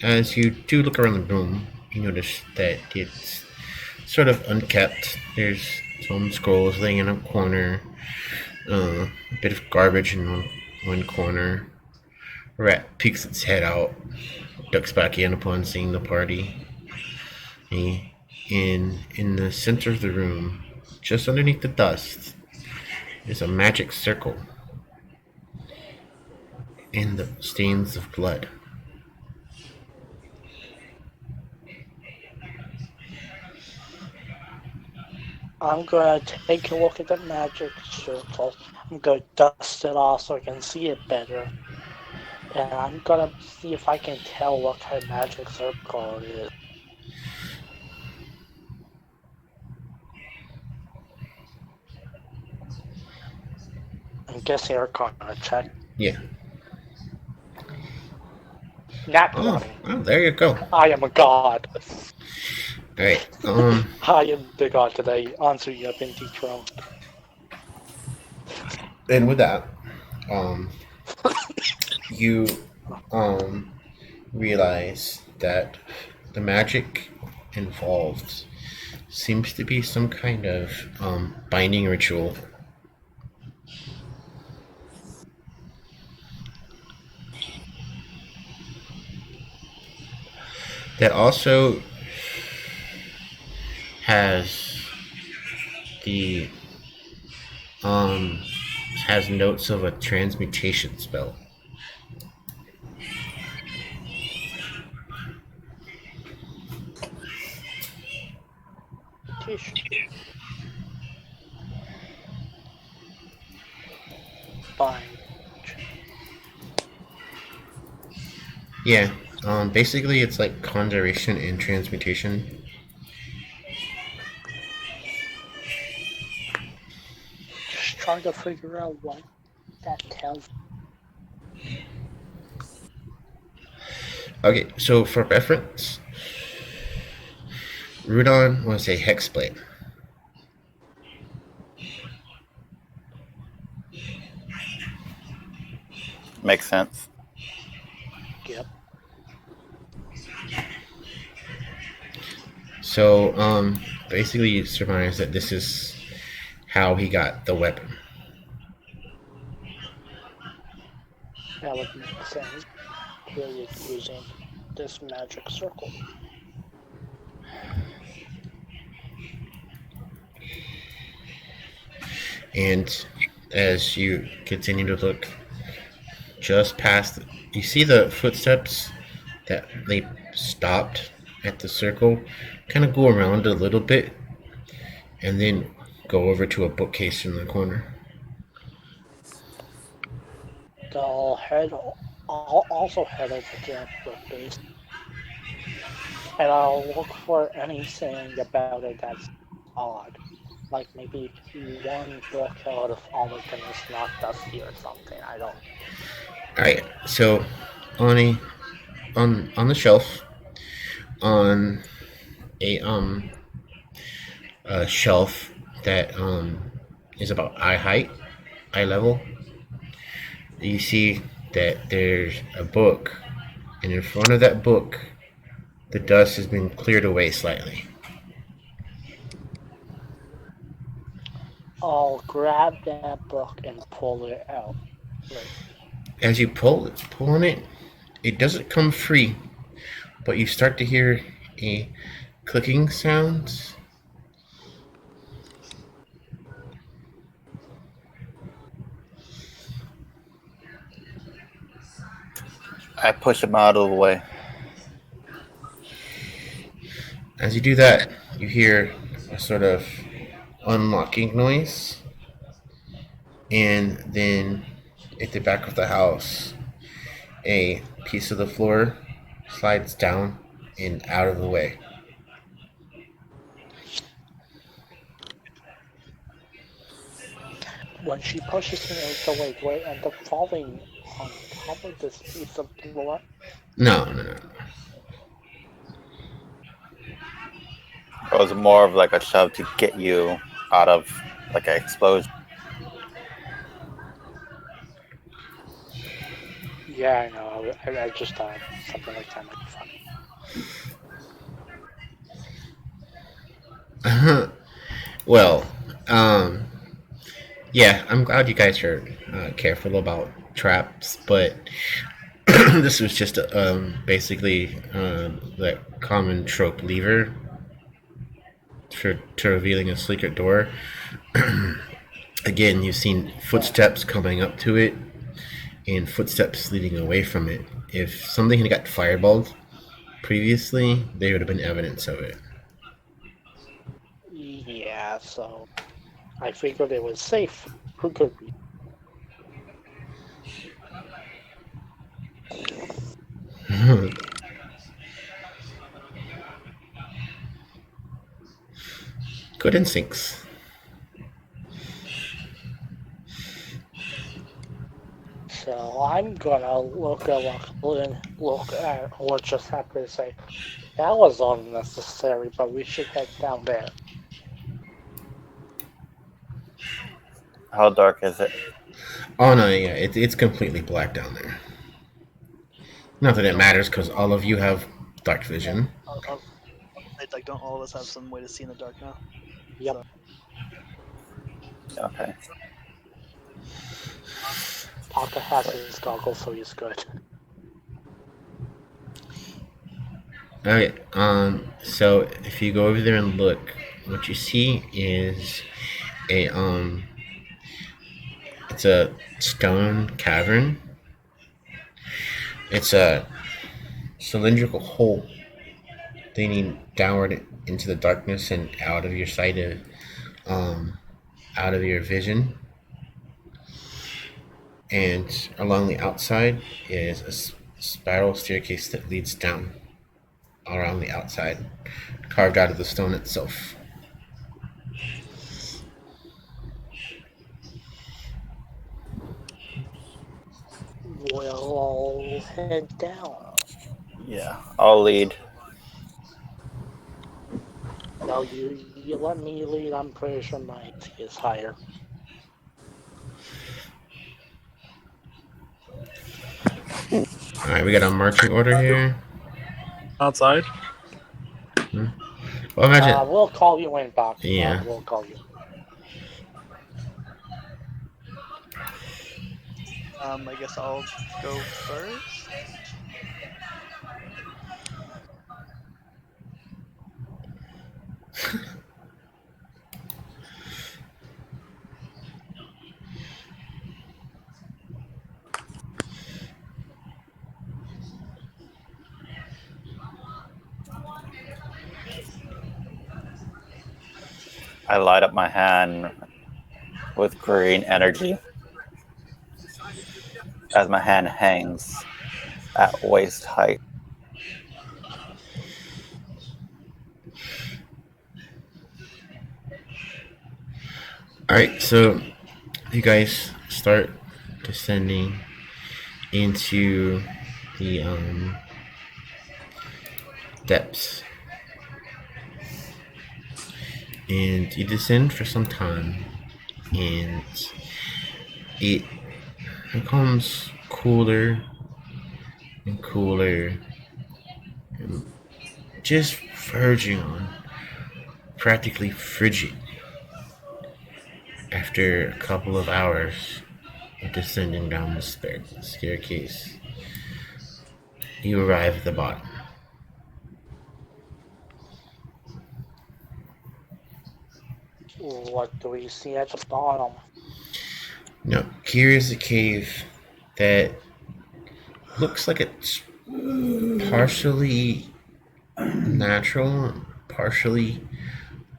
[SPEAKER 1] as you do look around the room, you notice that it's sort of unkept. There's some scrolls laying in a corner, a bit of garbage in one corner. A rat peeks its head out, ducks back in upon seeing the party. In the center of the room, just underneath the dust, is a magic circle in the stains of blood.
[SPEAKER 3] I'm gonna take a look at the magic circle. I'm gonna dust it off so I can see it better. And I'm gonna see if I can tell what kind of magic circle it is. I'm guessing you're gonna check.
[SPEAKER 1] Yeah.
[SPEAKER 3] Nat
[SPEAKER 1] Oh,
[SPEAKER 3] 20.
[SPEAKER 1] well, there you go.
[SPEAKER 3] I am a god.
[SPEAKER 1] Alright,
[SPEAKER 3] I am the god today. Answer, you have been dethroned.
[SPEAKER 1] and with that, you realize that the magic involved seems to be some kind of binding ritual. That also has the has notes of a transmutation spell.
[SPEAKER 3] Tissue. Fine.
[SPEAKER 1] Yeah, basically it's like conjuration and transmutation.
[SPEAKER 3] Just trying to figure out what that tells.
[SPEAKER 1] Okay, so for reference, Runan was a hexblade.
[SPEAKER 7] Makes sense.
[SPEAKER 3] Yep.
[SPEAKER 1] So, basically you surmise that this is how he got the weapon.
[SPEAKER 3] That would make sense. Clearly using this magic circle.
[SPEAKER 1] And as you continue to look just past, you see the footsteps that they stopped at the circle kind of go around a little bit and then go over to a bookcase in the corner.
[SPEAKER 3] I'll also head over to that bookcase. And I'll look for anything about it that's odd. Like maybe one book out of Almacan is not dusty or something. I don't.
[SPEAKER 1] Alright, so on the shelf, on a shelf that is about eye level, you see that there's a book, and in front of that book the dust has been cleared away slightly.
[SPEAKER 3] I'll grab that book and pull it out.
[SPEAKER 1] As you pull on it, it doesn't come free, but you start to hear a clicking sound.
[SPEAKER 7] I push him out of the way.
[SPEAKER 1] As you do that, you hear a sort of unlocking noise, and then at the back of the house, a piece of the floor slides down and out of the way.
[SPEAKER 3] when she pushes me out the way, do I end up falling on top of this piece of floor?
[SPEAKER 1] No.
[SPEAKER 7] It was more of like a shove to get you out of like an explosion.
[SPEAKER 3] Yeah, I know. I just thought something like that might be funny.
[SPEAKER 1] Well, yeah, I'm glad you guys are careful about traps, but this was just basically the common trope lever to revealing a secret door. Again, you've seen footsteps coming up to it and footsteps leading away from it. If something had got fireballed previously, there would have been evidence of it.
[SPEAKER 3] Yeah, so I figured it was safe. Who could be?
[SPEAKER 1] Good instincts.
[SPEAKER 3] So I'm gonna look at what just happened and say, that was unnecessary, but we should head down there.
[SPEAKER 7] How dark is it?
[SPEAKER 1] Oh no, yeah, it's completely black down there. Not that it matters, because all of you have dark vision.
[SPEAKER 2] Like, don't all of us have some way to see in the dark now?
[SPEAKER 3] Yep.
[SPEAKER 7] Okay.
[SPEAKER 3] Taka has his goggles, so he's good.
[SPEAKER 1] Okay, so if you go over there and look, what you see is it's a stone cavern. It's a cylindrical hole leaning downward into the darkness and out of your sight out of your vision. And along the outside is a spiral staircase that leads down around the outside, carved out of the stone itself.
[SPEAKER 3] We'll all head down.
[SPEAKER 7] Yeah, I'll lead.
[SPEAKER 3] No, you let me lead. I'm pretty sure my AC is higher.
[SPEAKER 1] Alright, we got a marching order here.
[SPEAKER 6] Outside.
[SPEAKER 1] Well, imagine.
[SPEAKER 3] We'll call you in, Bach.
[SPEAKER 1] Yeah.
[SPEAKER 3] We'll call you.
[SPEAKER 2] I guess I'll go first.
[SPEAKER 7] I light up my hand with green energy as my hand hangs at waist height.
[SPEAKER 1] Alright, so you guys start descending into the depths. And you descend for some time, and it becomes cooler and cooler, and just verging on practically frigid after a couple of hours of descending down the staircase. You arrive at the bottom.
[SPEAKER 3] What do we see at the bottom?
[SPEAKER 1] Now, here is a cave that looks like it's partially natural, partially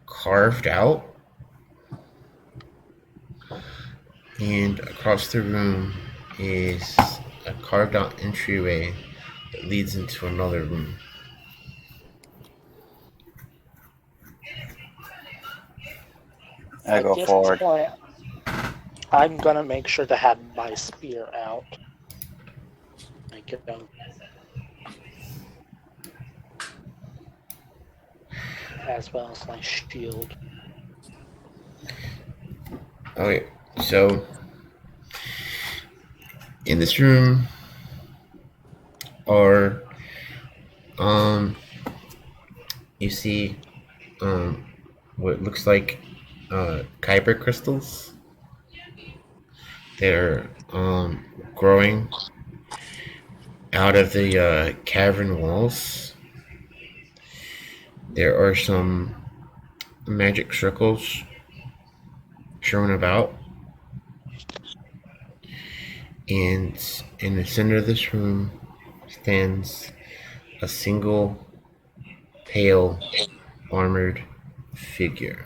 [SPEAKER 1] carved out. And across the room is a carved out entryway that leads into another room.
[SPEAKER 7] I go forward.
[SPEAKER 3] I'm gonna make sure to have my spear out. As well as my shield.
[SPEAKER 1] Okay, so in this room are you see what looks like kyber crystals. They're growing out of the cavern walls. There are some magic circles shown about, and in the center of this room stands a single pale armored figure.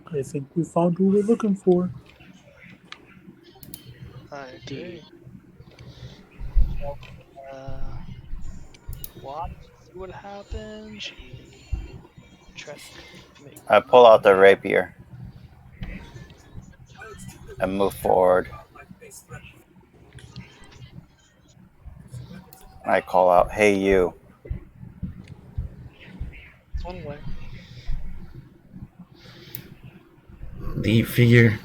[SPEAKER 6] I think we found who we're looking for.
[SPEAKER 9] I agree. Watch, see what happens. She tries to make.
[SPEAKER 7] I pull out the rapier and move forward. I call out, "Hey, you!"
[SPEAKER 9] It's one way.
[SPEAKER 1] The figure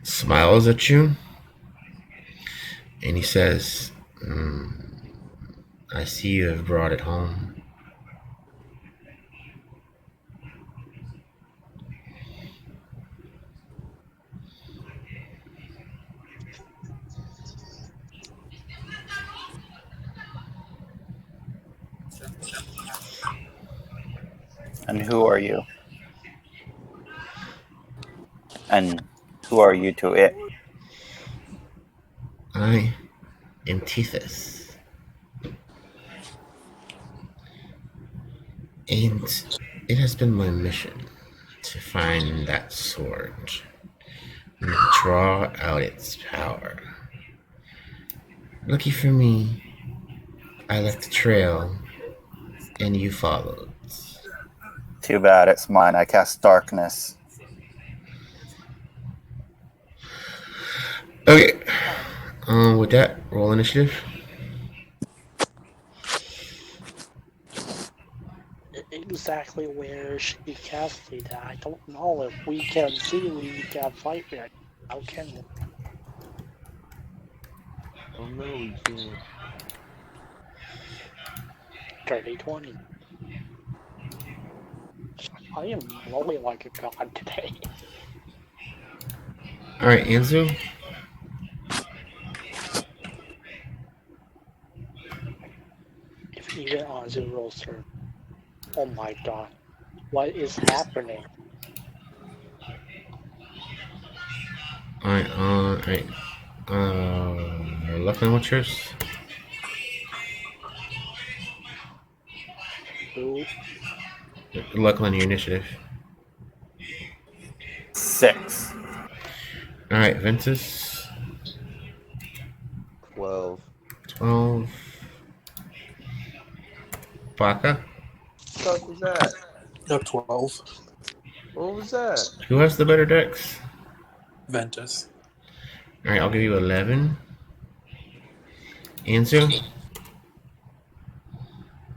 [SPEAKER 1] smiles at you and he says, I see you have brought it home.
[SPEAKER 7] And who are you? And who are you to it?
[SPEAKER 1] I am Tethys. And it has been my mission to find that sword and draw out its power. Lucky for me, I left a trail and you followed.
[SPEAKER 7] Too bad it's mine. I cast darkness.
[SPEAKER 1] Okay. With that, roll initiative.
[SPEAKER 3] Exactly where she casted it. I don't know if we can see we can fight right. How can we?
[SPEAKER 5] Oh no, we can't.
[SPEAKER 3] 30-20. I am rolling like a god today.
[SPEAKER 1] Alright, Anzu.
[SPEAKER 3] If even Anzu rolls her. Oh my god. What is happening?
[SPEAKER 1] Alright. Lachlan, what's yours?
[SPEAKER 3] Who?
[SPEAKER 1] Lachlan, your initiative.
[SPEAKER 7] 6.
[SPEAKER 1] Alright, Ventus.
[SPEAKER 5] 12.
[SPEAKER 1] 12. Baka.
[SPEAKER 10] What the fuck was that?
[SPEAKER 6] Got 12.
[SPEAKER 10] What was that?
[SPEAKER 1] Who has the better dex?
[SPEAKER 6] Ventus.
[SPEAKER 1] Alright, I'll give you 11. Anzu?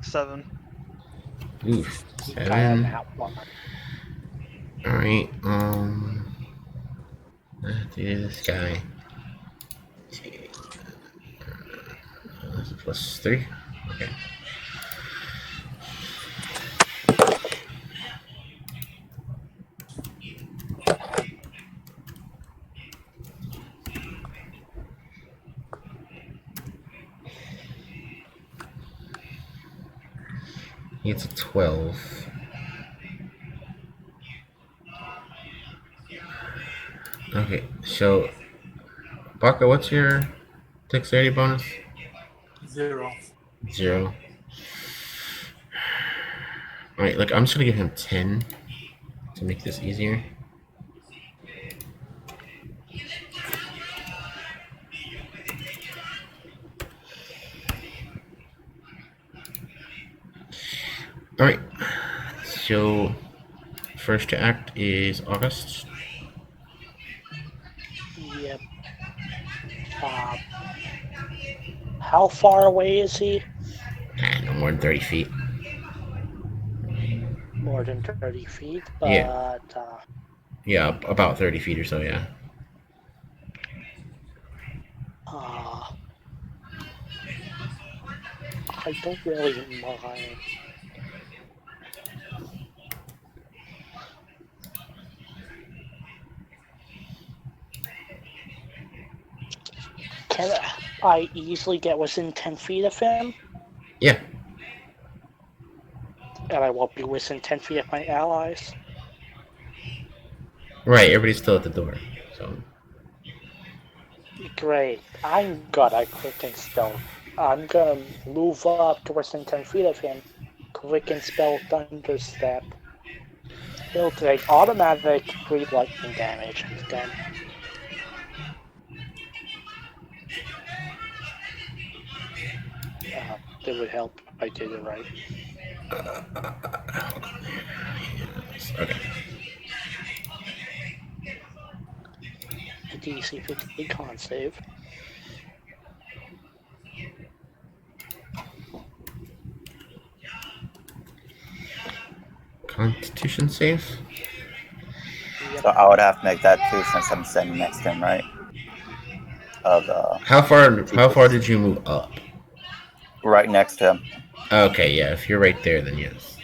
[SPEAKER 9] 7.
[SPEAKER 1] Ooh,
[SPEAKER 3] I am
[SPEAKER 1] 7.
[SPEAKER 3] at one.
[SPEAKER 1] Alright, I have to do this guy. That's a +3. Okay. It's a 12. Okay, so Baka, what's your dexterity bonus?
[SPEAKER 6] 0.
[SPEAKER 1] 0. Alright, look, I'm just gonna give him 10 to make this easier. Alright. So, first to act is August.
[SPEAKER 3] Yep. How far away is he?
[SPEAKER 1] No more than 30 feet.
[SPEAKER 3] More than 30 feet,
[SPEAKER 1] Yeah.
[SPEAKER 3] but
[SPEAKER 1] Yeah, about 30 feet or so, yeah.
[SPEAKER 3] I don't really mind. Can I easily get within 10 feet of him?
[SPEAKER 1] Yeah.
[SPEAKER 3] And I won't be within 10 feet of my allies?
[SPEAKER 1] Right, everybody's still at the door, so...
[SPEAKER 3] Great. I'm good at quicken spell. I'm gonna move up to within 10 feet of him. Quicken spell Thunder Step. He'll take automatic 3 lightning damage, and then it would help if I did it right.
[SPEAKER 1] Okay.
[SPEAKER 3] A DC 50 con save.
[SPEAKER 1] Constitution save?
[SPEAKER 7] So I would have to make that too since I'm standing next to him, right?
[SPEAKER 1] How far did you move up?
[SPEAKER 7] Right next to him.
[SPEAKER 1] Okay, yeah, if you're right there, then yes.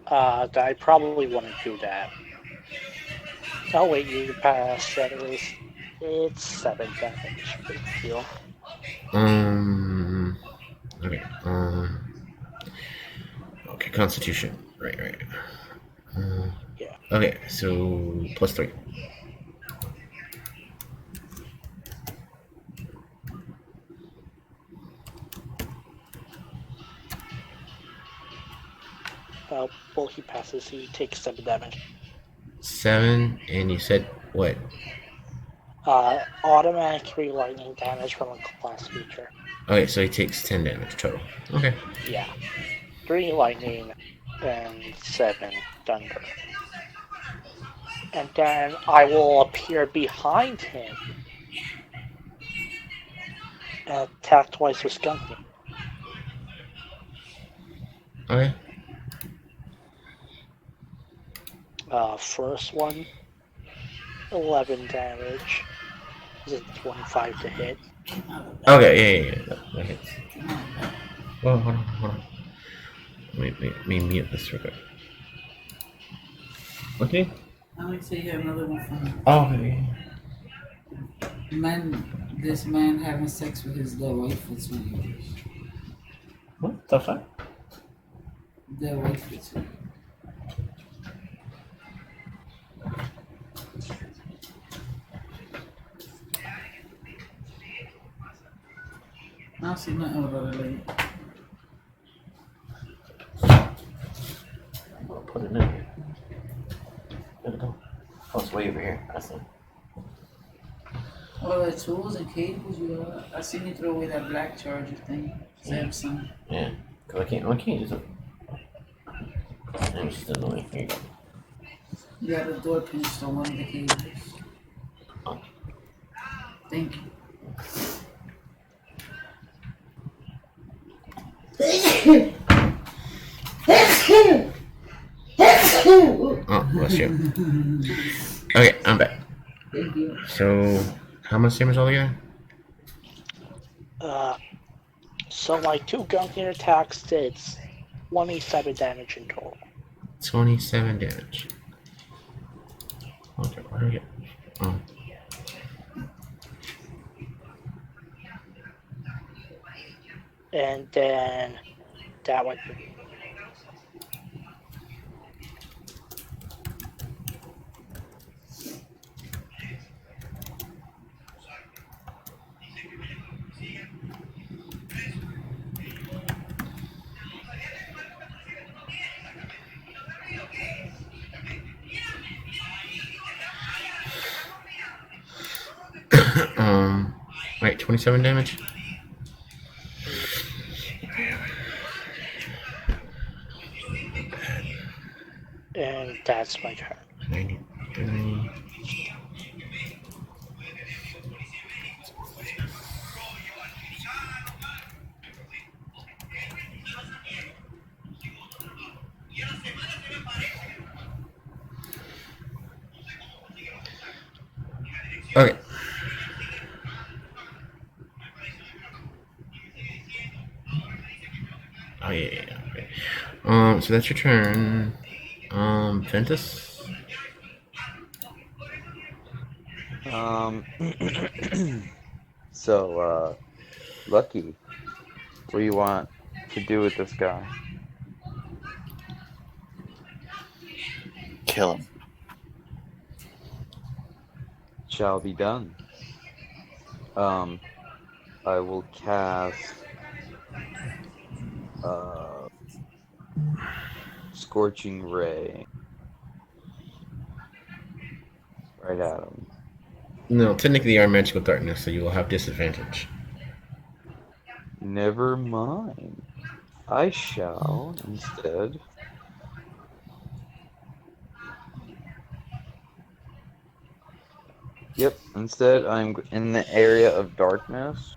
[SPEAKER 3] I probably wouldn't do that. Oh wait, you passed that at least. It's 7 damage. Big deal.
[SPEAKER 1] Okay, okay, Constitution. Right.
[SPEAKER 3] Yeah.
[SPEAKER 1] Okay, so plus 3.
[SPEAKER 3] Well, he passes. He takes 7 damage.
[SPEAKER 1] 7, and you said what?
[SPEAKER 3] Automatic 3 lightning damage from a class feature.
[SPEAKER 1] Okay, so he takes 10 damage total. Okay.
[SPEAKER 3] Yeah. 3 lightning and 7 thunder. And then I will appear behind him and attack twice with Skunky.
[SPEAKER 1] Okay.
[SPEAKER 3] First one, 11 damage. Is it 25 to hit?
[SPEAKER 1] Okay, yeah. That hits. Well, hold on. Let me mute this real quick. Okay.
[SPEAKER 8] Let me say here another one from
[SPEAKER 1] Oh, okay.
[SPEAKER 8] this man having sex with his dead wife for 2 years.
[SPEAKER 1] What the fuck?
[SPEAKER 8] Dead wife for 2 years. I don't see nothing about it lady.
[SPEAKER 1] I'll put it in here. There we go. Oh, it's way over here. I see.
[SPEAKER 8] All the tools and cables you got. I seen you throw away that black charger thing. Samsung.
[SPEAKER 1] Yeah. Cause I can't use it. I'm just annoying. Here you go.
[SPEAKER 8] You got a door pinched on one of the cables.
[SPEAKER 1] Oh.
[SPEAKER 8] Thank you.
[SPEAKER 1] Oh, bless you. Okay, I'm back.
[SPEAKER 8] Thank you.
[SPEAKER 1] So, how much damage altogether?
[SPEAKER 3] So my 2 gunking attacks did 27 damage in total.
[SPEAKER 1] 27 damage. Okay, where do I get? Oh.
[SPEAKER 3] And then that went.
[SPEAKER 1] Right, 27 damage.
[SPEAKER 3] And that's my turn.
[SPEAKER 1] 93. Okay. Oh yeah. Okay. So that's your turn. Ventus.
[SPEAKER 5] So, Lucky, what do you want to do with this guy?
[SPEAKER 7] Kill him.
[SPEAKER 5] Shall be done. I will cast Scorching Ray right at him.
[SPEAKER 1] No, technically you are magical darkness, so you will have disadvantage.
[SPEAKER 5] Never mind. I shall instead. Yep, instead I'm in the area of darkness.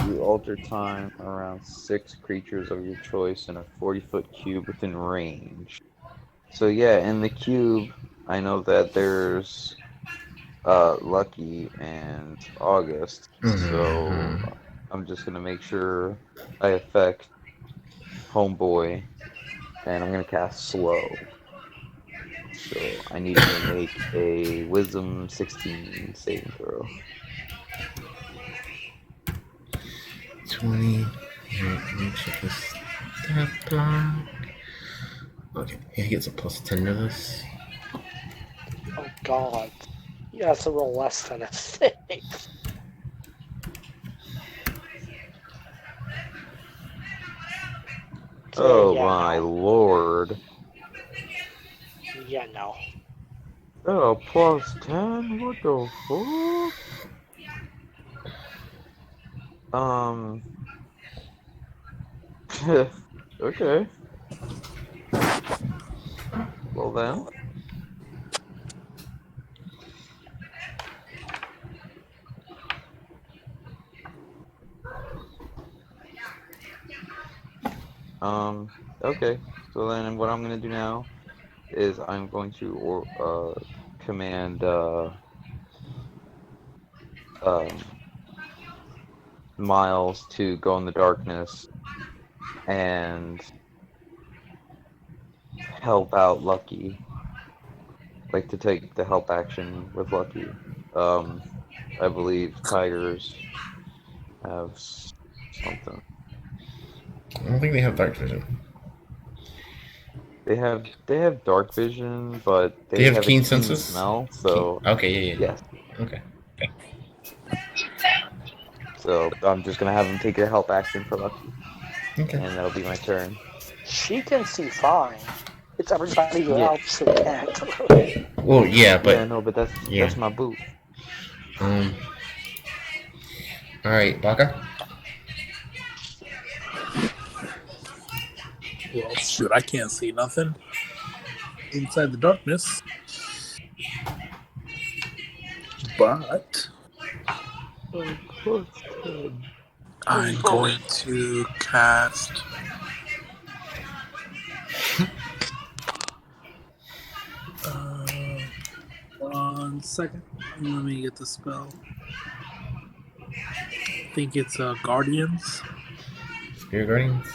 [SPEAKER 5] You alter time around 6 creatures of your choice in a 40-foot cube within range. So yeah, in the cube, I know that there's Lucky and August, so I'm just gonna make sure I affect Homeboy, and I'm gonna cast Slow. So I need him to make a Wisdom 16 saving throw.
[SPEAKER 1] 20. Let me check his stat block. Okay, he gets a plus 10 to this.
[SPEAKER 3] Oh god. You have to roll less than a 6.
[SPEAKER 5] Oh
[SPEAKER 3] yeah,
[SPEAKER 5] my
[SPEAKER 3] no.
[SPEAKER 5] lord.
[SPEAKER 3] Yeah, no.
[SPEAKER 5] Oh, plus 10? What the fuck? Okay. Well then. Okay. So then what I'm gonna do now is I'm going to command Miles to go in the darkness and help out Lucky. Like to take the help action with Lucky. I believe tigers have something.
[SPEAKER 1] I don't think they have dark vision.
[SPEAKER 5] They have dark vision, but
[SPEAKER 1] They
[SPEAKER 5] they
[SPEAKER 1] have
[SPEAKER 5] have a
[SPEAKER 1] keen
[SPEAKER 5] keen
[SPEAKER 1] senses?
[SPEAKER 5] smell. So
[SPEAKER 1] Okay, yeah.
[SPEAKER 5] yes.
[SPEAKER 1] Okay.
[SPEAKER 5] So I'm just gonna have him take a help action for Lucky,
[SPEAKER 1] Okay.
[SPEAKER 5] and that'll be my turn.
[SPEAKER 3] She can see fine. It's everybody
[SPEAKER 5] Yeah.
[SPEAKER 3] else who can't.
[SPEAKER 1] Well, yeah, but
[SPEAKER 5] Yeah, no, but that's my boot.
[SPEAKER 1] All right, Baka.
[SPEAKER 6] Well, shoot, I can't see nothing inside the darkness. But I'm going to cast. 1 second. Let me get the spell. I think it's Guardians.
[SPEAKER 1] Spirit Guardians.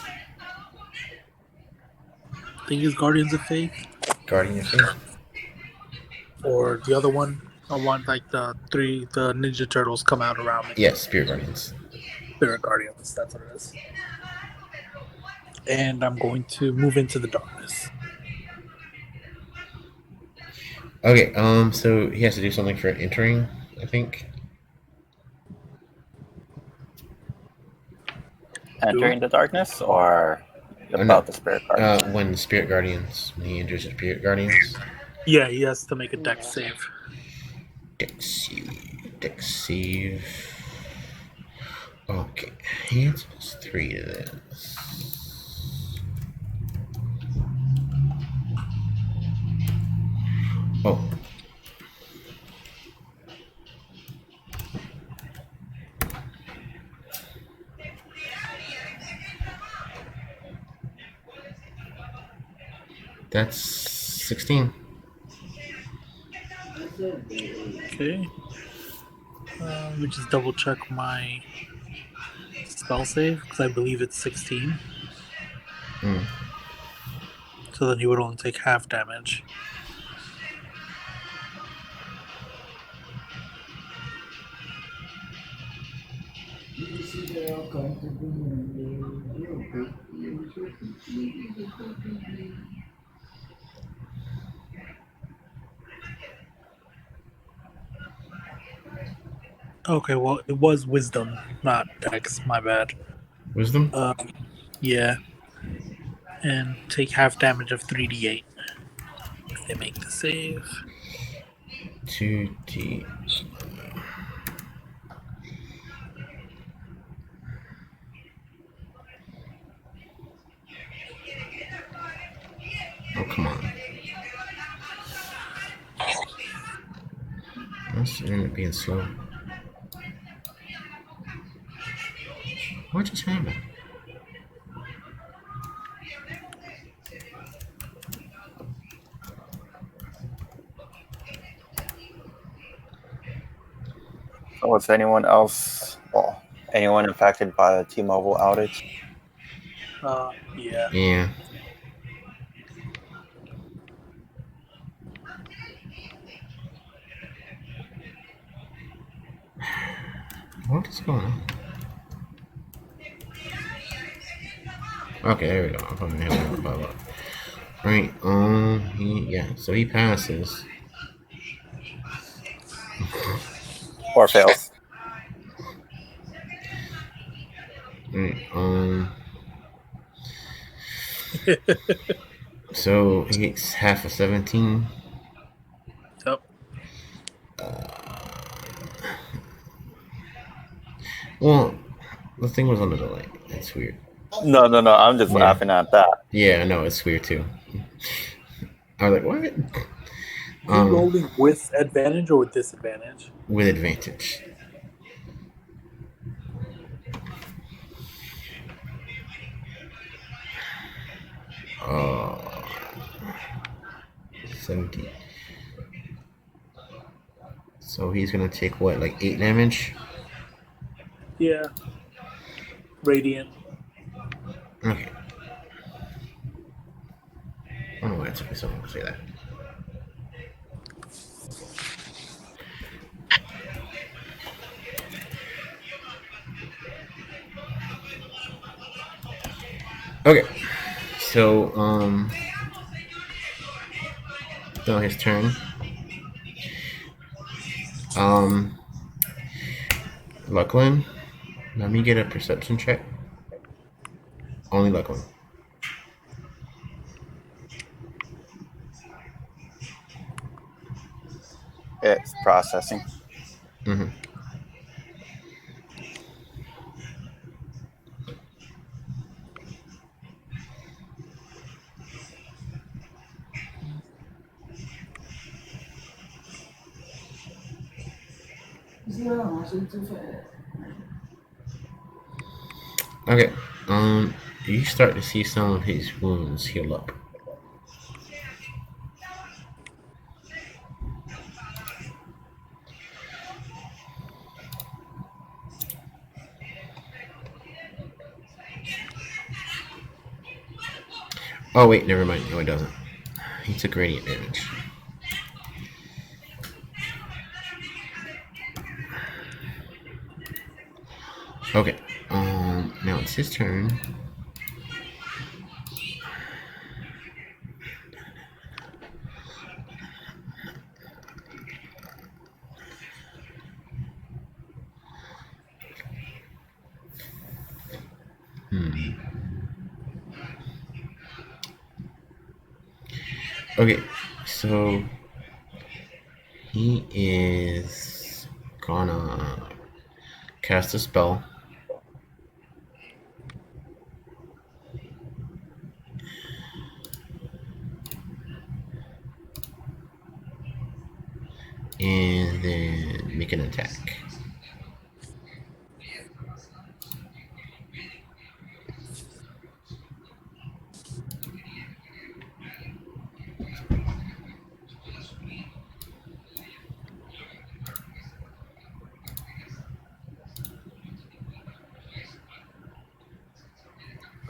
[SPEAKER 6] I think it's Guardians of Faith.
[SPEAKER 1] Guardian of Faith.
[SPEAKER 6] Or the other one. I want like the Ninja Turtles come out around me.
[SPEAKER 1] Yes, Spirit Guardians.
[SPEAKER 6] Spirit Guardians, that's what it is. And I'm going to move into the darkness.
[SPEAKER 1] Okay, so he has to do something for entering, I think.
[SPEAKER 7] Entering the darkness or about the spirit guardians?
[SPEAKER 1] When Spirit Guardians, when he enters the Spirit Guardians.
[SPEAKER 6] Yeah, he has to make a dex save.
[SPEAKER 1] Dex save. Okay, he has +3 to this. That's 16.
[SPEAKER 6] Okay. Let me just double check my spell save because I believe it's 16.
[SPEAKER 1] Mm.
[SPEAKER 6] So then he would only take half damage. Okay, well, it was wisdom, not dex. My bad.
[SPEAKER 1] Wisdom?
[SPEAKER 6] Yeah. And take half damage of 3d8 if they make the save.
[SPEAKER 1] 2d. Oh, come on. That's internet being slow. What just happened?
[SPEAKER 7] So was anyone else, well, anyone affected by the T-Mobile outage?
[SPEAKER 6] Yeah.
[SPEAKER 1] Yeah. What is going on? Okay, there we go. I'm probably having a follow up. Alright, so he passes.
[SPEAKER 7] Or fails?
[SPEAKER 1] Alright, so he gets half of 17.
[SPEAKER 6] Yep.
[SPEAKER 1] Well, the thing was under the light. That's weird.
[SPEAKER 7] No. I'm just laughing at that.
[SPEAKER 1] Yeah, I know, it's weird too. I was like, what?
[SPEAKER 6] Is he rolling with advantage or with disadvantage?
[SPEAKER 1] With advantage. Oh, 17. So he's gonna take what, like 8 damage?
[SPEAKER 6] Yeah. Radiant.
[SPEAKER 1] Okay. I don't know why it took me so long to say that. Okay. So, now his turn. Lucklin, let me get a perception check. Only Lucklin.
[SPEAKER 7] It's processing.
[SPEAKER 1] Mm-hmm. Okay. You start to see some of his wounds heal up. Oh wait, never mind. No, it doesn't. He took radiant damage. Okay. Now it's his turn. Okay, so he is gonna cast a spell. And then make an attack.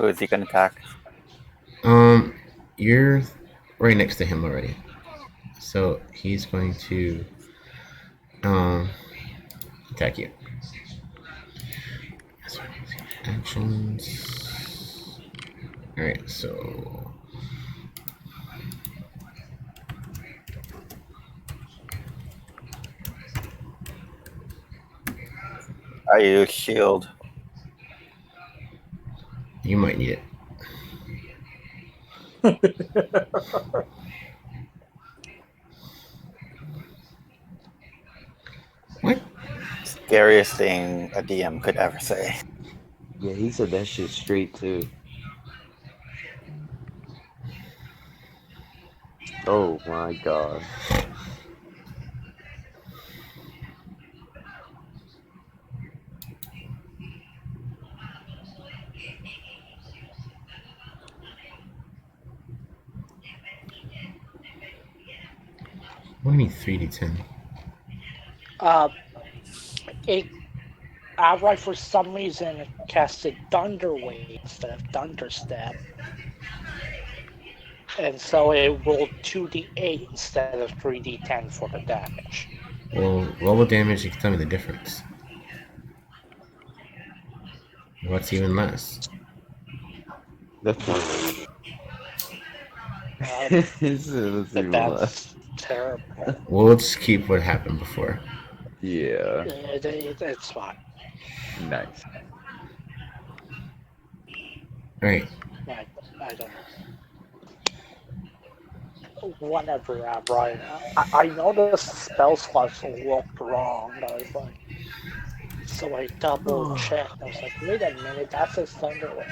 [SPEAKER 7] Who is he going to attack?
[SPEAKER 1] You're right next to him already. So he's going to attack you. Actions. Alright, so
[SPEAKER 7] I use shield.
[SPEAKER 1] you might need it. What?
[SPEAKER 7] Scariest thing a DM could ever say.
[SPEAKER 5] Yeah, he said that shit straight too. Oh my god.
[SPEAKER 1] What do you mean 3d10?
[SPEAKER 3] It outright for some reason casted Thunder Wave instead of Thunder Step. And so it rolled 2d8 instead of 3d10 for the damage.
[SPEAKER 1] Well, roll the damage, you can tell me the difference. What's even less?
[SPEAKER 5] That's
[SPEAKER 3] That's terrible.
[SPEAKER 1] Well, let's keep what happened before.
[SPEAKER 5] Yeah.
[SPEAKER 3] It's fine.
[SPEAKER 5] Nice.
[SPEAKER 1] Alright.
[SPEAKER 3] I don't know. Whatever, Brian. I noticed spell slots looked wrong. I was like, so I double checked. I was like, wait a minute, that's a Thunder Wave.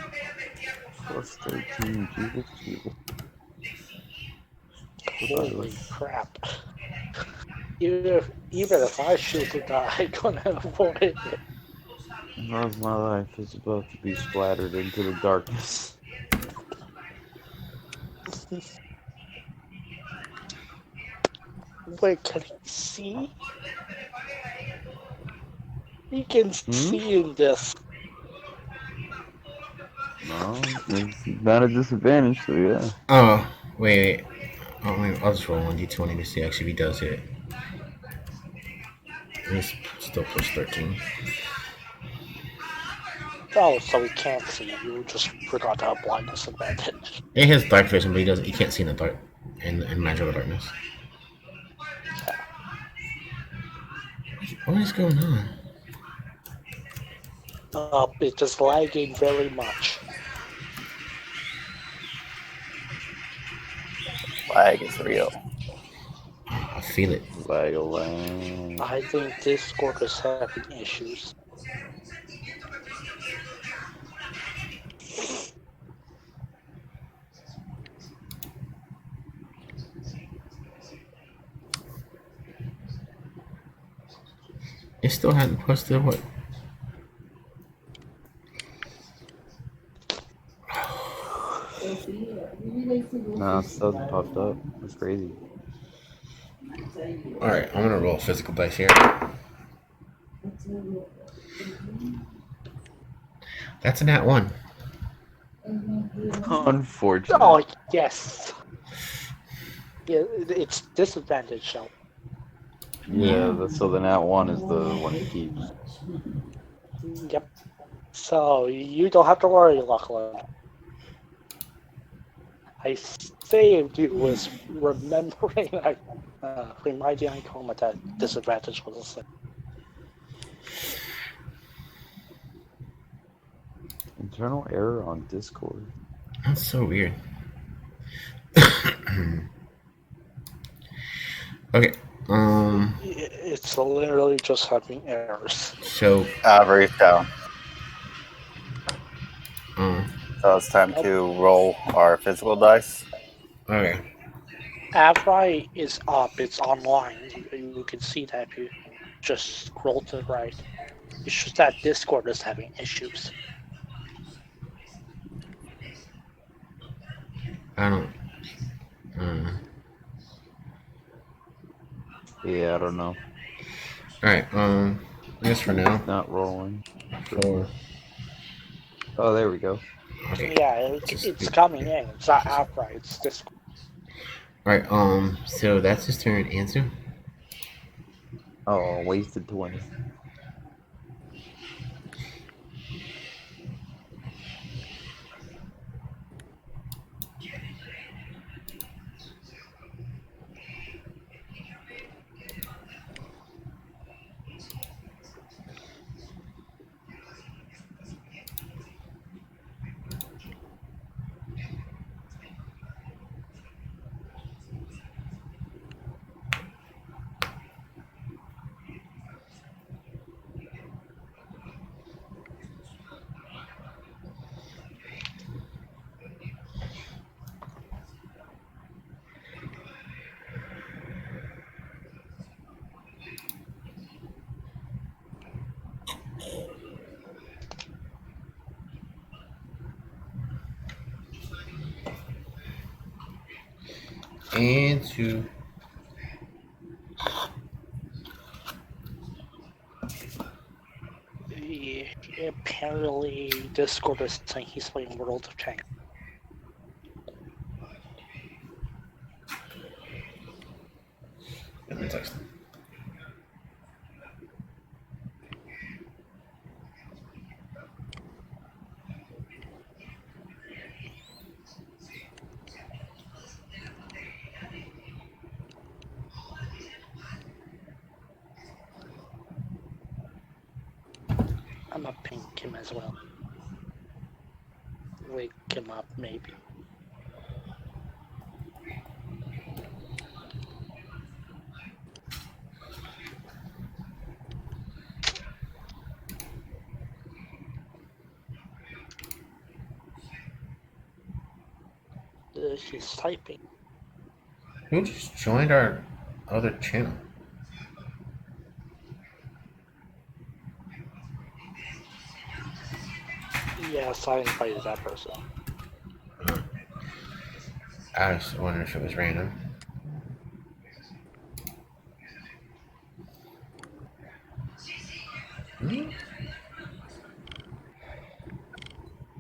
[SPEAKER 5] Plus 13, Jesus.
[SPEAKER 3] Holy crap. Even if I shoot the die, I couldn't avoid it.
[SPEAKER 5] How's my life is about to be splattered into the darkness.
[SPEAKER 3] Wait, can he see? He can see in this.
[SPEAKER 5] No, it's not a disadvantage, so yeah.
[SPEAKER 1] Oh, wait. Oh, wait. I'll just roll 1d20 to see actually if he does it. He's still plus 13.
[SPEAKER 3] Oh, so he can't see. You just forgot to have blindness advantage.
[SPEAKER 1] It has dark vision, but he can't see in the dark. In magical darkness. What is going on?
[SPEAKER 3] It is lagging very much.
[SPEAKER 7] Lag is real.
[SPEAKER 1] I feel it.
[SPEAKER 5] Lag.
[SPEAKER 3] I think Discord is having issues.
[SPEAKER 1] It still hadn't posted what?
[SPEAKER 5] No, it still hasn't popped up. That's crazy.
[SPEAKER 1] Alright, I'm gonna roll physical dice here. That's a nat 1.
[SPEAKER 5] Unfortunate.
[SPEAKER 3] Oh, yes. Yeah, it's disadvantage, so.
[SPEAKER 5] Yeah, so the nat 1 is the one he keeps.
[SPEAKER 3] Yep. So, you don't have to worry, Lachlan. I saved you was remembering, reminding Icoma that disadvantage was a thing.
[SPEAKER 5] Internal error on Discord.
[SPEAKER 1] That's so weird. Okay.
[SPEAKER 3] It's literally just having errors.
[SPEAKER 1] So
[SPEAKER 7] Avery's down.
[SPEAKER 1] Um.
[SPEAKER 7] So it's time to roll our physical dice.
[SPEAKER 1] Okay.
[SPEAKER 3] Avri is up. It's online. You can see that if you just scroll to the right. It's just that Discord is having issues.
[SPEAKER 1] I don't.
[SPEAKER 5] Yeah, I don't know.
[SPEAKER 1] Alright, I guess for now.
[SPEAKER 5] Not rolling.
[SPEAKER 1] 4.
[SPEAKER 5] Oh, there we go.
[SPEAKER 1] Okay.
[SPEAKER 3] Yeah, it's coming in. It's not outright. It's just
[SPEAKER 1] Right. So that's his turn. Answer.
[SPEAKER 5] Oh, wasted 20.
[SPEAKER 1] Answer.
[SPEAKER 3] apparently Discord is saying he's playing World of Tanks.
[SPEAKER 1] Let me text him.
[SPEAKER 3] I'm gonna ping him as well. Wake him up, maybe. He's typing.
[SPEAKER 1] Who just joined our other channel?
[SPEAKER 3] Yes, I invited that person.
[SPEAKER 1] I was wondering if it was random. Hmm?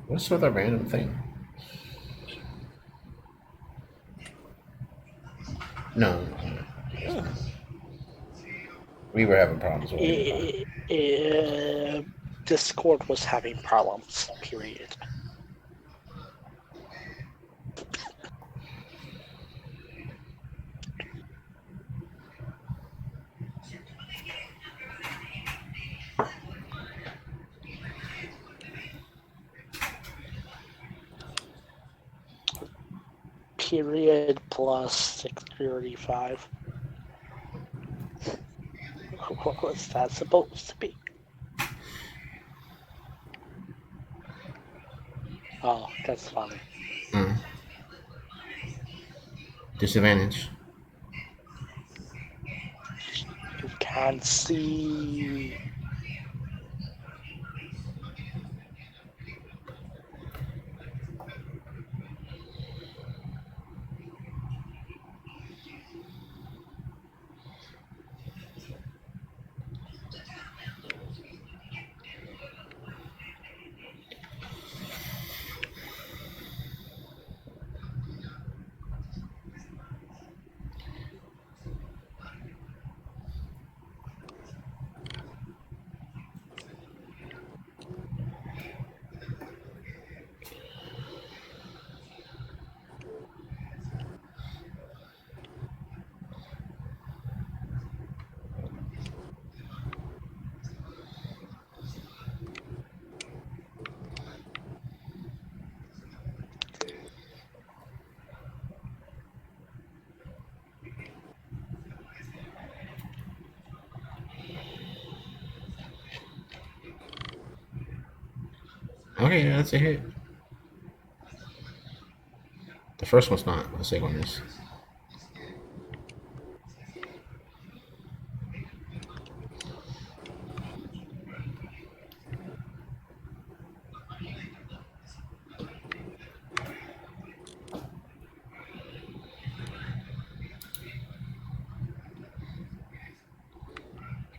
[SPEAKER 1] What's with a random thing? No. It's not. We were having problems with it.
[SPEAKER 3] Discord was having problems, period. Period plus 635. What was that supposed to be? Oh, that's funny.
[SPEAKER 1] Disadvantage.
[SPEAKER 3] You can't see.
[SPEAKER 1] Okay, yeah, that's a hit. The first one's not. The second one is.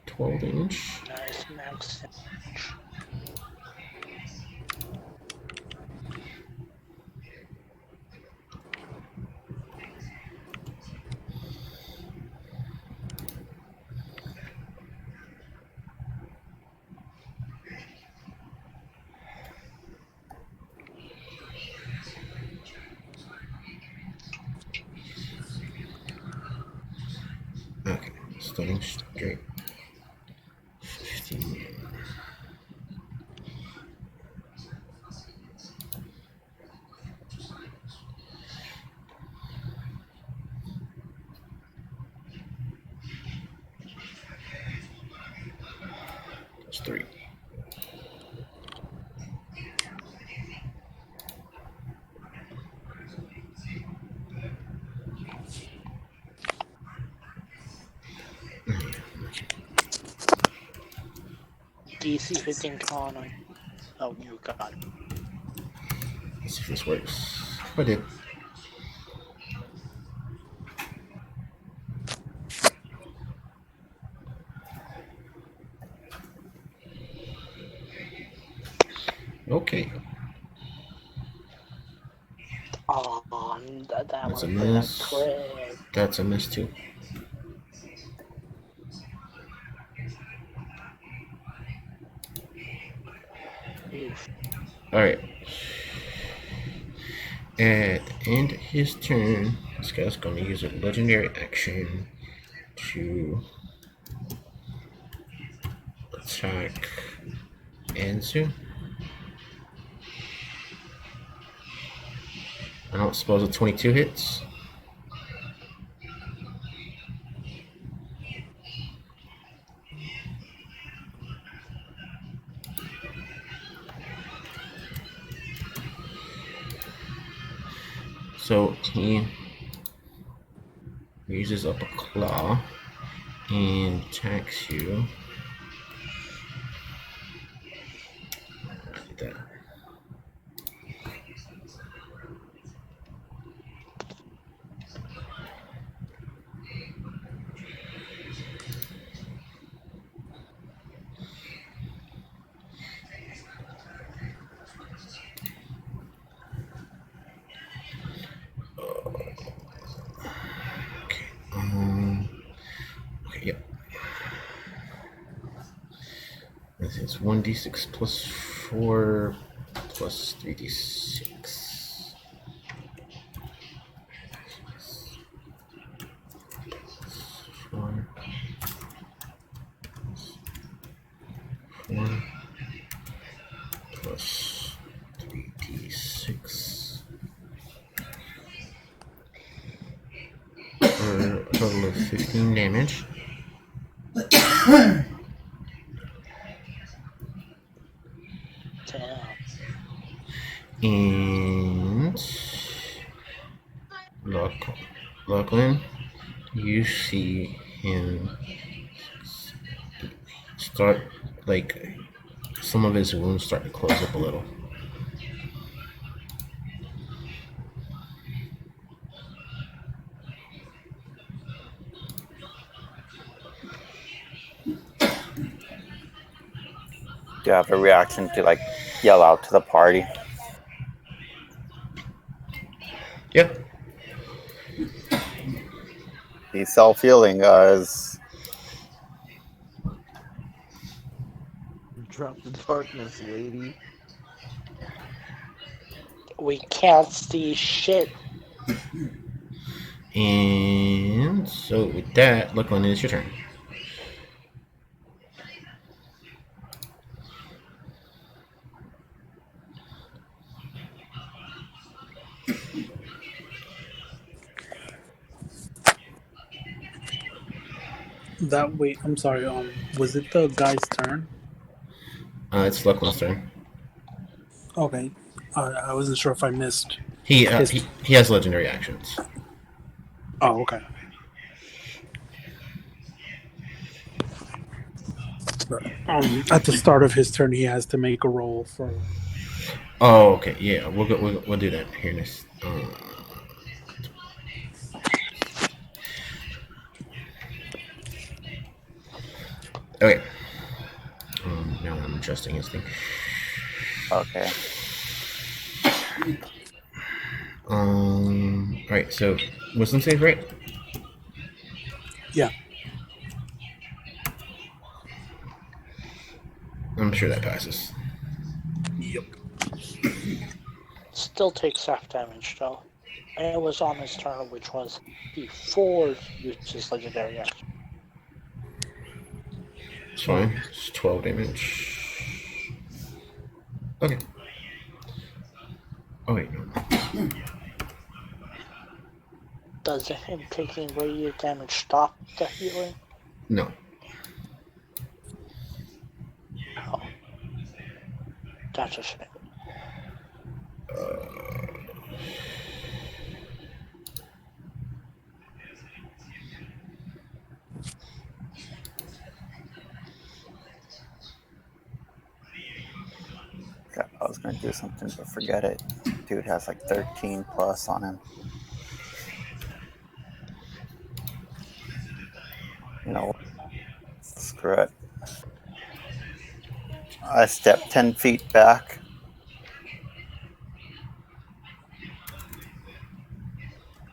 [SPEAKER 1] .12".
[SPEAKER 3] Nice max damage.
[SPEAKER 1] going straight. 15. That's 3.
[SPEAKER 9] DC 15 con on. Oh, you got it.
[SPEAKER 1] Let's see if this works. I did. Okay.
[SPEAKER 9] Oh, that
[SPEAKER 1] That's a
[SPEAKER 9] one been a
[SPEAKER 1] miss.
[SPEAKER 9] crit.
[SPEAKER 1] That's a miss too.
[SPEAKER 9] Oof.
[SPEAKER 1] Alright. At the end of his turn, this guy's going to use a legendary action to attack Anzu. I don't suppose a 22 hits. So he uses up a claw and attacks you. Like that. Okay, yep. This is 1d6 plus 4 plus 3d6. 4 plus 3d6 for a total of 15 damage.
[SPEAKER 9] Damn.
[SPEAKER 1] And Lachlan, you see him start, like, some of his wounds start to close up a little.
[SPEAKER 7] Do you have a reaction to like yell out to the party?
[SPEAKER 1] Yeah.
[SPEAKER 7] He's self-healing, guys.
[SPEAKER 10] Drop the darkness, lady.
[SPEAKER 3] We can't see shit.
[SPEAKER 1] And so with that, Lachlan, it's your turn.
[SPEAKER 6] That wait, I'm sorry. Was it the guy's turn?
[SPEAKER 1] It's Lachlan's turn.
[SPEAKER 6] Okay, I wasn't sure if I missed.
[SPEAKER 1] He has legendary actions.
[SPEAKER 6] Oh, okay. At the start of his turn, he has to make a roll for.
[SPEAKER 1] Oh, okay. Yeah, we'll do that here next. Okay. Now I'm adjusting his thing.
[SPEAKER 7] Okay.
[SPEAKER 1] All right. So wisdom save, right?
[SPEAKER 6] Yeah.
[SPEAKER 1] I'm sure that passes.
[SPEAKER 6] Yep.
[SPEAKER 3] Still takes half damage though. And it was on his turn, which was before he used his legendary action.
[SPEAKER 1] It's fine. It's 12 damage. Okay. Oh wait, no.
[SPEAKER 3] Does him taking radiant damage stop the healing?
[SPEAKER 1] No.
[SPEAKER 3] Oh. That's a shame.
[SPEAKER 7] Crap, I was gonna do something, but forget it. Dude has like 13 plus on him. You know, screw it. I step 10 feet back.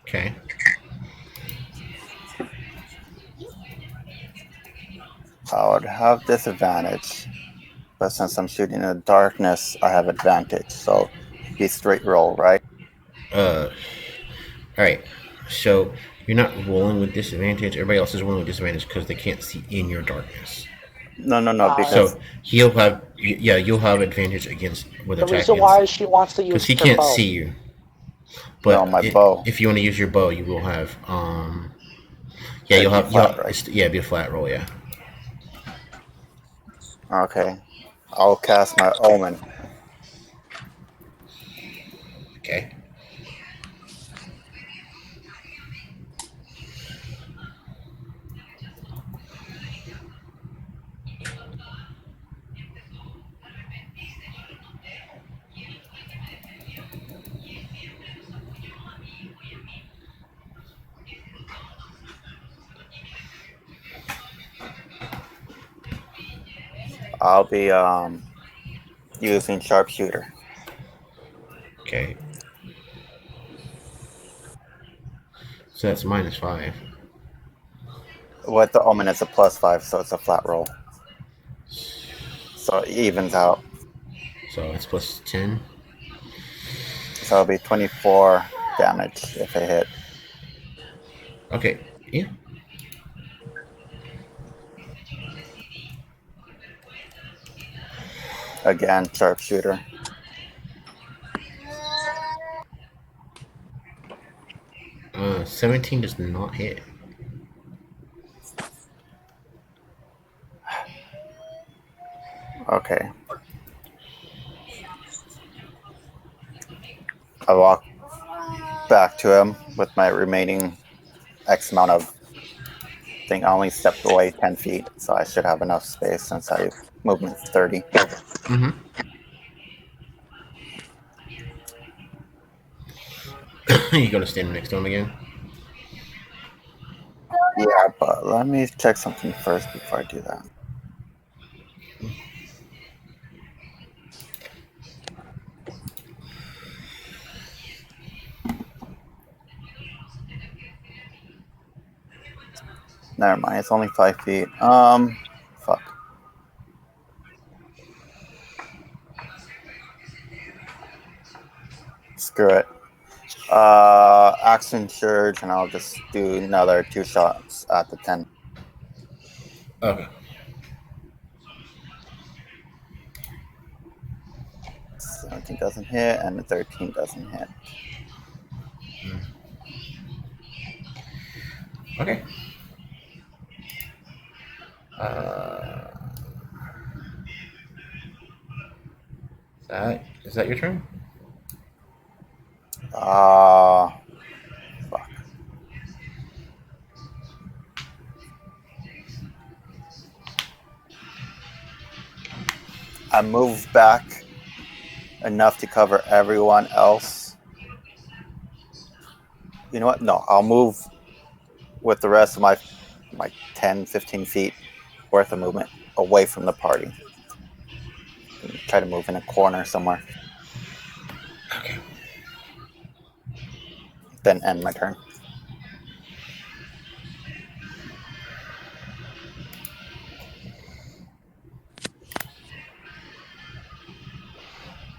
[SPEAKER 1] Okay.
[SPEAKER 7] I would have disadvantage, but since I'm shooting in the darkness, I have advantage. So be straight roll, right?
[SPEAKER 1] Alright. So you're not rolling with disadvantage. Everybody else is rolling with disadvantage because they can't see in your darkness.
[SPEAKER 7] No, because
[SPEAKER 1] So he'll have you'll have advantage against with
[SPEAKER 3] The
[SPEAKER 1] attack
[SPEAKER 3] reason why she wants to use
[SPEAKER 1] because he
[SPEAKER 3] her
[SPEAKER 1] can't
[SPEAKER 3] bow.
[SPEAKER 1] see you. But
[SPEAKER 7] no, my bow.
[SPEAKER 1] if you want to use your bow, you will have
[SPEAKER 7] It'd
[SPEAKER 1] you'll
[SPEAKER 7] be
[SPEAKER 1] have
[SPEAKER 7] flat, right?
[SPEAKER 1] it'd be a flat roll, yeah.
[SPEAKER 7] Okay, I'll cast my omen.
[SPEAKER 1] Okay.
[SPEAKER 7] I'll be using sharpshooter.
[SPEAKER 1] Okay. So that's -5.
[SPEAKER 7] With the omen, it's a +5, so it's a flat roll. So it evens out.
[SPEAKER 1] So it's +10.
[SPEAKER 7] So it'll be 24 damage if it hit.
[SPEAKER 1] Okay. Yeah.
[SPEAKER 7] Again, sharpshooter.
[SPEAKER 1] Uh, 17 does not hit.
[SPEAKER 7] Okay. I walk back to him with my remaining X amount of thing. I only stepped away 10 feet, so I should have enough space since I movement 30.
[SPEAKER 1] Mm-hmm. You gotta stand next to him again.
[SPEAKER 7] Yeah, but let me check something first before I do that. Never mind, it's only 5 feet. Fuck. Screw it. Action surge, and I'll just do another 2 shots at the 10.
[SPEAKER 1] Okay.
[SPEAKER 7] 17 doesn't hit, and the 13 doesn't hit.
[SPEAKER 1] Okay. Is that your turn?
[SPEAKER 7] Fuck. I move back enough to cover everyone else. You know what? No, I'll move with the rest of my 10, 15 feet worth of movement away from the party. Try to move in a corner somewhere.
[SPEAKER 1] Okay.
[SPEAKER 7] Then end my turn.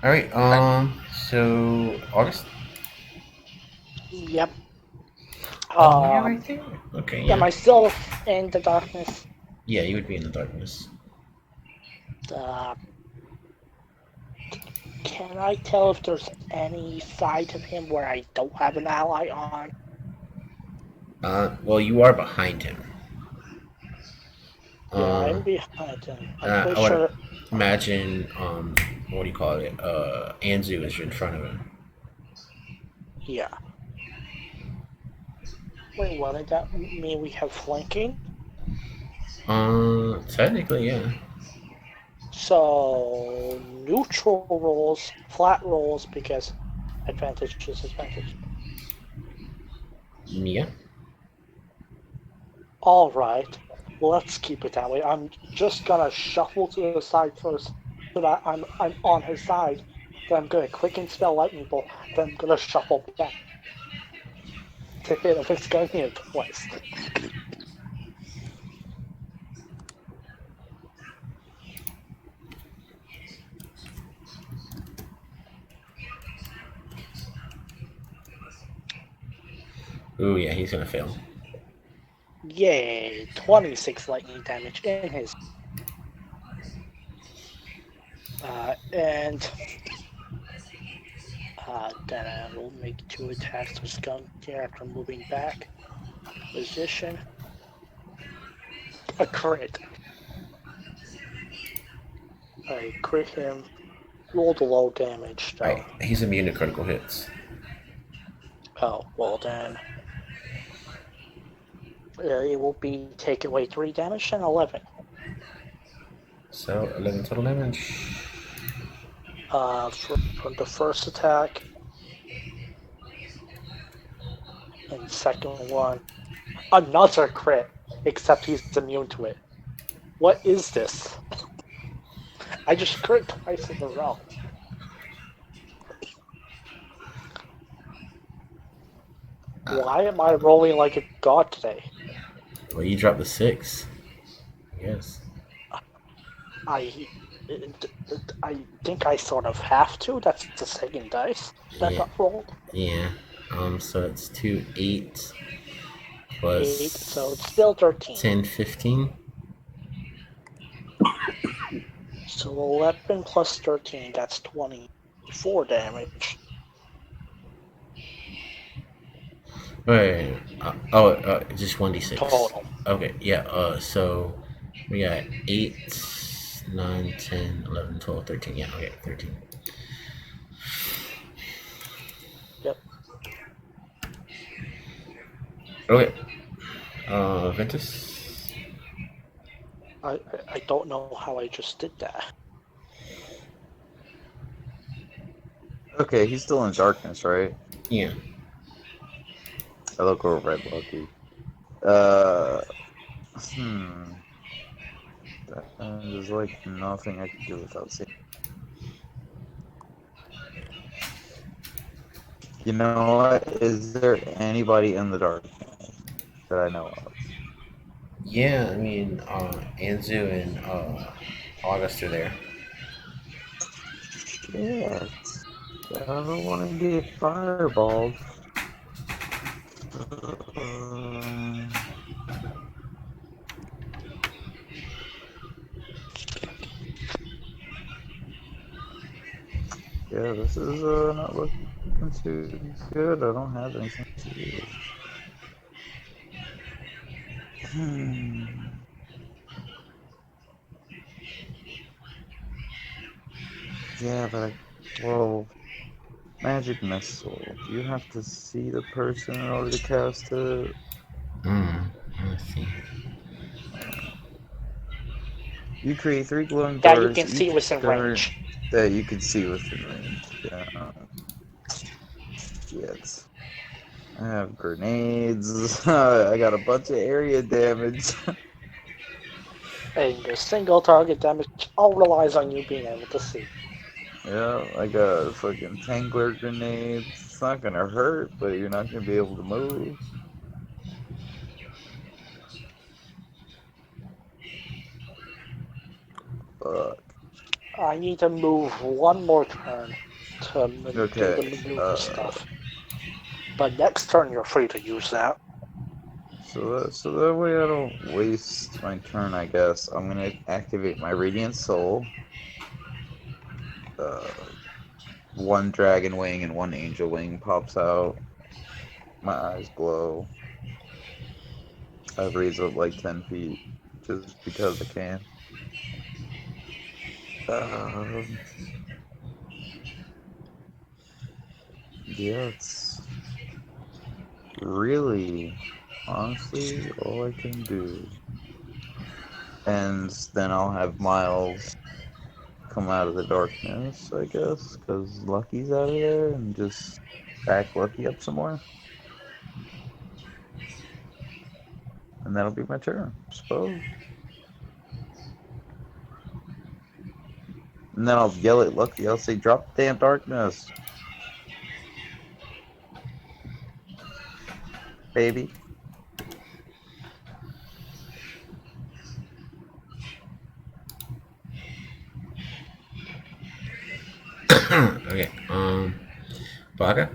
[SPEAKER 1] All right. So August.
[SPEAKER 3] Yep.
[SPEAKER 1] Oh, yeah, right there. Okay. Yeah.
[SPEAKER 3] Am I still in the darkness?
[SPEAKER 1] Yeah, you would be in the darkness.
[SPEAKER 3] Can I tell if there's any side of him where I don't have an ally on?
[SPEAKER 1] Well, you are behind him.
[SPEAKER 3] Yeah, I'm behind him. I'm
[SPEAKER 1] I
[SPEAKER 3] pretty
[SPEAKER 1] would
[SPEAKER 3] sure.
[SPEAKER 1] imagine, what do you call it? Anzu is in front of him.
[SPEAKER 3] Yeah. Wait, what did that mean? We have flanking?
[SPEAKER 1] Technically, yeah.
[SPEAKER 3] So, neutral rolls, flat rolls, because advantage is advantage.
[SPEAKER 1] Yeah.
[SPEAKER 3] Alright, let's keep it that way. I'm just gonna shuffle to the side first, so that I'm on his side. Then I'm gonna quicken spell lightning bolt, then I'm gonna shuffle back to hit him. It's gonna hit him twice.
[SPEAKER 1] Ooh, yeah, he's gonna fail.
[SPEAKER 3] Yay, 26 lightning damage in his. And then I will make 2 attacks with skunk here after moving back. Position. A crit. I crit him. Roll the low damage though.
[SPEAKER 1] Right, he's immune to critical hits.
[SPEAKER 3] Oh, well then. It will be take away 3 damage and 11.
[SPEAKER 1] So 11 total damage.
[SPEAKER 3] From the first attack. And second one. Another crit, except he's immune to it. What is this? I just crit twice in a row. Why am I rolling like a god today?
[SPEAKER 1] Well, you dropped the 6. Yes.
[SPEAKER 3] I think I sort of have to. That's the second dice that got rolled.
[SPEAKER 1] Yeah. So it's 2, 8 plus
[SPEAKER 3] 8, so it's still 13.
[SPEAKER 1] 10, 15.
[SPEAKER 3] So 11 plus 13, that's 24 damage.
[SPEAKER 1] Wait. Just 1d6.
[SPEAKER 3] Total.
[SPEAKER 1] Okay, yeah, so we got 8, 9, 10, 11, 12, 13. Yeah, okay, 13.
[SPEAKER 3] Yep.
[SPEAKER 1] Okay. Ventus?
[SPEAKER 3] I don't know how I just did that.
[SPEAKER 5] Okay, he's still in darkness, right?
[SPEAKER 1] Yeah.
[SPEAKER 5] I look over at Loki. There's like nothing I can do without seeing. You know what? Is there anybody in the dark that I know of?
[SPEAKER 1] Yeah, I mean, Anzu and August are there.
[SPEAKER 5] Shit. I don't want to get fireballed. Yeah, this is not looking too good. I don't have anything to do. Yeah, but well, magic missile. Do you have to see the person in order to cast it?
[SPEAKER 1] Let's see.
[SPEAKER 5] You create 3 glowing
[SPEAKER 3] Yeah,
[SPEAKER 5] bars.
[SPEAKER 3] you can see within range.
[SPEAKER 5] That you can see within range. Yeah. Shit. I have grenades. I got a bunch of area damage.
[SPEAKER 3] And your single target damage all relies on you being able to see.
[SPEAKER 5] Yeah, I got fucking tangler grenades. It's not gonna hurt, but you're not gonna be able to move. Fuck.
[SPEAKER 3] I need to move one more turn to do the
[SPEAKER 5] Okay,
[SPEAKER 3] maneuver stuff. But next turn you're free to use that.
[SPEAKER 5] So that way I don't waste my turn, I guess. I'm gonna activate my Radiant Soul. One Dragon Wing and one Angel Wing pops out. My eyes glow. I raise up like 10 feet just because I can. Um, yeah, it's really, honestly, all I can do. And then I'll have Miles come out of the darkness, I guess, because Lucky's out of there, and just back Lucky up some more. And that'll be my turn, I suppose. And then I'll yell at Lucky. I'll say, "Drop the damn darkness, baby."
[SPEAKER 1] Okay. Baga.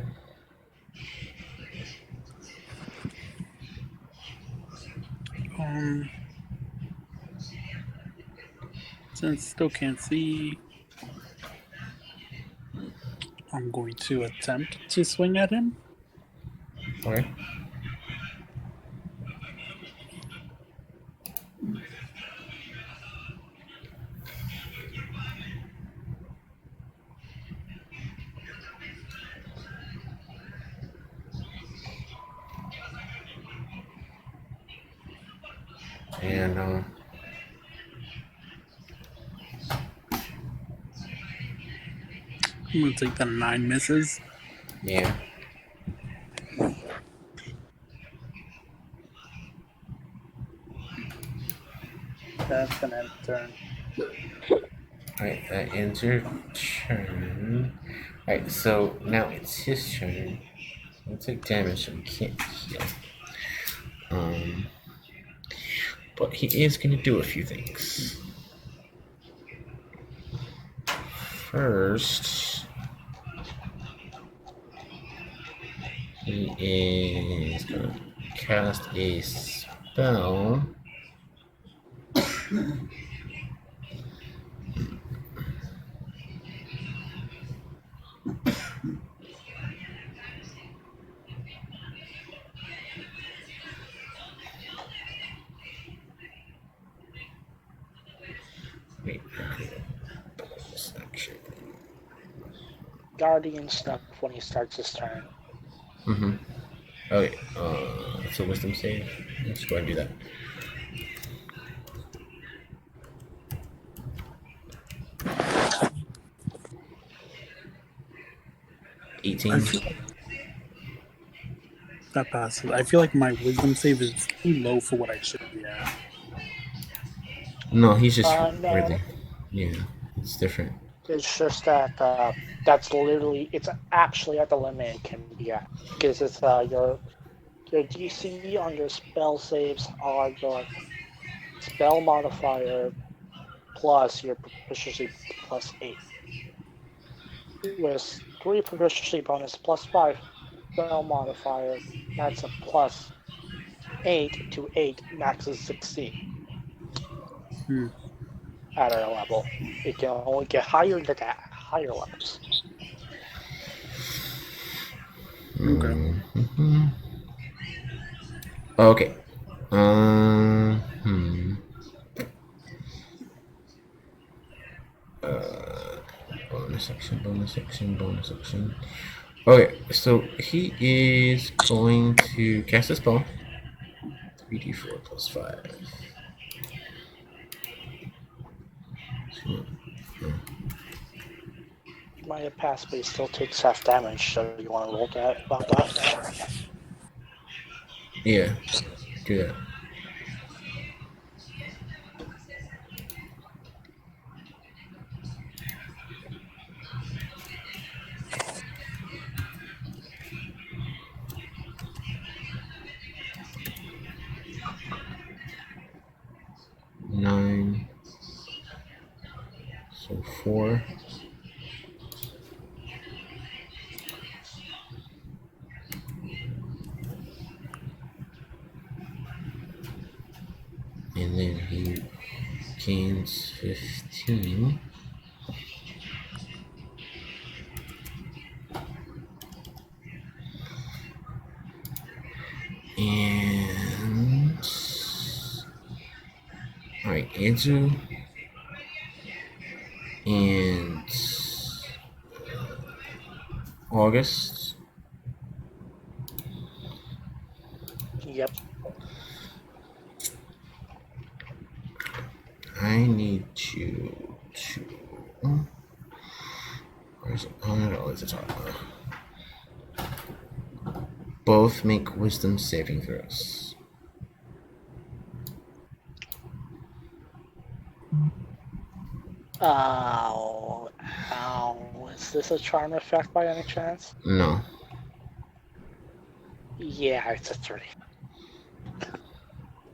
[SPEAKER 6] Since still can't see, I'm going to attempt to swing at him.
[SPEAKER 1] Okay. And
[SPEAKER 6] I'm going to take the 9 misses.
[SPEAKER 1] yeah.
[SPEAKER 6] That's going to end the turn.
[SPEAKER 1] Alright, that ends your turn. Alright, so now it's his turn. He'll take damage, so he can't heal. But he is going to do a few things. First, he is going to cast a spell. Wait, bonus action.
[SPEAKER 3] Guardian stuff when he starts his turn.
[SPEAKER 1] Mm-hmm. Okay, it's a wisdom save. Let's go ahead and do that.
[SPEAKER 6] I
[SPEAKER 1] 18.
[SPEAKER 6] feel like that passes. I feel like my wisdom save is too low for what I should be at.
[SPEAKER 1] No, he's just
[SPEAKER 3] No.
[SPEAKER 1] worthy. Yeah, it's different.
[SPEAKER 3] It's just that that's literally, it's actually at the limit it can be at. Because it's your DC on your spell saves are your spell modifier plus your proficiency plus 8. With 3 proficiency bonus plus 5 spell modifier, that's a plus 8 to 8, max is 16. At our level. It can only get higher than that, higher levels.
[SPEAKER 6] Okay.
[SPEAKER 1] Mm-hmm. Okay. Bonus action. Okay, so he is going to cast a spell. 3d4 plus 5.
[SPEAKER 3] You might have passed, but he still takes half damage, so you want to roll that about that?
[SPEAKER 1] Yeah, do that. Nine. So 4. And then he gains 15. And alright, answer. And August.
[SPEAKER 3] Yep.
[SPEAKER 1] I need you to. Where's it? Oh no, it's the top. Both make wisdom saving throws.
[SPEAKER 3] Ow. Ow. Is this a charm effect by any chance?
[SPEAKER 1] No.
[SPEAKER 3] Yeah, it's a 30.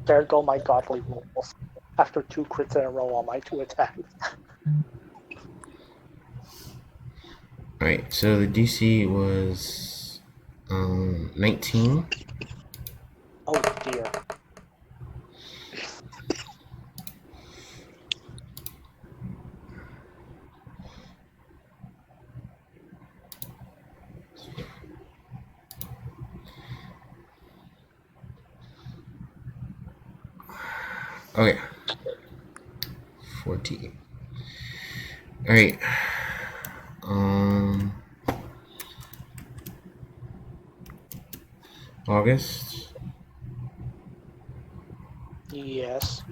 [SPEAKER 3] There go my godly rolls. After 2 crits in a row on my 2 attacks.
[SPEAKER 1] Alright, so the DC was 19.
[SPEAKER 3] Oh dear.
[SPEAKER 1] Okay. 14. Alright. August.
[SPEAKER 3] Yes.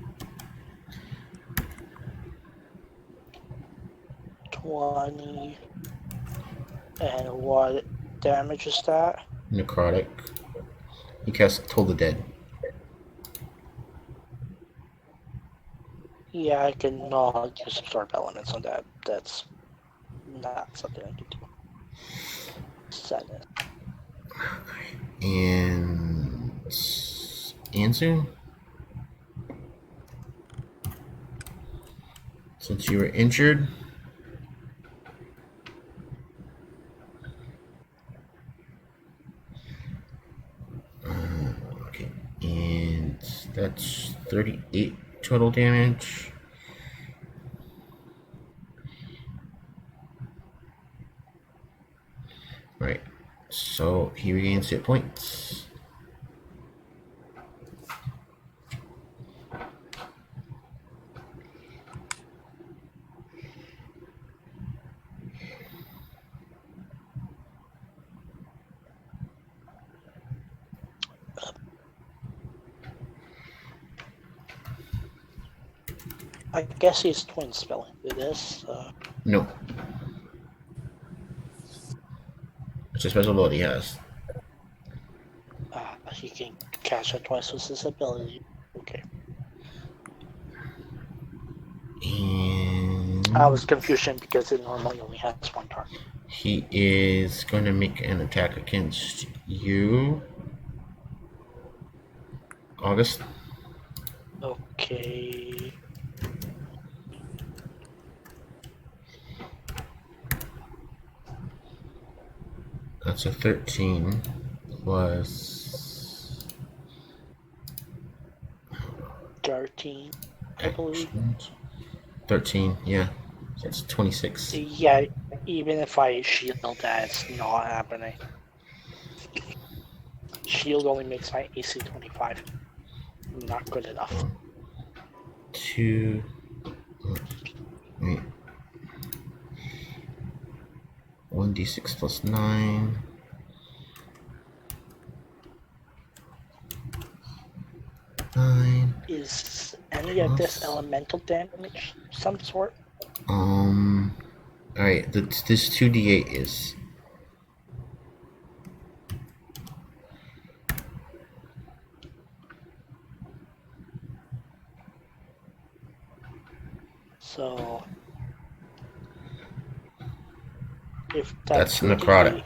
[SPEAKER 3] 20. And what damage is that?
[SPEAKER 1] Necrotic. He cast Toll the Dead.
[SPEAKER 3] Yeah, I can not use absorb elements on that. That's not something I can do. 7.
[SPEAKER 1] And answer. Since you were injured, okay, and that's 38 total damage. Right, so he regains hit points.
[SPEAKER 3] I guess he's twin spelling through this.
[SPEAKER 1] No. It's a special ability he has.
[SPEAKER 3] He can cast it twice with his ability. Okay.
[SPEAKER 1] And
[SPEAKER 3] I was confused because it normally only has one target.
[SPEAKER 1] he is going to make an attack against you, August.
[SPEAKER 3] Okay.
[SPEAKER 1] That's a 13 plus
[SPEAKER 3] 13, I believe.
[SPEAKER 1] 13, yeah. So that's 26.
[SPEAKER 3] Yeah, even if I shield that, it's not happening. Shield only makes my AC 25. Not good enough.
[SPEAKER 1] 2. Wait. 1d6 plus 9. 9.
[SPEAKER 3] Is any of this elemental damage some sort?
[SPEAKER 1] Alright, this 2d8 is.
[SPEAKER 3] So if
[SPEAKER 1] That's
[SPEAKER 3] 2D8
[SPEAKER 1] necrotic.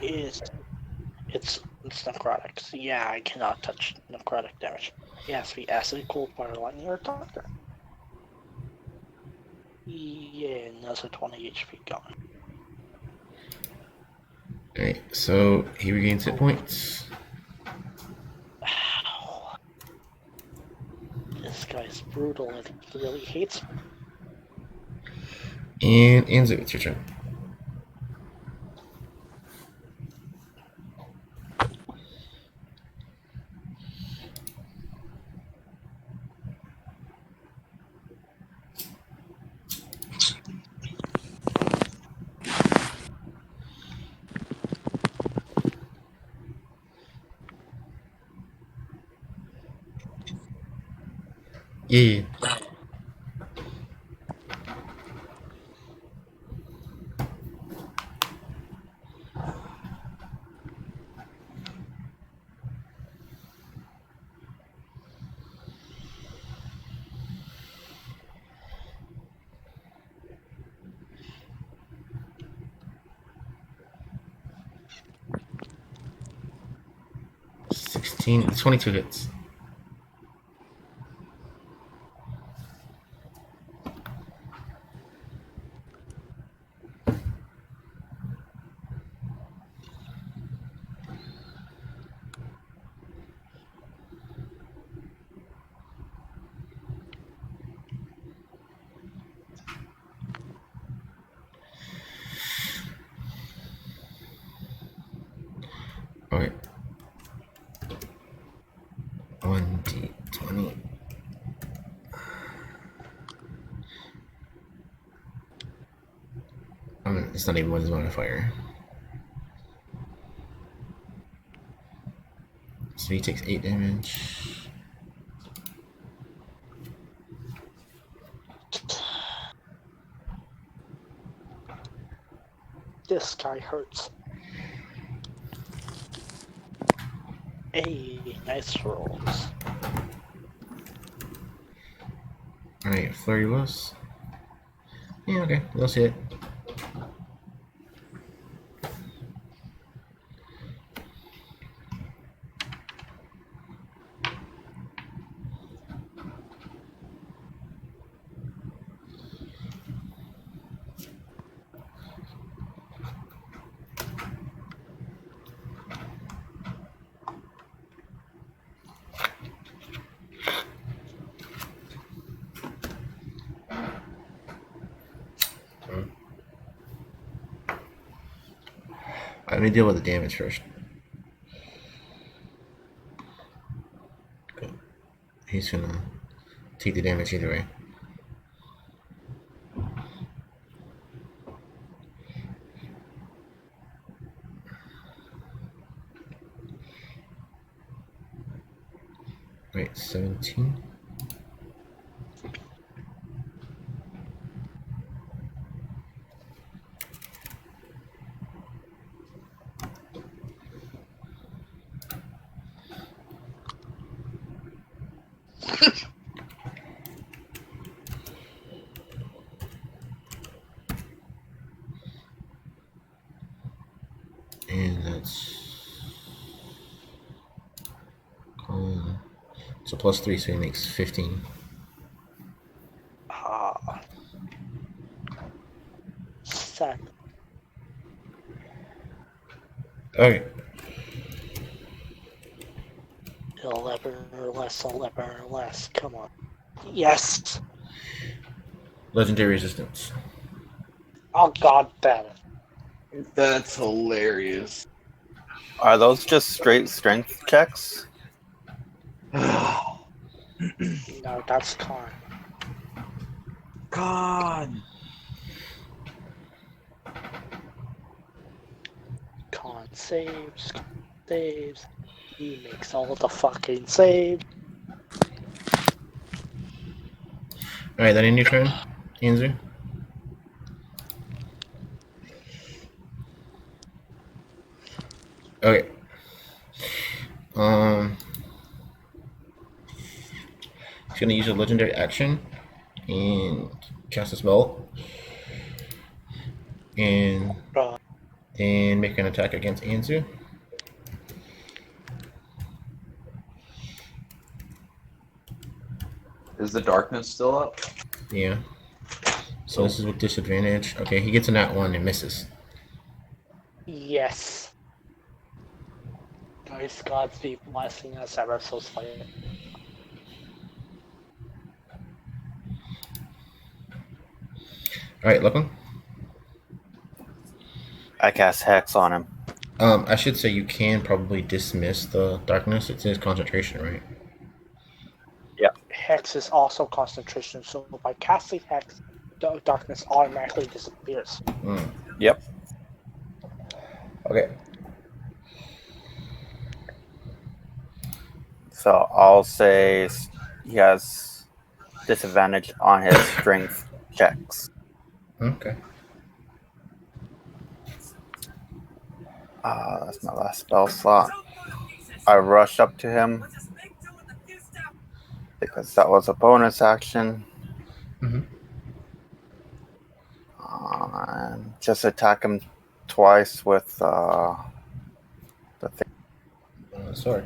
[SPEAKER 3] It's necrotic. So yeah, I cannot touch necrotic damage. It has to be acid, cold, fire, lightning, or thunder. Yeah, and that's a 20 HP going.
[SPEAKER 1] Alright, so he regains hit points.
[SPEAKER 3] Ow. This guy's brutal and he really hates me.
[SPEAKER 1] And Anzu, it's your turn. Yeah. $16, 22 hits. Okay. 1d20. It's not even one modifier. So he takes 8 damage.
[SPEAKER 3] This guy hurts. Hey, nice rolls.
[SPEAKER 1] Alright, Flurry Loss. Yeah, okay, let's hit. Let me deal with the damage first. Okay. He's gonna take the damage either way. Wait, 17? And that's so +3, so he makes 15.
[SPEAKER 3] Ah. 7.
[SPEAKER 1] Okay.
[SPEAKER 3] 11 or less, 11 or less. Come on. Yes!
[SPEAKER 1] Legendary resistance.
[SPEAKER 3] Oh, god damn it.
[SPEAKER 4] That's hilarious.
[SPEAKER 7] Are those just straight strength checks?
[SPEAKER 3] No, that's con.
[SPEAKER 4] God.
[SPEAKER 3] Con saves. He makes all the fucking saves.
[SPEAKER 1] Alright, that in your turn, Anzu? Okay. He's gonna use a legendary action and cast a spell. And make an attack against Anzu.
[SPEAKER 5] Is the darkness still up?
[SPEAKER 1] Yeah. So this is with disadvantage. Okay, he gets a nat 1 and misses.
[SPEAKER 3] Yes. Guys, gods be blessing us ever so slightly.
[SPEAKER 1] Alright, Lachlan.
[SPEAKER 7] I cast Hex on him.
[SPEAKER 1] I should say you can probably dismiss the darkness. It's his concentration, right?
[SPEAKER 3] Hex is also concentration, so by casting Hex, the darkness automatically disappears.
[SPEAKER 7] Yep.
[SPEAKER 1] Okay.
[SPEAKER 7] So I'll say he has disadvantage on his strength checks.
[SPEAKER 1] Okay.
[SPEAKER 7] That's my last spell slot. I rush up to him because that was a bonus action.
[SPEAKER 1] Mhm.
[SPEAKER 7] And just attack him twice with the thing.
[SPEAKER 1] Sorry.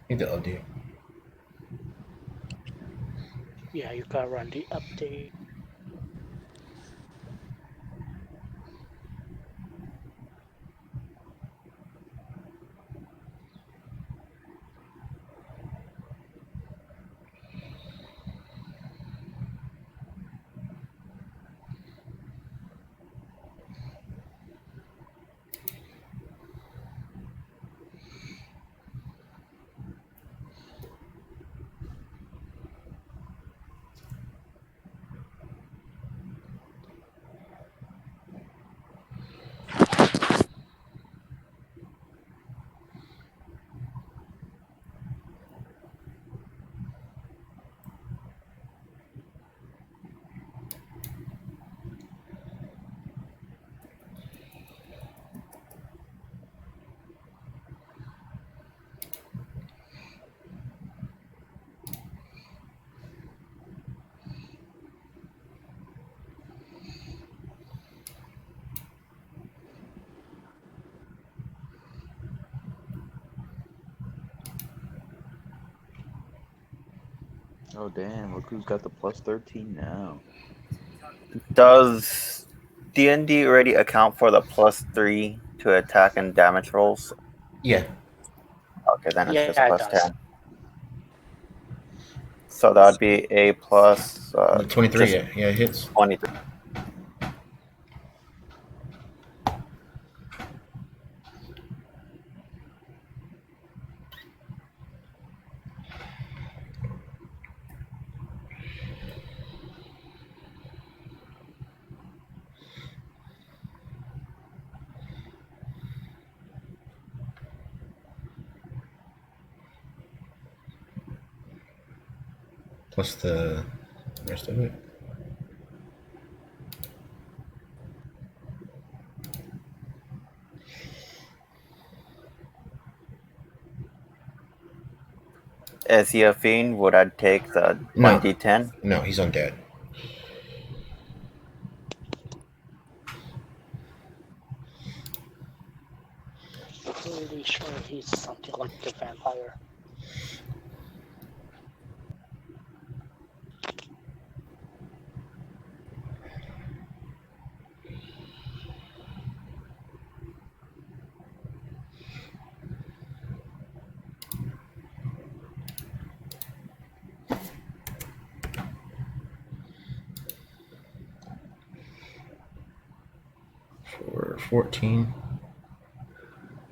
[SPEAKER 1] Need to update.
[SPEAKER 3] Yeah, you gotta run the update.
[SPEAKER 5] Oh damn! Look who's got the +13 now.
[SPEAKER 7] Does D&D already account for the +3 to attack and damage rolls?
[SPEAKER 1] Yeah.
[SPEAKER 7] Okay, then it's
[SPEAKER 3] Yeah,
[SPEAKER 7] just
[SPEAKER 3] it
[SPEAKER 7] plus
[SPEAKER 3] does.
[SPEAKER 7] 10. So that would be a plus
[SPEAKER 1] 23.
[SPEAKER 7] just
[SPEAKER 1] Yeah, it hits.
[SPEAKER 7] 23.
[SPEAKER 1] Plus the rest of it.
[SPEAKER 7] Is he a fiend? Would I take the
[SPEAKER 1] No.
[SPEAKER 7] 1d10?
[SPEAKER 1] No, he's undead.
[SPEAKER 3] Pretty sure he's something like the vampire.
[SPEAKER 1] For 14.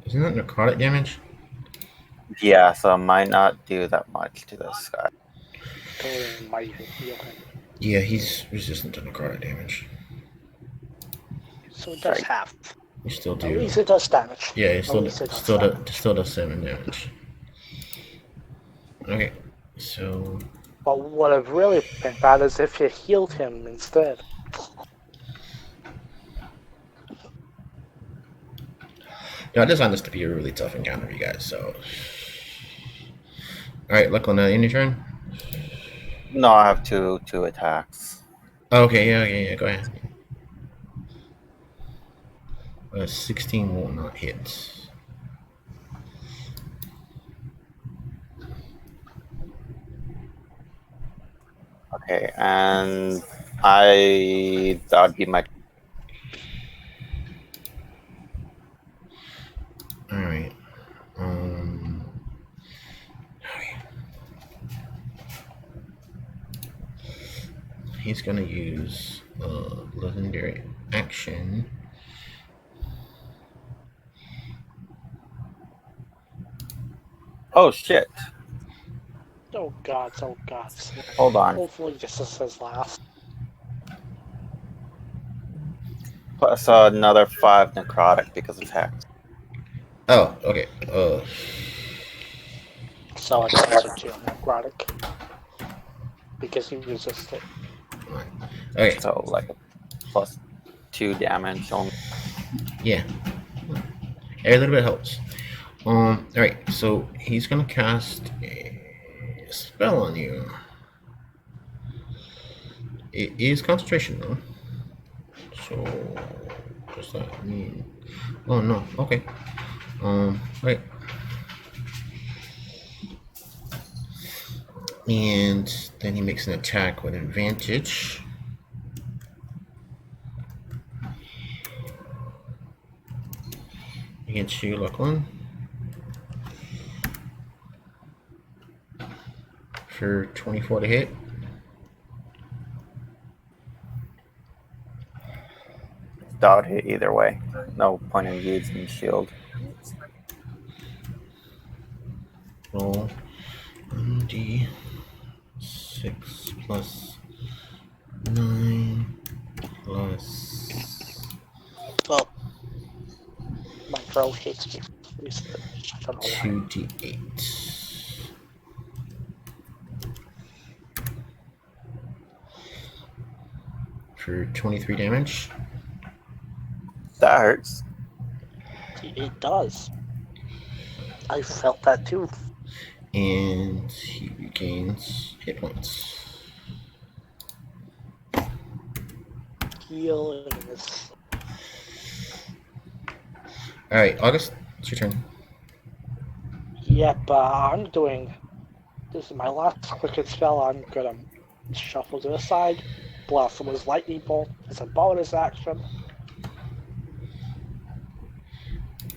[SPEAKER 1] Isn't that necrotic damage?
[SPEAKER 7] Yeah, so I might not do that much to this guy.
[SPEAKER 3] It might even heal him.
[SPEAKER 1] Yeah, he's resistant to necrotic damage.
[SPEAKER 3] So it does
[SPEAKER 7] Right.
[SPEAKER 3] half.
[SPEAKER 1] You still
[SPEAKER 3] At
[SPEAKER 1] do.
[SPEAKER 3] least it does damage.
[SPEAKER 1] Yeah, it
[SPEAKER 3] At
[SPEAKER 1] still
[SPEAKER 3] least it does damage.
[SPEAKER 1] still does 7 damage. Okay, so
[SPEAKER 3] But what would have really been bad is if you healed him instead.
[SPEAKER 1] I designed this to be a really tough encounter for you guys. So, all right, luck on the end of your turn.
[SPEAKER 7] No, I have two attacks.
[SPEAKER 1] Oh, okay, yeah. Go ahead. 16 will not hit.
[SPEAKER 7] Okay, and that would be my
[SPEAKER 1] he's gonna use legendary action.
[SPEAKER 7] Oh shit!
[SPEAKER 3] Oh gods, oh gods.
[SPEAKER 7] Hold on.
[SPEAKER 3] Hopefully this is his last.
[SPEAKER 7] Plus another 5 necrotic because of hex.
[SPEAKER 1] Oh, okay.
[SPEAKER 3] So it's also 2 necrotic. Because he resisted.
[SPEAKER 1] Okay.
[SPEAKER 7] So like plus 2 damage only.
[SPEAKER 1] Yeah. Every little bit helps. Alright, so he's gonna cast a spell on you. It is concentration though. So what does that mean? Oh no, okay. Right. And then he makes an attack with advantage. Against you, Lachlan. For 24 to hit.
[SPEAKER 7] That would hit either way. No point in using shield.
[SPEAKER 1] Roll 1d6 plus 9 plus.
[SPEAKER 3] Well, my throw hits me. I don't know why.
[SPEAKER 1] 2d8 for 23 damage.
[SPEAKER 7] That hurts.
[SPEAKER 3] It does. I felt that too.
[SPEAKER 1] And he regains hit points.
[SPEAKER 3] Heal in this.
[SPEAKER 1] Alright, August, it's your turn.
[SPEAKER 3] Yep, I'm doing. This is my last quick spell. I'm gonna shuffle to the side. Blossom was lightning bolt as a bonus action.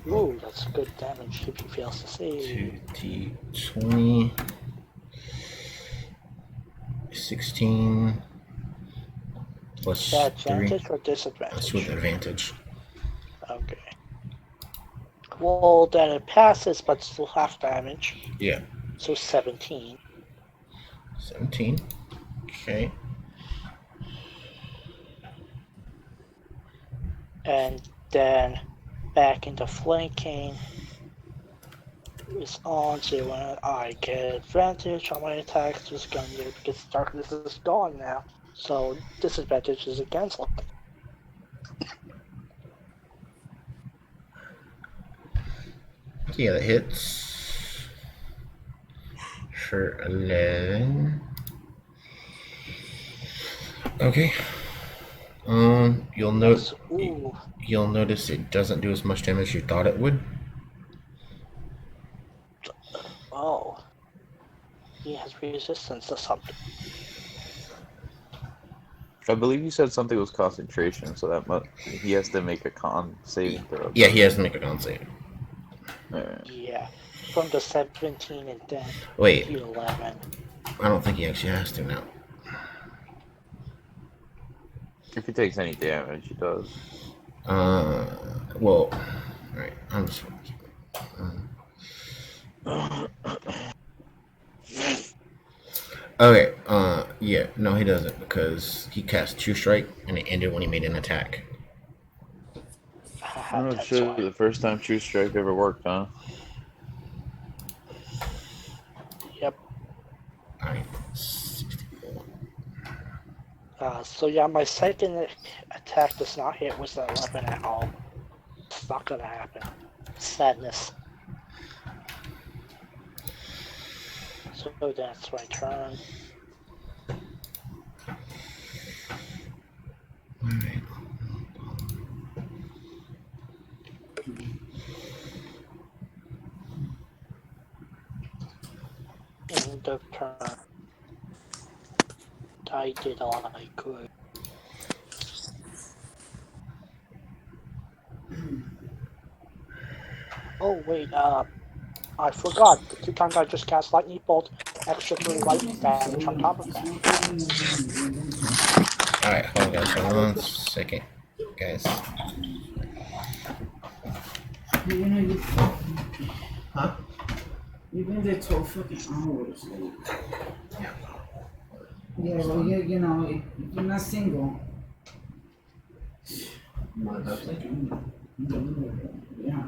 [SPEAKER 3] Ooh, that's good damage if he fails to save.
[SPEAKER 1] 2d20 16 plus
[SPEAKER 3] Is that
[SPEAKER 1] 3.
[SPEAKER 3] advantage or disadvantage?
[SPEAKER 1] That's with advantage.
[SPEAKER 3] Okay. Well, then it passes, but still half damage.
[SPEAKER 1] Yeah.
[SPEAKER 3] So 17.
[SPEAKER 1] 17. Okay.
[SPEAKER 3] And then back into flanking is on to when I get advantage on my attacks with Gundir because darkness is gone now. So disadvantage is against luck.
[SPEAKER 1] Yeah, that hits for 11. Okay. You'll note. You'll notice it doesn't do as much damage as you thought it would.
[SPEAKER 3] Oh. He has resistance to something.
[SPEAKER 5] I believe you said something was concentration, so that he has to make a con saving throw.
[SPEAKER 1] Yeah, he has to make a con save.
[SPEAKER 3] Yeah. From the 17 and then
[SPEAKER 1] Wait.
[SPEAKER 3] to 11.
[SPEAKER 1] I don't think he actually has to now.
[SPEAKER 5] If he takes any damage, he does.
[SPEAKER 1] Well, alright, I'm just. Okay, yeah, no, he doesn't because he cast True Strike and it ended when he made an attack.
[SPEAKER 5] Oh shit, the first time True Strike ever worked, huh?
[SPEAKER 3] Yep.
[SPEAKER 1] Alright.
[SPEAKER 3] So yeah, my second attack does not hit with that weapon at all. It's not gonna happen. Sadness. So that's my turn.
[SPEAKER 1] Alright.
[SPEAKER 3] End of turn. I did all I could. Oh wait, I forgot. The 2 times I just cast Lightning Bolt, extra 3 lightning damage on top of that.
[SPEAKER 1] Alright, hold on, guys. Hold on a second, guys.
[SPEAKER 8] You know, you,
[SPEAKER 1] Huh?
[SPEAKER 8] you've been there 12 fucking hours.
[SPEAKER 1] Yeah.
[SPEAKER 8] Yeah, well, you know, if you're not single. Yeah.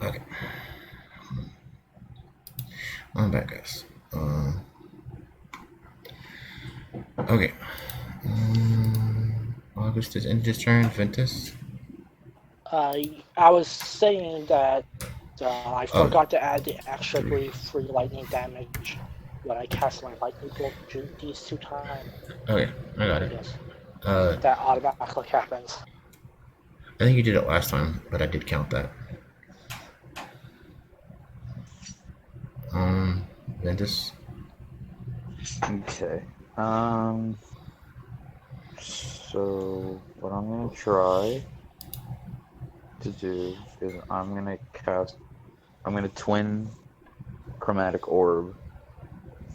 [SPEAKER 1] Okay. I'm back, guys. Okay. August is end his turn. Ventus.
[SPEAKER 3] I was saying that I
[SPEAKER 1] Oh.
[SPEAKER 3] forgot to add the extra 3 free lightning damage when I cast my lightning bolt these 2 times.
[SPEAKER 1] Okay, I got it.
[SPEAKER 3] Yes.
[SPEAKER 1] I
[SPEAKER 3] That automatically happens.
[SPEAKER 1] think you did it last time, but I did count that. Ventus.
[SPEAKER 5] Okay. So what I'm gonna try to do is I'm gonna twin chromatic orb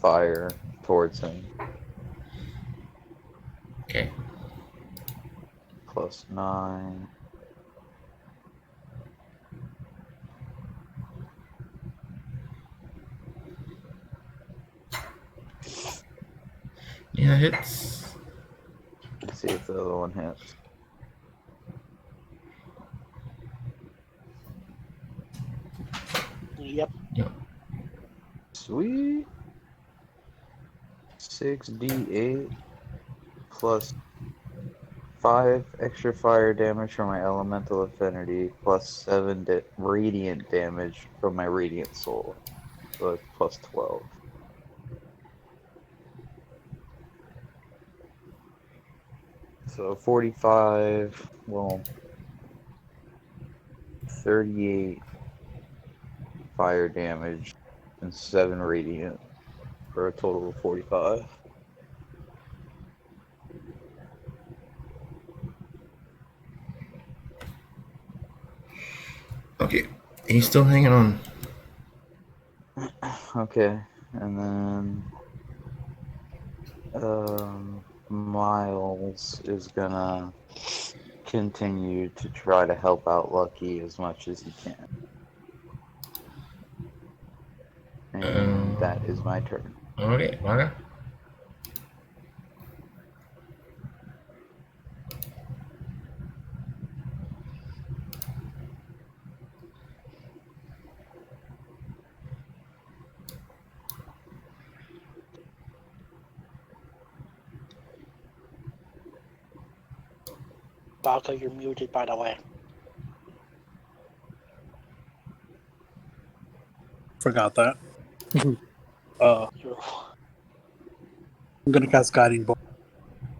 [SPEAKER 5] fire towards him.
[SPEAKER 1] Okay.
[SPEAKER 5] +9.
[SPEAKER 1] Yeah, hits.
[SPEAKER 5] Let's see if the other one hits.
[SPEAKER 3] Yep.
[SPEAKER 1] Yep.
[SPEAKER 5] Sweet. 6d8 plus 5 extra fire damage from my elemental affinity plus 7 radiant damage from my radiant soul. So it's +12. So 45, well, 38 fire damage and 7 radiant for a total of 45.
[SPEAKER 1] Okay. He's still hanging on.
[SPEAKER 5] Okay, and then Miles is gonna continue to try to help out Lucky as much as he can. And that is my turn.
[SPEAKER 1] Okay, Vaga.
[SPEAKER 3] Baka, you're muted, by the way.
[SPEAKER 6] Forgot that.
[SPEAKER 3] You're...
[SPEAKER 6] I'm gonna cast Guiding Bolt,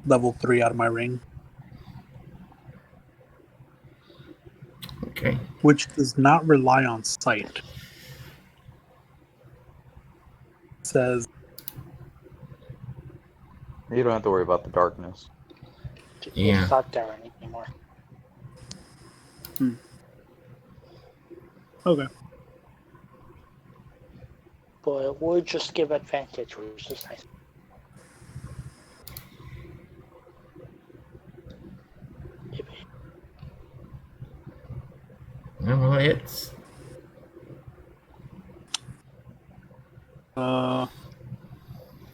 [SPEAKER 6] level 3 out of my ring,
[SPEAKER 1] Okay.
[SPEAKER 6] which does not rely on sight. It says
[SPEAKER 5] You don't have to worry about the darkness.
[SPEAKER 1] Yeah.
[SPEAKER 3] It's not there anymore.
[SPEAKER 6] okay.
[SPEAKER 3] But it would just give advantage, which is nice.
[SPEAKER 1] No, well, hits.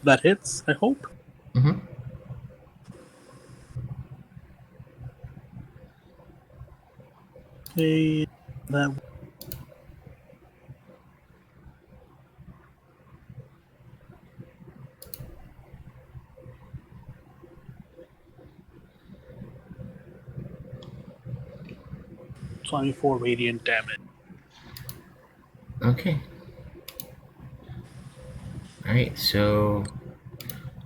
[SPEAKER 6] That hits, I hope.
[SPEAKER 1] Mm-hmm.
[SPEAKER 6] Okay, that 24 radiant damage.
[SPEAKER 1] Okay. Alright, so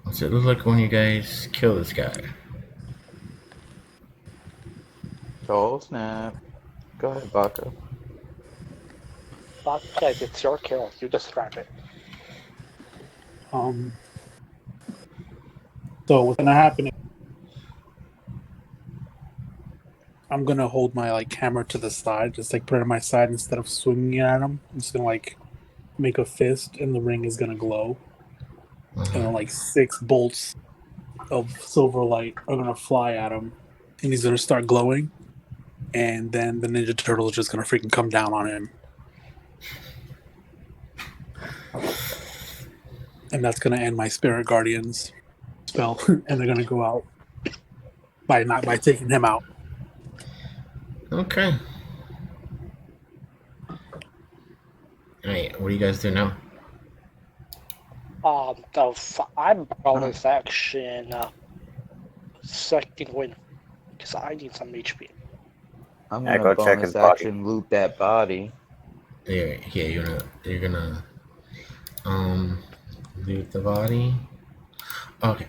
[SPEAKER 1] what's it look like when you guys kill this guy?
[SPEAKER 5] Oh snap! Go ahead, Baka.
[SPEAKER 3] But guys, it's your kill. You describe it.
[SPEAKER 6] So what's gonna happen? I'm gonna hold my like hammer to the side, just like put it on my side instead of swinging it at him. I'm just gonna like make a fist, and the ring is gonna glow, and then like 6 bolts of silver light are gonna fly at him, and he's gonna start glowing, and then the Ninja Turtle is just gonna freaking come down on him, and that's gonna end my Spirit Guardians spell, and they're gonna go out by taking him out.
[SPEAKER 1] Okay. Alright, what do you guys do now?
[SPEAKER 3] I'm bonus action second win because I need some HP.
[SPEAKER 5] I'm
[SPEAKER 7] Yeah,
[SPEAKER 5] gonna
[SPEAKER 7] go check his
[SPEAKER 5] bonus
[SPEAKER 7] body.
[SPEAKER 5] action loot that body.
[SPEAKER 1] Yeah, you're gonna loot the body. Okay.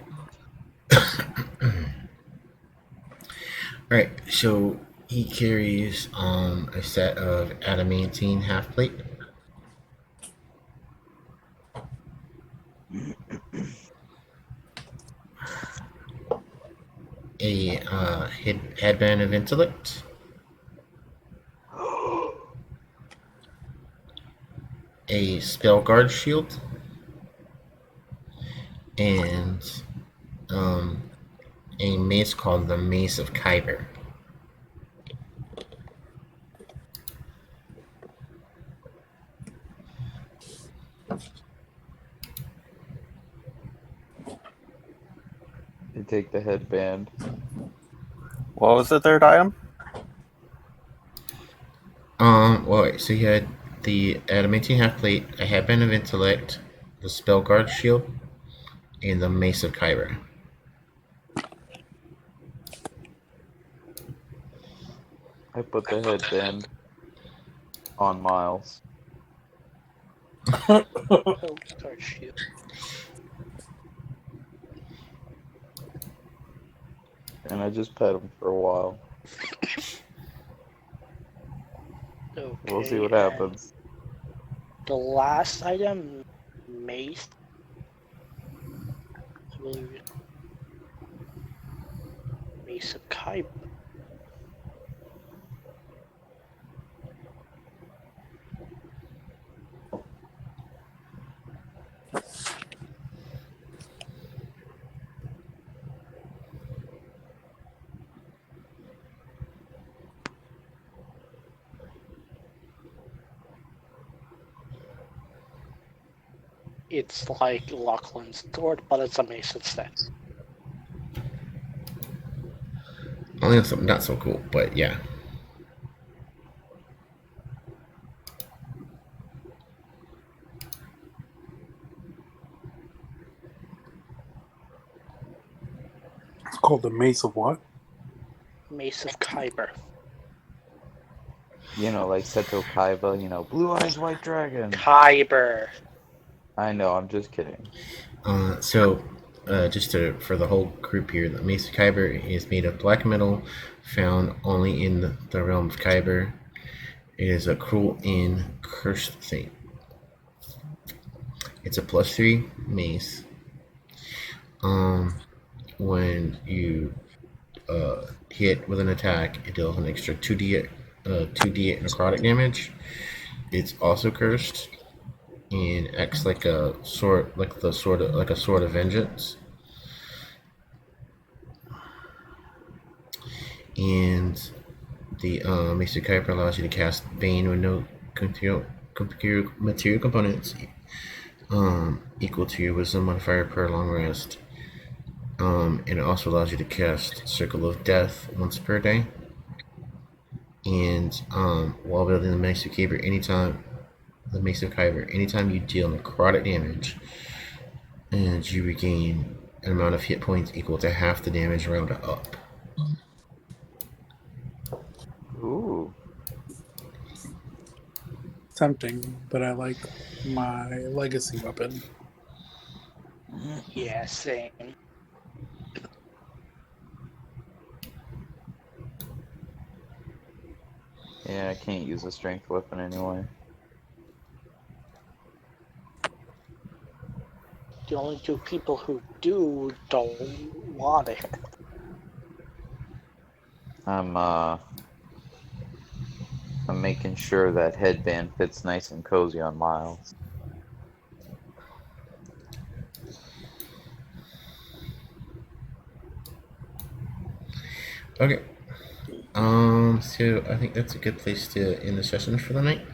[SPEAKER 1] Alright, so he carries a set of adamantine half plate. A headband of intellect. A spell guard shield. And a mace called the Mace of Kyber.
[SPEAKER 5] You take the headband.
[SPEAKER 7] What was the third item?
[SPEAKER 1] Well, wait, so you had the adamantine half plate, a headband of intellect, the spell guard shield, and the Mace of Kyber.
[SPEAKER 5] I put the headband on Miles.
[SPEAKER 3] Oh, sorry, shield.
[SPEAKER 5] And I just pet him for a while.
[SPEAKER 3] Okay,
[SPEAKER 5] We'll see what
[SPEAKER 3] and
[SPEAKER 5] happens.
[SPEAKER 3] the last item, mace. I believe it. Mace of Kyber. It's like Lachlan's sword, but it's a mace instead.
[SPEAKER 1] Only something not so cool, but yeah.
[SPEAKER 6] It's called the Mace of what?
[SPEAKER 3] Mace of Kyber.
[SPEAKER 5] You know, like Seto Kaiba, you know, Blue Eyes White Dragon.
[SPEAKER 3] Kyber.
[SPEAKER 5] I know, I'm just kidding.
[SPEAKER 1] For the whole group here, the Mace of Kyber is made of black metal, found only in the realm of Kyber. It is a cruel and cursed thing. It's a +3 mace. When you hit with an attack, it deals an extra 2d8 necrotic damage. It's also cursed and acts like a sword, like a sword of vengeance. And the Mace of Kyber allows you to cast Bane with no material components. equal to your wisdom modifier per long rest. And it also allows you to cast Circle of Death once per day. And while building the Maester Kyber, anytime you deal necrotic damage, and you regain an amount of hit points equal to half the damage rounded up.
[SPEAKER 5] Ooh.
[SPEAKER 6] Tempting, but I like my legacy weapon.
[SPEAKER 3] Yeah, same.
[SPEAKER 5] Yeah, I can't use a strength weapon anyway.
[SPEAKER 3] The only two people who do don't want it.
[SPEAKER 5] I'm making sure that headband fits nice and cozy on Miles.
[SPEAKER 1] Okay. So I think that's a good place to end the session for the night.